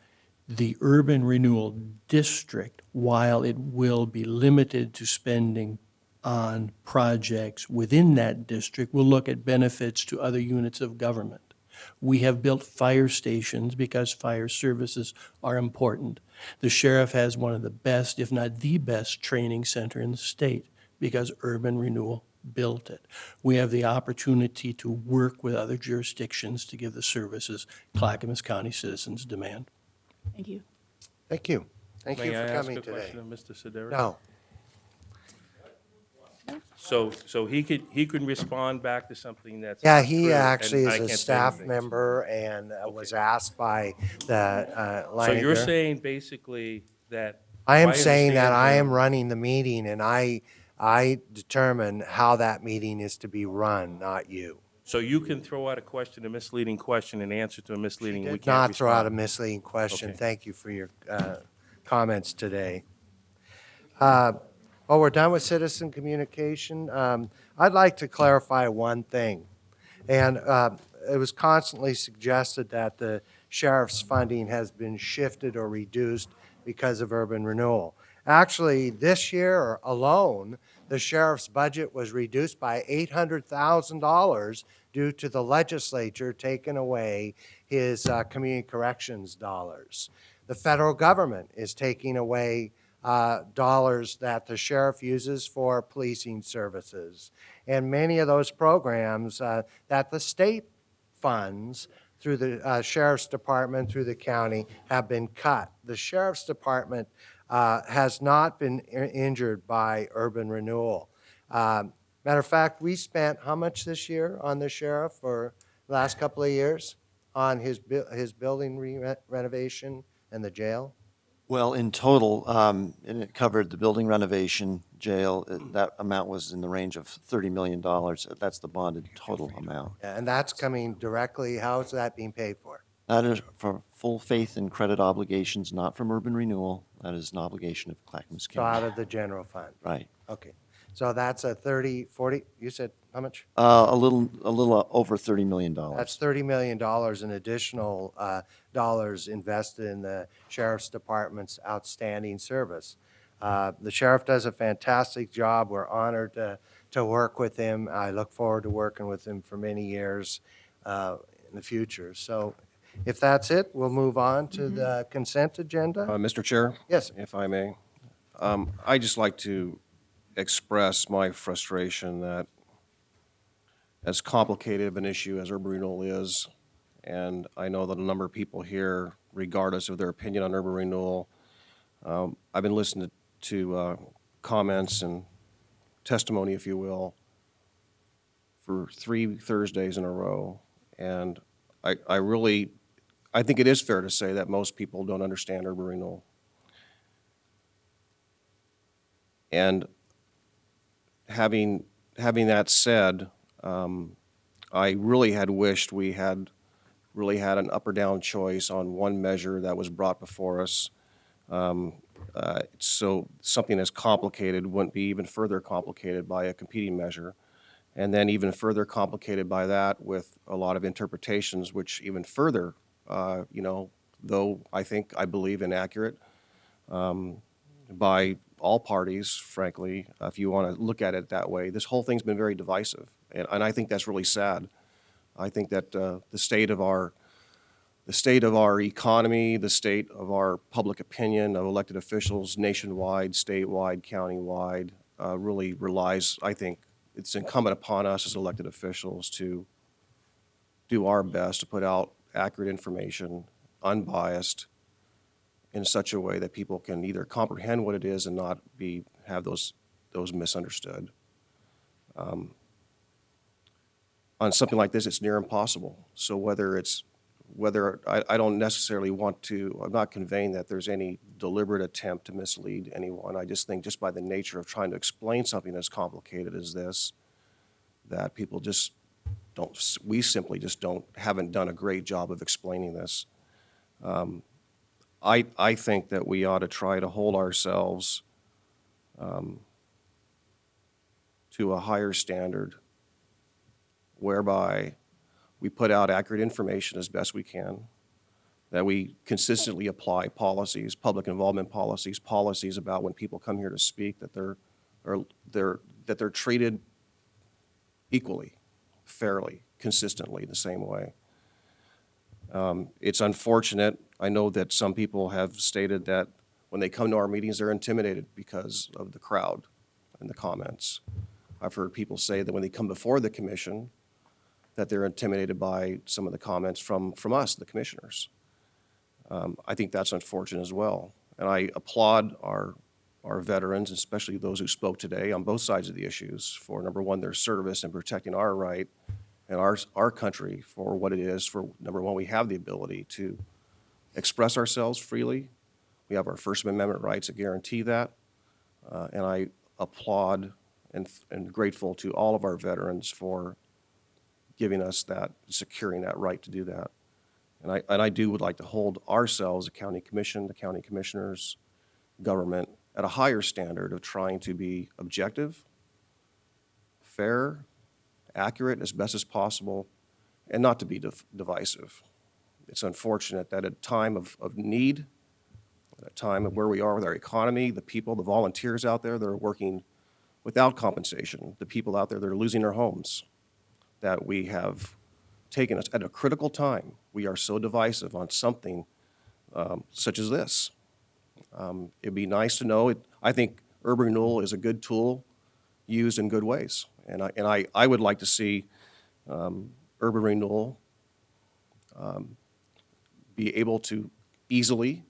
the urban renewal district, while it will be limited to spending on projects within that district, will look at benefits to other units of government. We have built fire stations because fire services are important. The sheriff has one of the best, if not the best, training center in the state because urban renewal built it. We have the opportunity to work with other jurisdictions to give the services Clackamas County citizens demand. Thank you. Thank you. Thank you May I for ask coming a today. question of Mr. Sedaris? No. So he could respond back to something that's Yeah, not he true, actually and I is a can't say staff anything. member and was asked by the So you're Leininger. saying basically that. I am if saying that understand I am him- running the meeting and I determine how that meeting is to be run, not you. So you can throw out a question, a misleading question, and answer to a misleading, we Did can't not throw out a respond. misleading question. Okay. Thank you for your comments today. We're done with citizen communication. I'd like to clarify one thing. And it was constantly suggested that the sheriff's funding has been shifted or reduced because of urban renewal. Actually, this year alone, the sheriff's budget was reduced by $800,000 due to the legislature taking away his community corrections dollars. The federal government is taking away dollars that the sheriff uses for policing services. And many of those programs that the state funds through the sheriff's department, through the county, have been cut. The sheriff's department has not been injured by urban renewal. Matter of fact, we spent how much this year on the sheriff for the last couple of years on his building renovation and the jail? Well, in total, and it covered the building renovation, jail, that amount was in the range of $30 million. That's the bonded total amount. Yeah, and that's coming directly, how is that being paid for? That is for full faith and credit obligations, not from urban renewal. That is an obligation of Clackamas So out County. of the general fund? Right. Okay. So that's a 30, 40, you said how much? A little over $30 million. That's $30 million in additional dollars invested in the sheriff's department's outstanding service. The sheriff does a fantastic job. We're honored to work with him. I look forward to working with him for many years in the future. So if that's it, we'll move on to the consent agenda. Mr. Chair? Yes. If I may. I'd just like to express my frustration that as complicated of an issue as urban renewal is, and I know that a number of people here, regardless of their opinion on urban renewal, I've been listening to comments and testimony, if you will, for 3 Thursdays in a row. And I think it is fair to say that most people don't understand urban renewal. And having that said, I really had wished we had really had an up or down choice on one measure that was brought before us. So something as complicated wouldn't be even further complicated by a competing measure. And then even further complicated by that with a lot of interpretations, which even further, though I believe inaccurate, by all parties, frankly, if you want to look at it that way. This whole thing's been very divisive, and I think that's really sad. I think that the state of our economy, the state of our public opinion of elected officials nationwide, statewide, countywide, really relies, I think, it's incumbent upon us as elected officials to do our best to put out accurate information, unbiased, in such a way that people can either comprehend what it is and not have those misunderstood. On something like this, it's near impossible. So I don't necessarily I'm not conveying that there's any deliberate attempt to mislead anyone. I just think just by the nature of trying to explain something as complicated as this, that people just we simply just haven't done a great job of explaining this. I think that we ought to try to hold ourselves to a higher standard whereby we put out accurate information as best we can, that we consistently apply policies, public involvement policies about when people come here to speak, that they're treated equally, fairly, consistently, the same way. It's unfortunate. I know that some people have stated that when they come to our meetings, they're intimidated because of the crowd and the comments. I've heard people say that when they come before the commission, that they're intimidated by some of the comments from us, the commissioners. I think that's unfortunate as well. And I applaud our veterans, especially those who spoke today on both sides of the issues, for, number one, their service in protecting our right and our country for what it is. For, number one, we have the ability to express ourselves freely. We have our First Amendment rights that guarantee that. And I applaud and grateful to all of our veterans for giving us that, securing that right to do that. And I would like to hold ourselves, the county commission, the county commissioners, government, at a higher standard of trying to be objective, fair, accurate as best as possible, and not to be divisive. It's unfortunate that at a time of need, at a time of where we are with our economy, the people, the volunteers out there that are working without compensation, the people out there that are losing their homes, that we have taken us at a critical time. We are so divisive on something such as this. It'd be nice to know. I think urban renewal is a good tool used in good ways. And I would like to see urban renewal be able to easily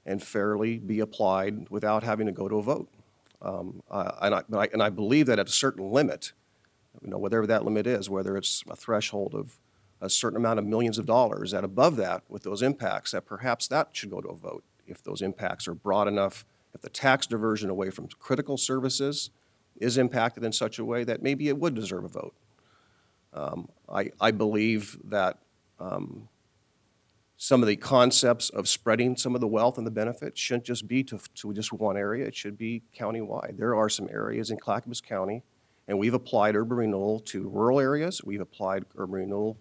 and fairly be applied without having to go to a vote. And I believe that at a certain limit, whatever that limit is, whether it's a threshold of a certain amount of millions of dollars, that above that, with those impacts, that perhaps that should go to a vote if those impacts are broad enough, if the tax diversion away from critical services is impacted in such a way that maybe it would deserve a vote. I believe that some of the concepts of spreading some of the wealth and the benefits shouldn't just be to just one area, it should be countywide. There are some areas in Clackamas County, and we've applied urban renewal to rural areas, we've applied urban renewal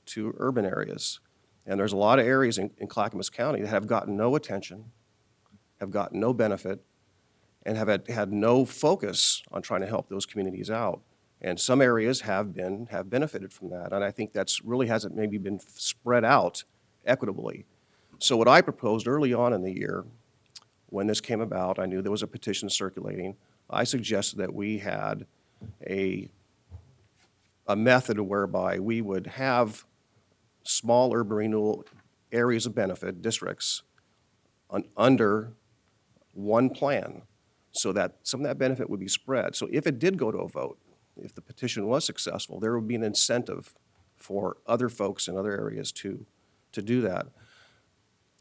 to urban areas. And there's a lot of areas in Clackamas County that have gotten no attention, have gotten no benefit, and have had no focus on trying to help those communities out. And some areas have benefited from that, and I think that's really hasn't maybe been spread out equitably. So what I proposed early on in the year, when this came about, I knew there was a petition circulating. I suggested that we had a method whereby we would have small urban renewal areas of benefit, districts, under one plan, so that some of that benefit would be spread. So if it did go to a vote, if the petition was successful, there would be an incentive for other folks in other areas to do that.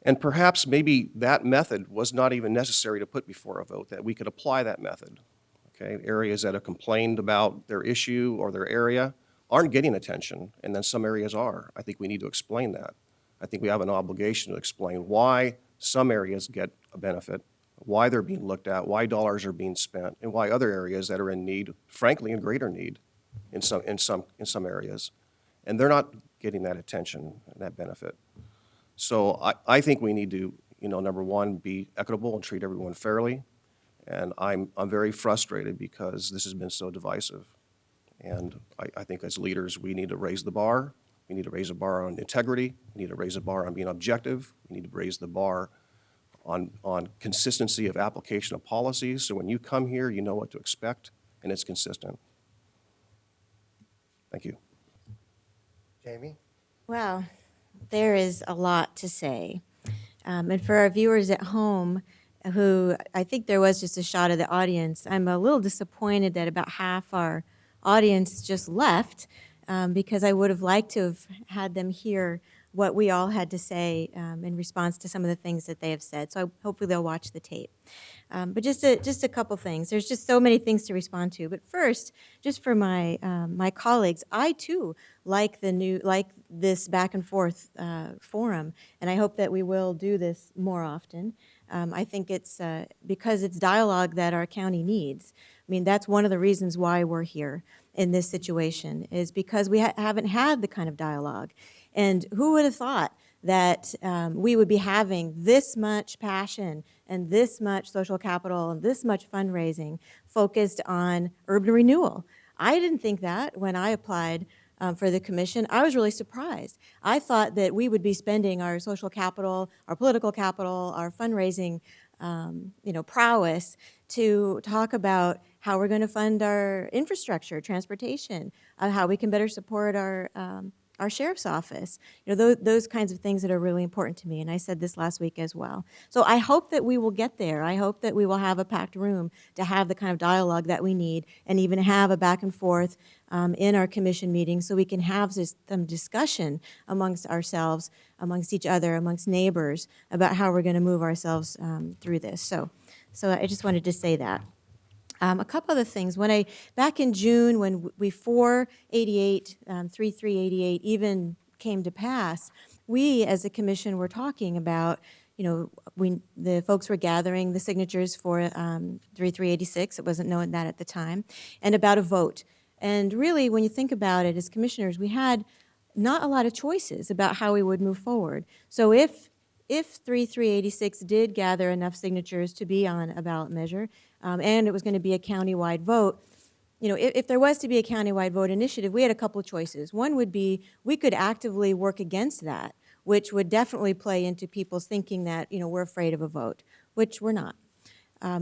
And perhaps maybe that method was not even necessary to put before a vote, that we could apply that method. Okay, areas that have complained about their issue or their area aren't getting attention, and then some areas are. I think we need to explain that. I think we have an obligation to explain why some areas get a benefit, why they're being looked at, why dollars are being spent, and why other areas that are in need, frankly, in greater need in some areas, and they're not getting that attention and that benefit. So I think we need to, number one, be equitable and treat everyone fairly. And I'm very frustrated because this has been so divisive. And I think as leaders, we need to raise the bar. We need to raise the bar on integrity. We need to raise the bar on being objective. We need to raise the bar on consistency of application of policies. So when you come here, you know what to expect, and it's consistent. Thank you. Jamie? Well, there is a lot to say. And for our viewers at home, who I think there was just a shot of the audience, I'm a little disappointed that about half our audience just left because I would have liked to have had them hear what we all had to say in response to some of the things that they have said. So hopefully they'll watch the tape. But just a couple things. There's just so many things to respond to. But first, just for my my colleagues, I too like this back and forth forum, and I hope that we will do this more often. I think it's because it's dialogue that our county needs. I mean, that's one of the reasons why we're here in this situation, is because we haven't had the kind of dialogue. And who would have thought that we would be having this much passion and this much social capital and this much fundraising focused on urban renewal? I didn't think that when I applied for the commission. I was really surprised. I thought that we would be spending our social capital, our political capital, our fundraising prowess to talk about how we're going to fund our infrastructure, transportation, how we can better support our sheriff's office, those kinds of things that are really important to me, and I said this last week as well. So I hope that we will get there. I hope that we will have a packed room to have the kind of dialogue that we need, and even have a back and forth in our commission meetings, so we can have some discussion amongst ourselves, amongst each other, amongst neighbors, about how we're going to move ourselves through this. So I just wanted to say that. A couple other things. Back in June, when 3388 even came to pass, we as a commission were talking about, the folks were gathering the signatures for 3386. It wasn't known that at the time, and about a vote. And really, when you think about it, as commissioners, we had not a lot of choices about how we would move forward. So if 3386 did gather enough signatures to be on a ballot measure, and it was going to be a countywide vote, if there was to be a countywide vote initiative, we had a couple of choices. One would be we could actively work against that, which would definitely play into people's thinking that, we're afraid of a vote, which we're not.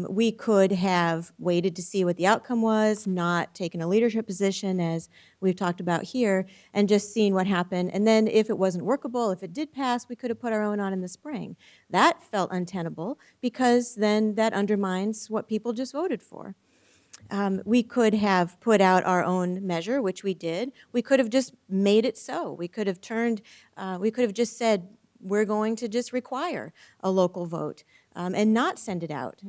We could have waited to see what the outcome was, not taken a leadership position, as we've talked about here, and just seen what happened. And then if it wasn't workable, if it did pass, we could have put our own on in the spring. That felt untenable, because then that undermines what people just voted for. We could have put out our own measure, which we did. We could have just made it so. We could have just said, we're going to just require a local vote. And not send it out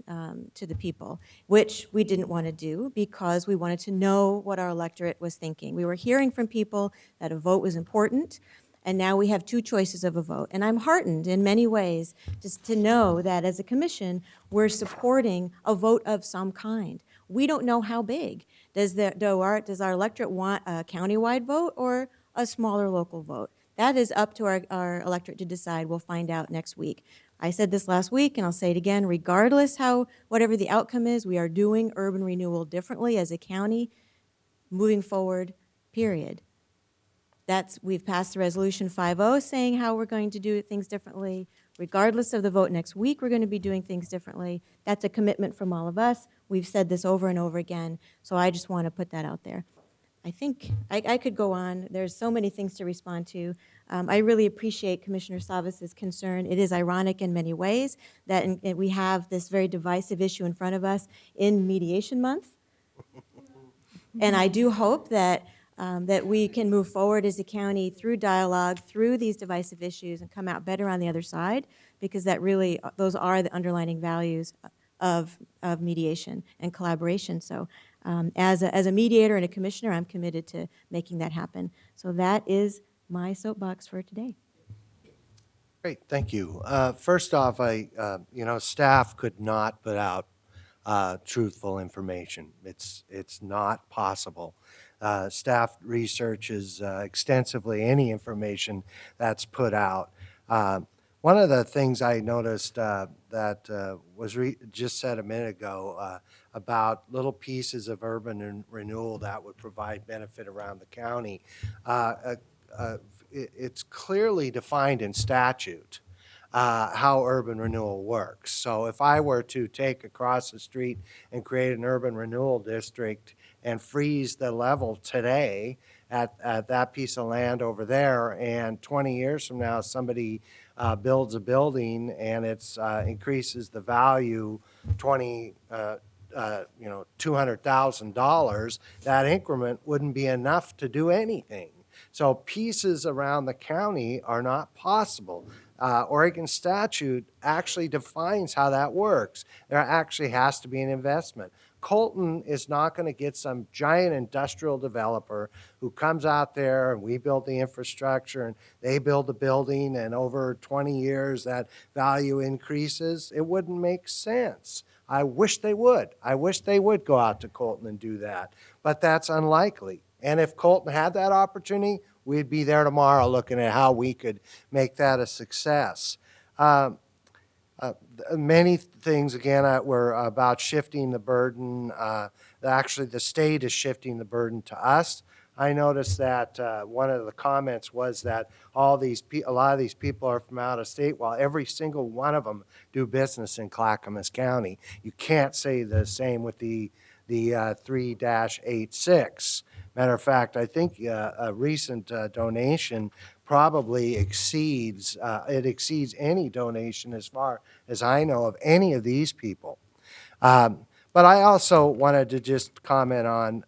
to the people, which we didn't want to do because we wanted to know what our electorate was thinking. We were hearing from people that a vote was important, And now we have two choices of a vote. And I'm heartened in many ways just to know that as a commission, we're supporting a vote of some kind. We don't know how big. Does our electorate want a countywide vote or a smaller local vote? That is up to our electorate to decide. We'll find out next week. I said this last week, and I'll say it again, regardless whatever the outcome is, we are doing urban renewal differently as a county moving forward, period. We've passed the resolution 5-0 saying how we're going to do things differently. Regardless of the vote next week, we're going to be doing things differently. That's a commitment from all of us. We've said this over and over again, so I just want to put that out there. I think I could go on. There's so many things to respond to. I really appreciate Commissioner Savas's concern. It is ironic in many ways that we have this very divisive issue in front of us in Mediation Month. And I do hope that we can move forward as a county through dialogue, through these divisive issues, and come out better on the other side, because those are the underlining values of mediation and collaboration. So as a mediator and a commissioner, I'm committed to making that happen. So that is my soapbox for today. Great, thank you. First off, staff could not put out truthful information. It's not possible. Staff researches extensively any information that's put out. One of the things I noticed that was just said a minute ago about little pieces of urban renewal that would provide benefit around the county, it's clearly defined in statute how urban renewal works. So if I were to take across the street and create an urban renewal district and freeze the level today at that piece of land over there, and 20 years from now somebody builds a building and it increases the value $200,000, that increment wouldn't be enough to do anything. So pieces around the county are not possible. Oregon statute actually defines how that works. There actually has to be an investment. Colton is not going to get some giant industrial developer who comes out there and we build the infrastructure and they build the building and over 20 years that value increases. It wouldn't make sense. I wish they would. I wish they would go out to Colton and do that, but that's unlikely. And if Colton had that opportunity, we'd be there tomorrow looking at how we could make that a success. Many things, again, were about shifting the burden. Actually, the state is shifting the burden to us. I noticed that one of the comments was that a lot of these people are from out of state, while every single one of them do business in Clackamas County. You can't say the same with the 3-86. Matter of fact, I think a recent donation probably exceeds any donation as far as I know of any of these people. But I also wanted to just comment on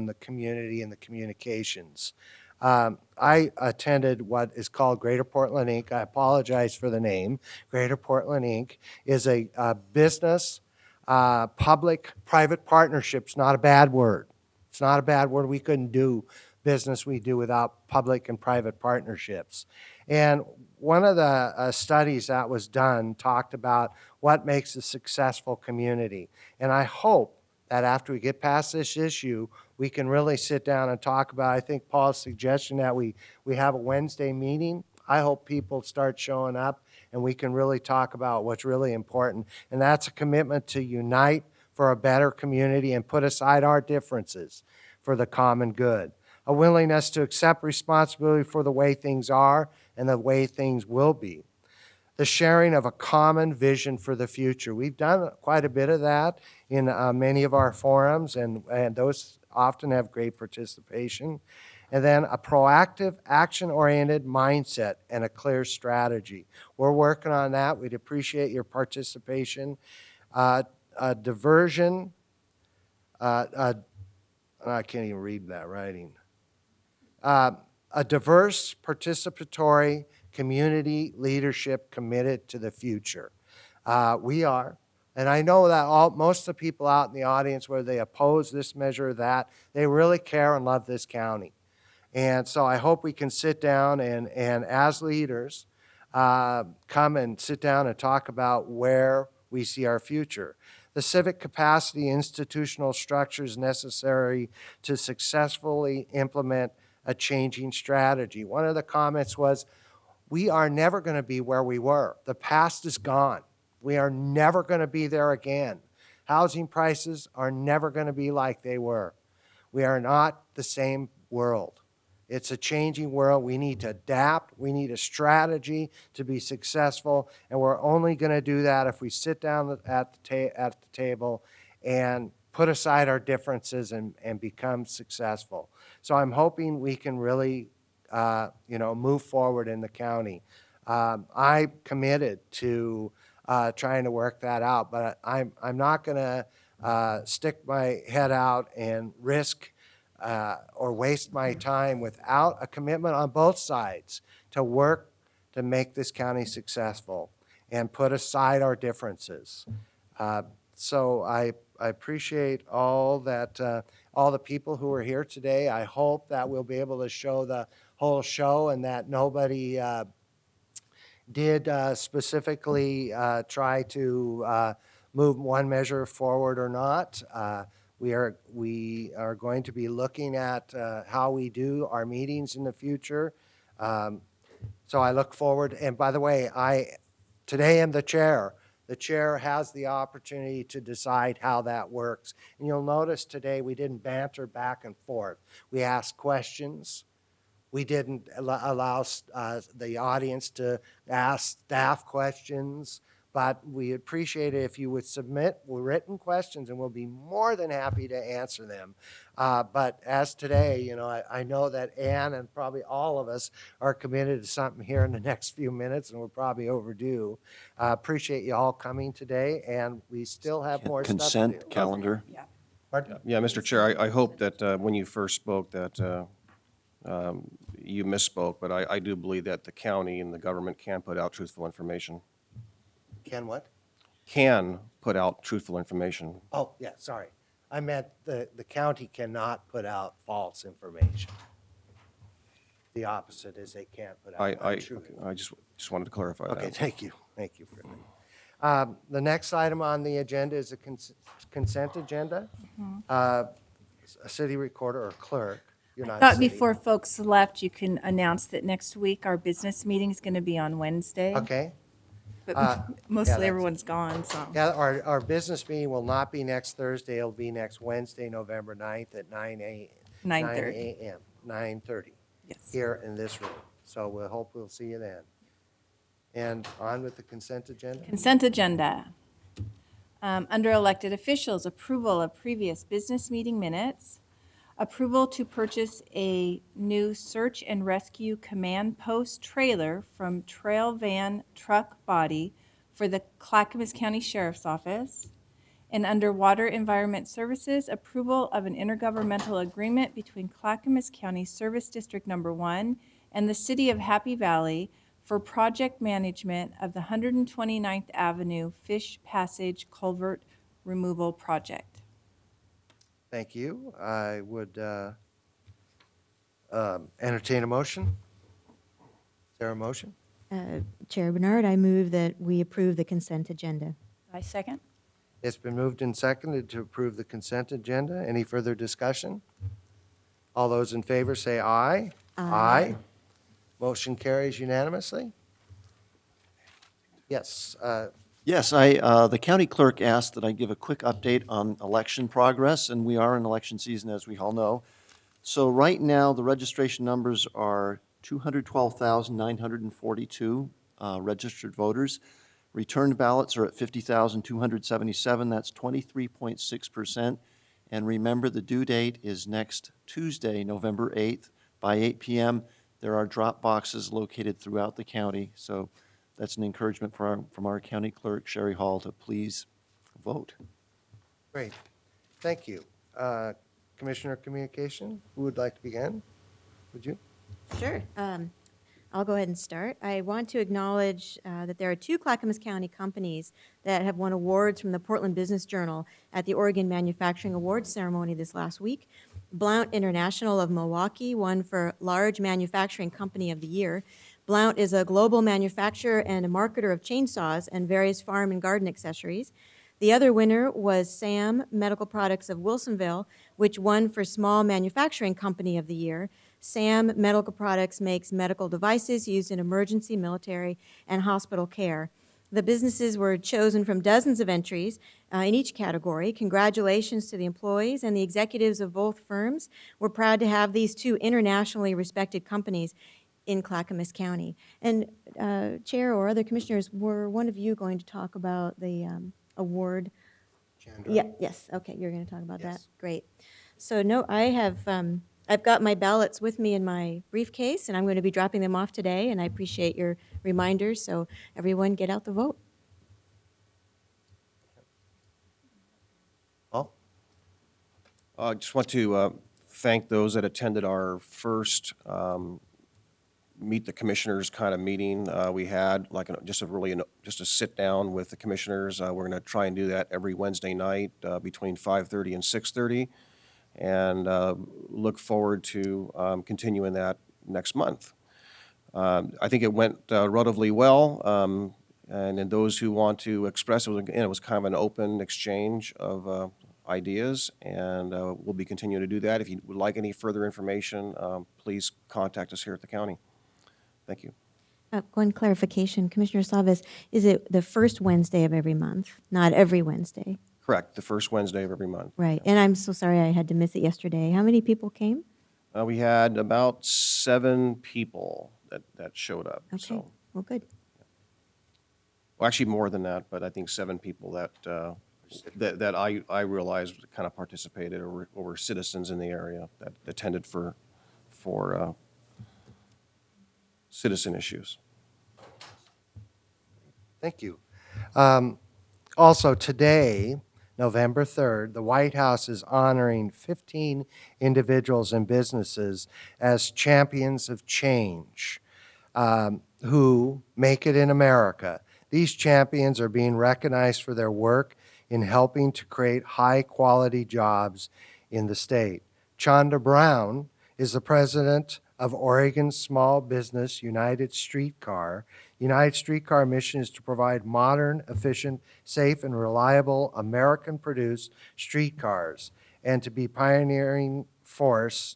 the community and the communications. I attended what is called Greater Portland Inc. I apologize for the name. Greater Portland Inc. is a business, public-private partnership's not a bad word. It's not a bad word. We couldn't do business we do without public and private partnerships. And one of the studies that was done talked about what makes a successful community. And I hope that after we get past this issue, we can really sit down and talk about, I think Paul's suggestion that we have a Wednesday meeting. I hope people start showing up and we can really talk about what's really important. And that's a commitment to unite for a better community and put aside our differences for the common good. A willingness to accept responsibility for the way things are and the way things will be. The sharing of a common vision for the future. We've done quite a bit of that in many of our forums, and those often have great participation. And then a proactive, action-oriented mindset and a clear strategy. We're working on that. We'd appreciate your participation. Diversion, I can't even read that writing. A diverse, participatory community leadership committed to the future. We are. And I know that most of the people out in the audience, whether they oppose this measure or that, they really care and love this county. And so I hope we can sit down and as leaders, come and sit down and talk about where we see our future. The civic capacity, institutional structures necessary to successfully implement a changing strategy. One of the comments was, we are never going to be where we were. The past is gone. We are never going to be there again. Housing prices are never going to be like they were. We are not the same world. It's a changing world. We need to adapt. We need a strategy to be successful, and we're only going to do that if we sit down at the table and put aside our differences and become successful. So I'm hoping we can really, move forward in the county. I'm committed to trying to work that out, but I'm not going to stick my head out and risk or waste my time without a commitment on both sides to work to make this county successful and put aside our differences. So I appreciate all the people who are here today. I hope that we'll be able to show the whole show and that nobody did specifically try to move one measure forward or not. We are going to be looking at how we do our meetings in the future. So I look forward, and by the way, today am the chair. The chair has the opportunity to decide how that works. And you'll notice today we didn't banter back and forth. We asked questions. We didn't allow the audience to ask staff questions, but we appreciate it if you would submit written questions, and we'll be more than happy to answer them. But as today, I know that Ann and probably all of us are committed to something here in the next few minutes, and we're probably overdue. Appreciate you all coming today, and we still have more stuff to do. Consent calendar. Pardon? Yeah, Mr. Chair, I hope that when you first spoke that you misspoke, but I do believe that the county and the government can put out truthful information. Can what? Can put out truthful information. Oh, yeah, sorry. I meant the county cannot put out false information. The opposite is they can't put out untrue. I just wanted to clarify that. Okay, thank you. Thank you for that. The next item on the agenda is a consent agenda. A city recorder or clerk. You're not Thought city. before folks left, you can announce that next week our business meeting is going to be on Wednesday. Okay. But Yeah, mostly that's- everyone's gone, so. Yeah, our business meeting will not be next Thursday. It'll be next Wednesday, November 9th at 9 9:30. a.m., 9:30. Yes. Here in this room. So we'll hope we'll see you then. And on with the consent agenda? Consent agenda. Under elected officials, approval of previous business meeting minutes, approval to purchase a new search and rescue command post trailer from Trail Van Truck Body for the Clackamas County Sheriff's Office, and under Water Environment Services, approval of an intergovernmental agreement between Clackamas County Service District Number 1 and the City of Happy Valley for project management of the 129th Avenue Fish Passage Culvert Removal Project. Thank you. I would entertain a motion. Is there a motion? Chair Bernard, I move that we approve the consent agenda. I second. It's been moved and seconded to approve the consent agenda. Any further discussion? All those in favor say aye. Aye. Motion carries unanimously. Yes. Yes, the county clerk asked that I give a quick update on election progress, and we are in election season, as we all know. So right now, the registration numbers are 212,942 registered voters. Returned ballots are at 50,277. That's 23.6%. And remember, the due date is next Tuesday, November 8th, by 8 p.m. There are drop boxes located throughout the county, so that's an encouragement from our county clerk, Sherry Hall, to please vote. Great. Thank you. Commissioner Communication, who would like to begin? Would you? Sure. I'll go ahead and start. I want to acknowledge that there are 2 Clackamas County companies that have won awards from the Portland Business Journal at the Oregon Manufacturing Awards ceremony this last week. Blount International of Milwaukee won for Large Manufacturing Company of the Year. Blount is a global manufacturer and a marketer of chainsaws and various farm and garden accessories. The other winner was SAM Medical Products of Wilsonville, which won for Small Manufacturing Company of the Year. SAM Medical Products makes medical devices used in emergency, military, and hospital care. The businesses were chosen from dozens of entries in each category. Congratulations to the employees and the executives of both firms. We're proud to have these two internationally respected companies in Clackamas County. And Chair or other commissioners, were one of you going to talk about the award? Chandra? Yeah, yes, okay, you're going to talk about that? Great. So no, I have, I've got my ballots with me in my briefcase, and I'm going to be dropping them off today, and I appreciate your reminders, so everyone get out the vote. Paul? I just want to thank those that attended our first Meet the Commissioners kind of meeting we had, like just a sit down with the commissioners. We're going to try and do that every Wednesday night between 5:30 and 6:30, and look forward to continuing that next month. I think it went relatively well, and then those who want to express it was kind of an open exchange of ideas, and we'll be continuing to do that. If you would like any further information, please contact us here at the county. Thank you. One clarification, Commissioner Savas, is it the first Wednesday of every month, not every Wednesday? Correct, the first Wednesday of every month. Right, and I'm so sorry I had to miss it yesterday. How many people came? We had about 7 people that showed up. Okay, So, well, good. well, actually more than that, but I think 7 people that I realized kind of participated or were citizens in the area that attended for citizen issues. Thank you. Also, today, November 3rd, the White House is honoring 15 individuals and businesses as champions of change who make it in America. These champions are being recognized for their work in helping to create high-quality jobs in the state. Chanda Brown is the president of Oregon Small Business United Streetcar. United Streetcar mission is to provide modern, efficient, safe, and reliable American-produced streetcars, and to be a pioneering force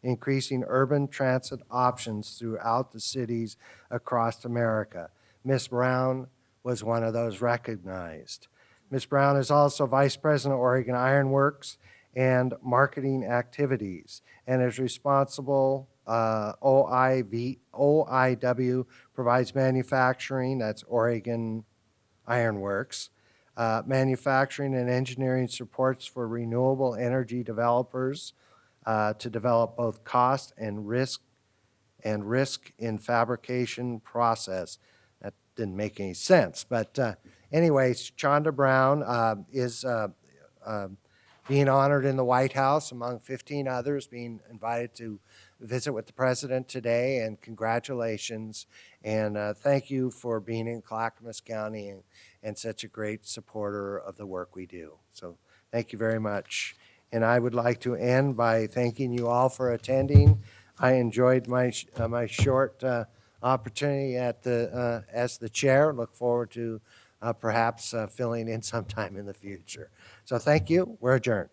increasing urban transit options throughout the cities across America. Ms. Brown was one of those recognized. Ms. Brown is also Vice President of Oregon Iron Works and marketing activities, and is responsible, OIW provides manufacturing, that's Oregon Iron Works, manufacturing and engineering supports for renewable energy developers to develop both cost and risk in fabrication process. That didn't make any sense, but anyways, Chanda Brown is being honored in the White House among 15 others, being invited to visit with the president today, and congratulations. And thank you for being in Clackamas County and such a great supporter of the work we do. So thank you very much. And I would like to end by thanking you all for attending. I enjoyed my short opportunity as the chair. Look forward to perhaps filling in sometime in the future. So thank you. We're adjourned.